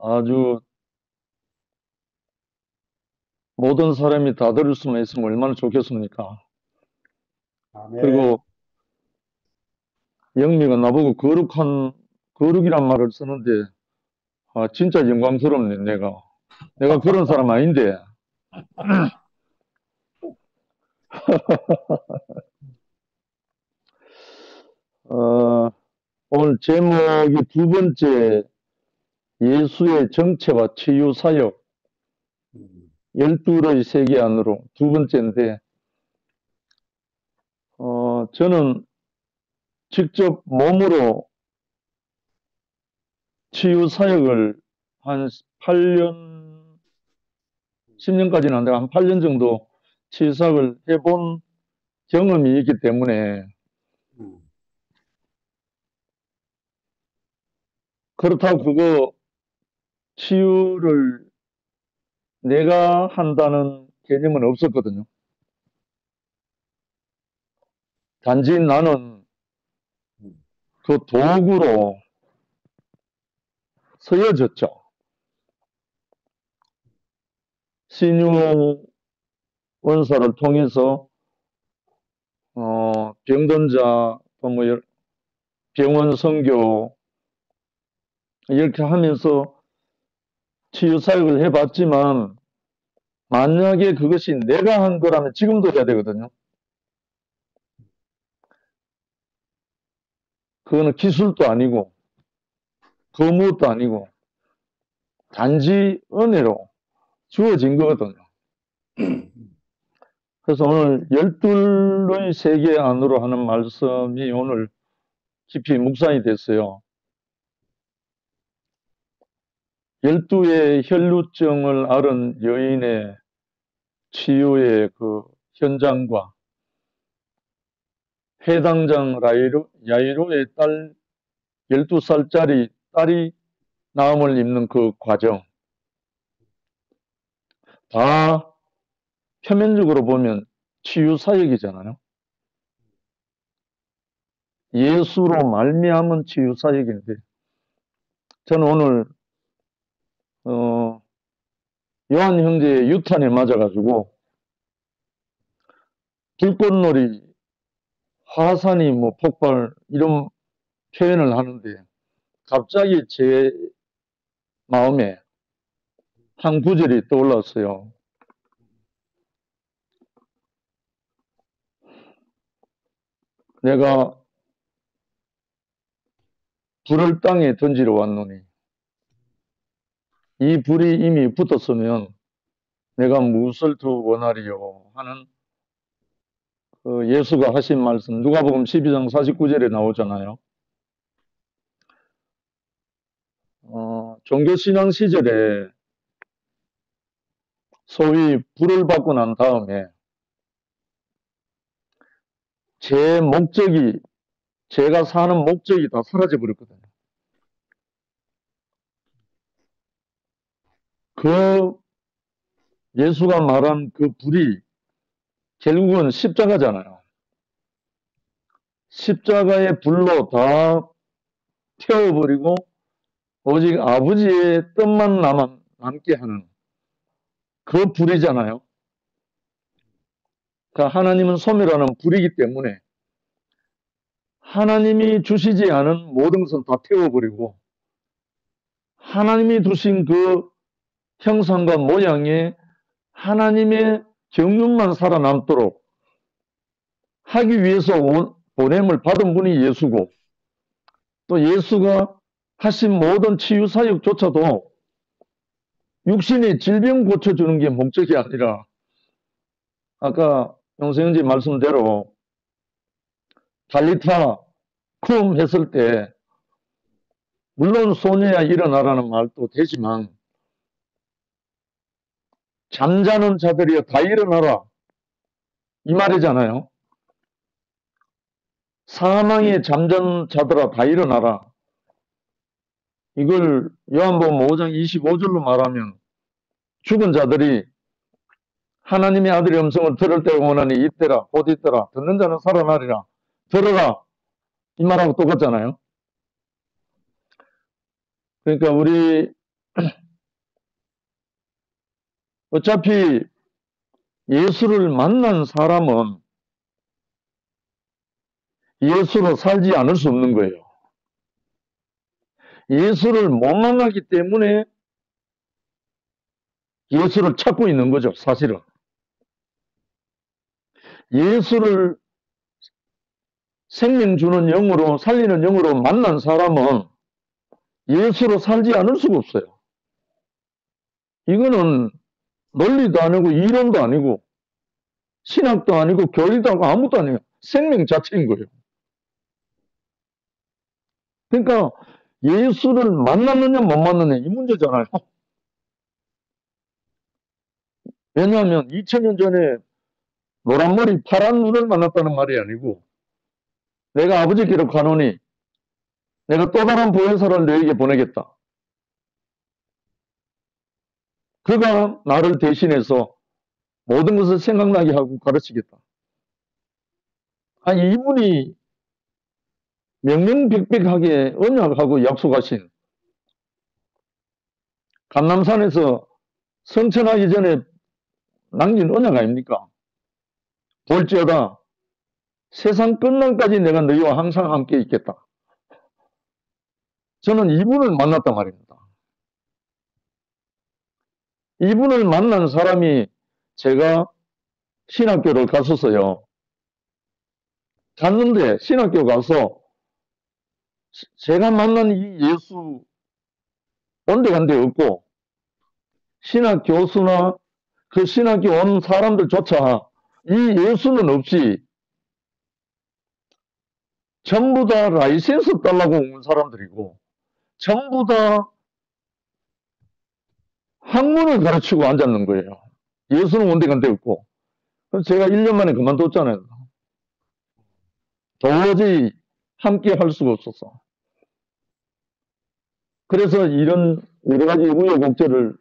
아주 모든 사람이 다 들을 수만 있으면 얼마나 좋겠습니까? 아멘. 그리고 영미가 나보고 거룩이란 말을 쓰는데 진짜 영광스럽네. 내가 그런 사람 아닌데. 오늘 제목이 2번째 예수의 정체와 치유 사역 12의 세계 안으로 2번째인데 저는 직접 몸으로 치유 사역을 한 8년 10년까지는 안 되고 한 8년 정도 치유 사역을 해본 경험이 있기 때문에 그렇다고 그거 치유를 내가 한다는 개념은 없었거든요. 단지 나는 그 도구로 쓰여졌죠. 신유 원사를 통해서 병든 자, 병원 선교 이렇게 하면서 치유 사역을 해봤지만 만약에 그것이 내가 한 거라면 지금도 해야 되거든요. 그거는 기술도 아니고 그 무엇도 아니고 단지 은혜로 주어진 거거든요. 그래서 오늘 12의 세계 안으로 하는 말씀이 오늘 깊이 묵상이 됐어요. 12의 혈루증을 앓은 여인의 치유의 그 현장과 회당장 야이로의 딸 12살짜리 딸이 나음을 입는 그 과정 다 표면적으로 보면 치유사역이잖아요. 예수로 말미암은 치유사역인데, 저는 오늘 요한 형제의 유탄에 맞아가지고 불꽃놀이, 화산이 뭐 폭발 이런 표현을 하는데 갑자기 제 마음에 한 구절이 떠올랐어요. 내가 불을 땅에 던지러 왔노니 이 불이 이미 붙었으면 내가 무엇을 더 원하리요 하는 그 예수가 하신 말씀, 누가복음 12장 49절에 나오잖아요. 종교신앙 시절에 소위 불을 받고 난 다음에 제 목적이, 제가 사는 목적이 다 사라져 버렸거든요. 그 예수가 말한 그 불이 결국은 십자가잖아요. 십자가의 불로 다 태워버리고 오직 아버지의 뜻만 남게 하는 그 불이잖아요. 그러니까 하나님은 소멸하는 불이기 때문에 하나님이 주시지 않은 모든 것은 다 태워버리고 하나님이 두신 그 형상과 모양에 하나님의 정육만 살아남도록 하기 위해서 보냄을 받은 분이 예수고, 또 예수가 하신 모든 치유사역조차도 육신의 질병 고쳐주는 게 목적이 아니라, 아까 영생언지 말씀대로 달리타 쿰 했을 때 물론 소녀야 일어나라는 말도 되지만 잠자는 자들이여 다 일어나라 이 말이잖아요. 사망에 잠자는 자들아 다 일어나라. 이걸 요한복음 5장 25절로 말하면 죽은 자들이 하나님의 아들의 음성을 들을 때가 오나니 이때라 곧 이때라 듣는 자는 살아나리라 들어라 이 말하고 똑같잖아요. 그러니까 우리 어차피 예수를 만난 사람은 예수로 살지 않을 수 없는 거예요. 예수를 못 만나기 때문에 예수를 찾고 있는 거죠, 사실은. 예수를 생명 주는 영으로, 살리는 영으로 만난 사람은 예수로 살지 않을 수가 없어요. 이거는 논리도 아니고 이론도 아니고 신학도 아니고 교리도 아니고 아무것도 아니에요. 생명 자체인 거예요. 그러니까 예수를 만났느냐 못 만났느냐 이 문제잖아요. 왜냐하면 2000년 전에 노란머리 파란 눈을 만났다는 말이 아니고 내가 아버지께로 가노니 내가 또 다른 보혜사를 너에게 보내겠다. 그가 나를 대신해서 모든 것을 생각나게 하고 가르치겠다. 아니 이분이 명명백백하게 언약하고 약속하신 감남산에서 성천하기 전에 남긴 언약 아닙니까? 볼지어다 세상 끝날까지 내가 너희와 항상 함께 있겠다. 저는 이분을 만났단 말입니다. 이분을 만난 사람이 제가 신학교를 갔었어요. 갔는데 신학교 가서 제가 만난 이 예수 온데간데 없고 신학 교수나 그 신학교 온 사람들조차 이 예수는 없이 전부 다 라이센스 달라고 온 사람들이고 전부 다 학문을 가르치고 앉았는 거예요. 예수는 온데간데 없고. 그래서 제가 1년 만에 그만뒀잖아요. 도저히 함께 할 수가 없었어. 그래서 이런 여러 가지 우여곡절을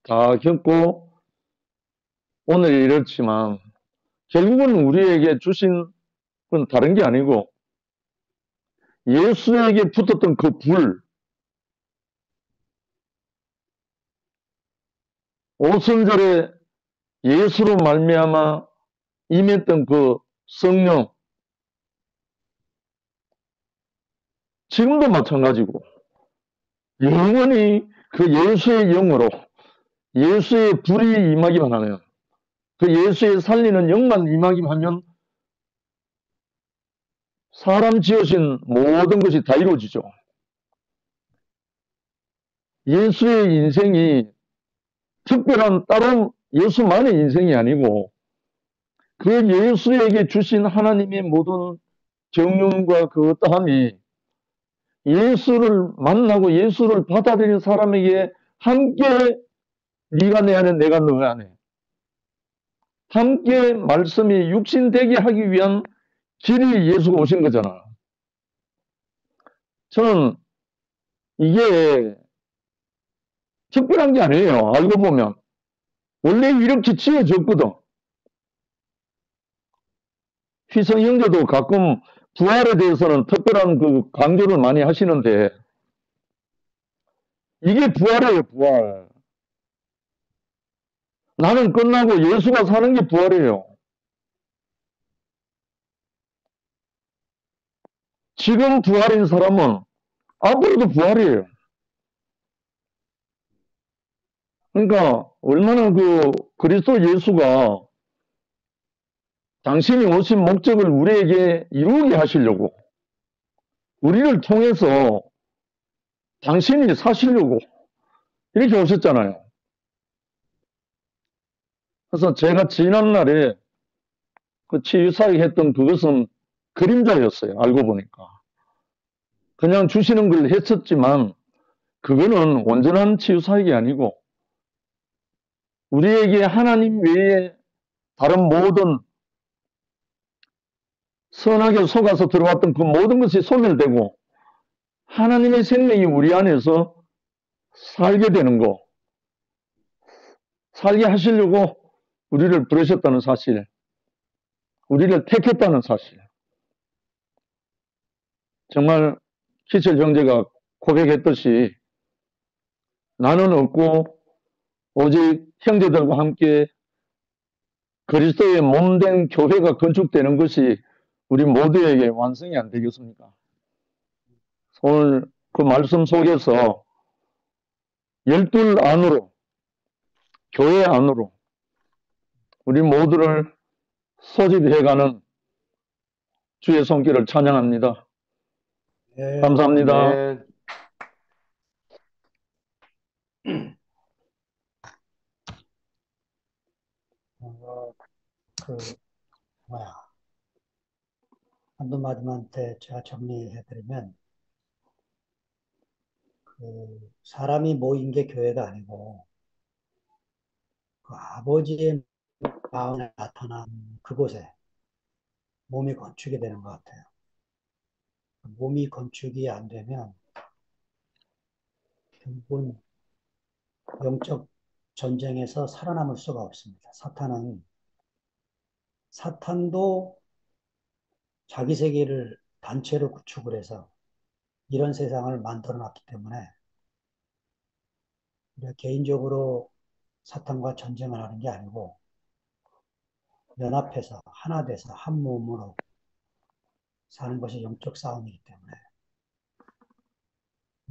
다 겪고 오늘 이렇지만 결국은 우리에게 주신 건 다른 게 아니고 예수에게 붙었던 그 불, 오순절에 예수로 말미암아 임했던 그 성령, 지금도 마찬가지고 영원히 그 예수의 영으로 예수의 불이 임하기만 하면, 그 예수의 살리는 영만 임하기만 하면 사람 지으신 모든 것이 다 이루어지죠. 예수의 인생이 특별한 다른 예수만의 인생이 아니고 그 예수에게 주신 하나님의 모든 경륜과 그 어떠함이 예수를 만나고 예수를 받아들인 사람에게 함께 네가 내 안에 내가 너 안에 함께 말씀이 육신되게 하기 위한 길이 예수가 오신 거잖아. 저는 이게 특별한 게 아니에요. 알고 보면 원래 이렇게 지어졌거든. 희성 형제도 가끔 부활에 대해서는 특별한 그 강조를 많이 하시는데 이게 부활이에요, 부활. 나는 끝나고 예수가 사는 게 부활이에요. 지금 부활인 사람은 앞으로도 부활이에요. 그러니까 얼마나 그 그리스도 예수가 당신이 오신 목적을 우리에게 이루게 하시려고, 우리를 통해서 당신이 사시려고 이렇게 오셨잖아요. 그래서 제가 지난날에 그 치유사역 했던 그것은 그림자였어요. 알고 보니까. 그냥 주시는 걸 했었지만 그거는 온전한 치유사역이 아니고 우리에게 하나님 외에 다른 모든 선하게 속아서 들어왔던 그 모든 것이 소멸되고 하나님의 생명이 우리 안에서 살게 되는 거, 살게 하시려고 우리를 부르셨다는 사실, 우리를 택했다는 사실. 정말 기철 형제가 고백했듯이 나는 없고 오직 형제들과 함께 그리스도의 몸된 교회가 건축되는 것이 우리 모두에게 완성이 안 되겠습니까? 오늘 그 말씀 속에서 열둘 안으로, 교회 안으로 우리 모두를 소집해가는 주의 손길을 찬양합니다. 네. 감사합니다. 네. 그 한두 마디만한테 제가 정리해드리면, 그 사람이 모인 게 교회가 아니고 그 아버지의 마음에 나타난 그곳에 몸이 건축이 되는 것 같아요. 몸이 건축이 안 되면 결국은 영적 전쟁에서 살아남을 수가 없습니다. 사탄도 자기 세계를 단체로 구축을 해서 이런 세상을 만들어 놨기 때문에 우리가 개인적으로 사탄과 전쟁을 하는 게 아니고 연합해서 하나 돼서 한 몸으로 사는 것이 영적 싸움이기 때문에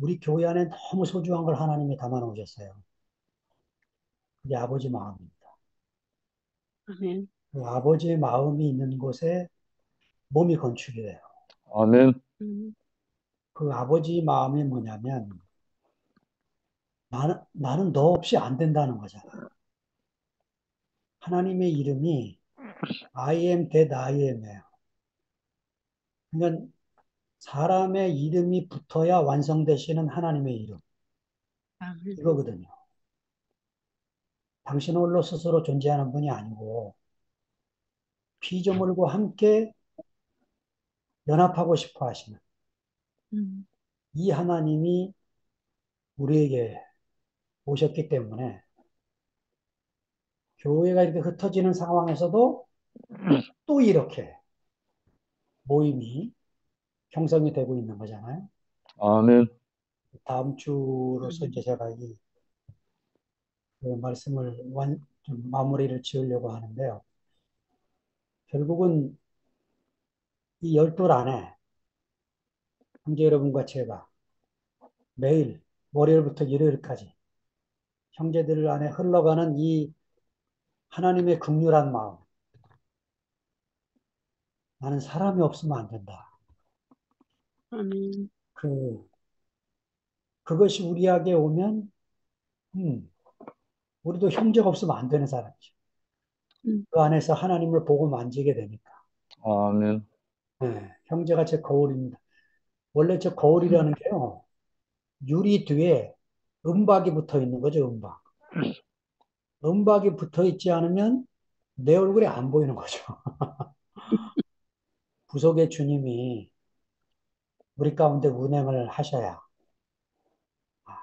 우리 교회 안에 너무 소중한 걸 하나님이 담아 놓으셨어요. 그게 아버지 마음입니다. 아멘. 그 아버지의 마음이 있는 곳에 몸이 건축이 돼요. 아멘. 그 아버지 마음이 뭐냐면 나는 너 없이 안 된다는 거잖아. 하나님의 이름이 I am that I am이에요. 그러니까 사람의 이름이 붙어야 완성되시는 하나님의 이름. 이거거든요. 당신 홀로 스스로 존재하는 분이 아니고 피조물과 함께 연합하고 싶어 하시는 이 하나님이 우리에게 오셨기 때문에 교회가 이렇게 흩어지는 상황에서도 또 이렇게 모임이 형성이 되고 있는 거잖아요. 아멘. 다음 주로서 이제 제가 그 말씀을 좀 마무리를 지으려고 하는데요. 결국은 이 열둘 안에 형제 여러분과 제가 매일 월요일부터 일요일까지 형제들 안에 흘러가는 이 하나님의 긍휼한 마음, 나는 사람이 없으면 안 된다. 아멘. 그것이 우리에게 오면, 우리도 형제가 없으면 안 되는 사람이죠. 그 안에서 하나님을 보고 만지게 되니까. 아멘. 네, 형제가 제 거울입니다. 원래 저 거울이라는 게요, 유리 뒤에 은박이 붙어 있는 거죠, 은박. 은박이 붙어 있지 않으면 내 얼굴이 안 보이는 거죠. 구속의 주님이 우리 가운데 운행을 하셔야, 아,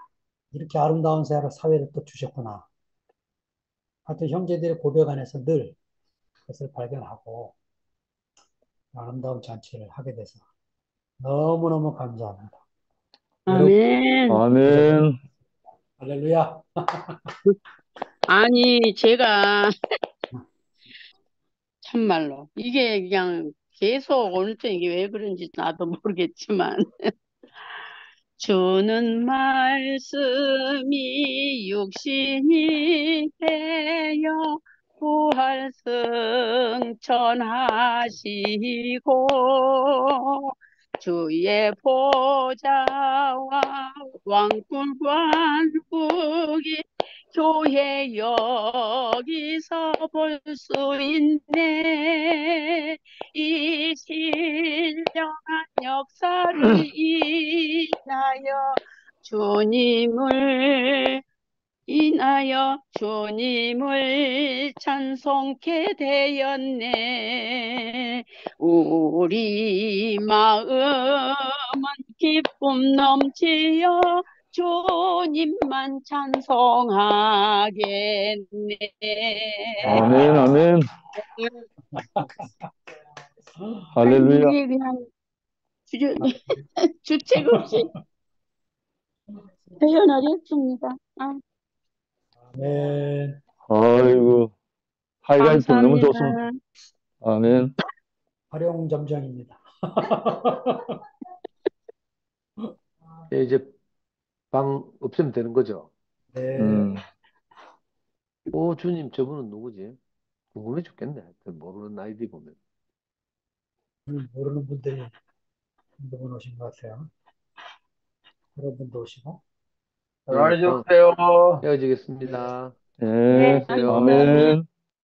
이렇게 아름다운 사회를 또 주셨구나. 하여튼 형제들의 고백 안에서 늘 그것을 발견하고 아름다운 잔치를 하게 돼서 너무너무 감사합니다. 아멘. 아멘. 할렐루야. 아니, 제가 참말로 이게 그냥 계속 오늘 또 이게 왜 그런지 나도 모르겠지만 주는 말씀이 육신이 되어 부활 승천하시고 주의 보좌와 왕국 왕국이 교회 여기서 볼 수 있네. 이 신령한 역사를 인하여 주님을 찬송케 되었네. 우리 마음은 기쁨 넘치어 주님만 찬송하겠네. 아멘. 아멘. 할렐루야. 이게 그냥 주책 없이 표현을 했습니다. 아멘. 아이고, 하이라이트 너무 감사합니다. 좋습니다. 아멘. 활용점정입니다. 이제 방 없애면 되는 거죠? 네. 오, 주님, 저분은 누구지? 궁금해 죽겠네. 하여튼 모르는 아이디 보면. 모르는 분들이 한두 분 오신 것 같아요. 여러분도 오시고. 네, 안녕히 계세요. 헤어지겠습니다. 네. 안녕히 계세요. 아멘.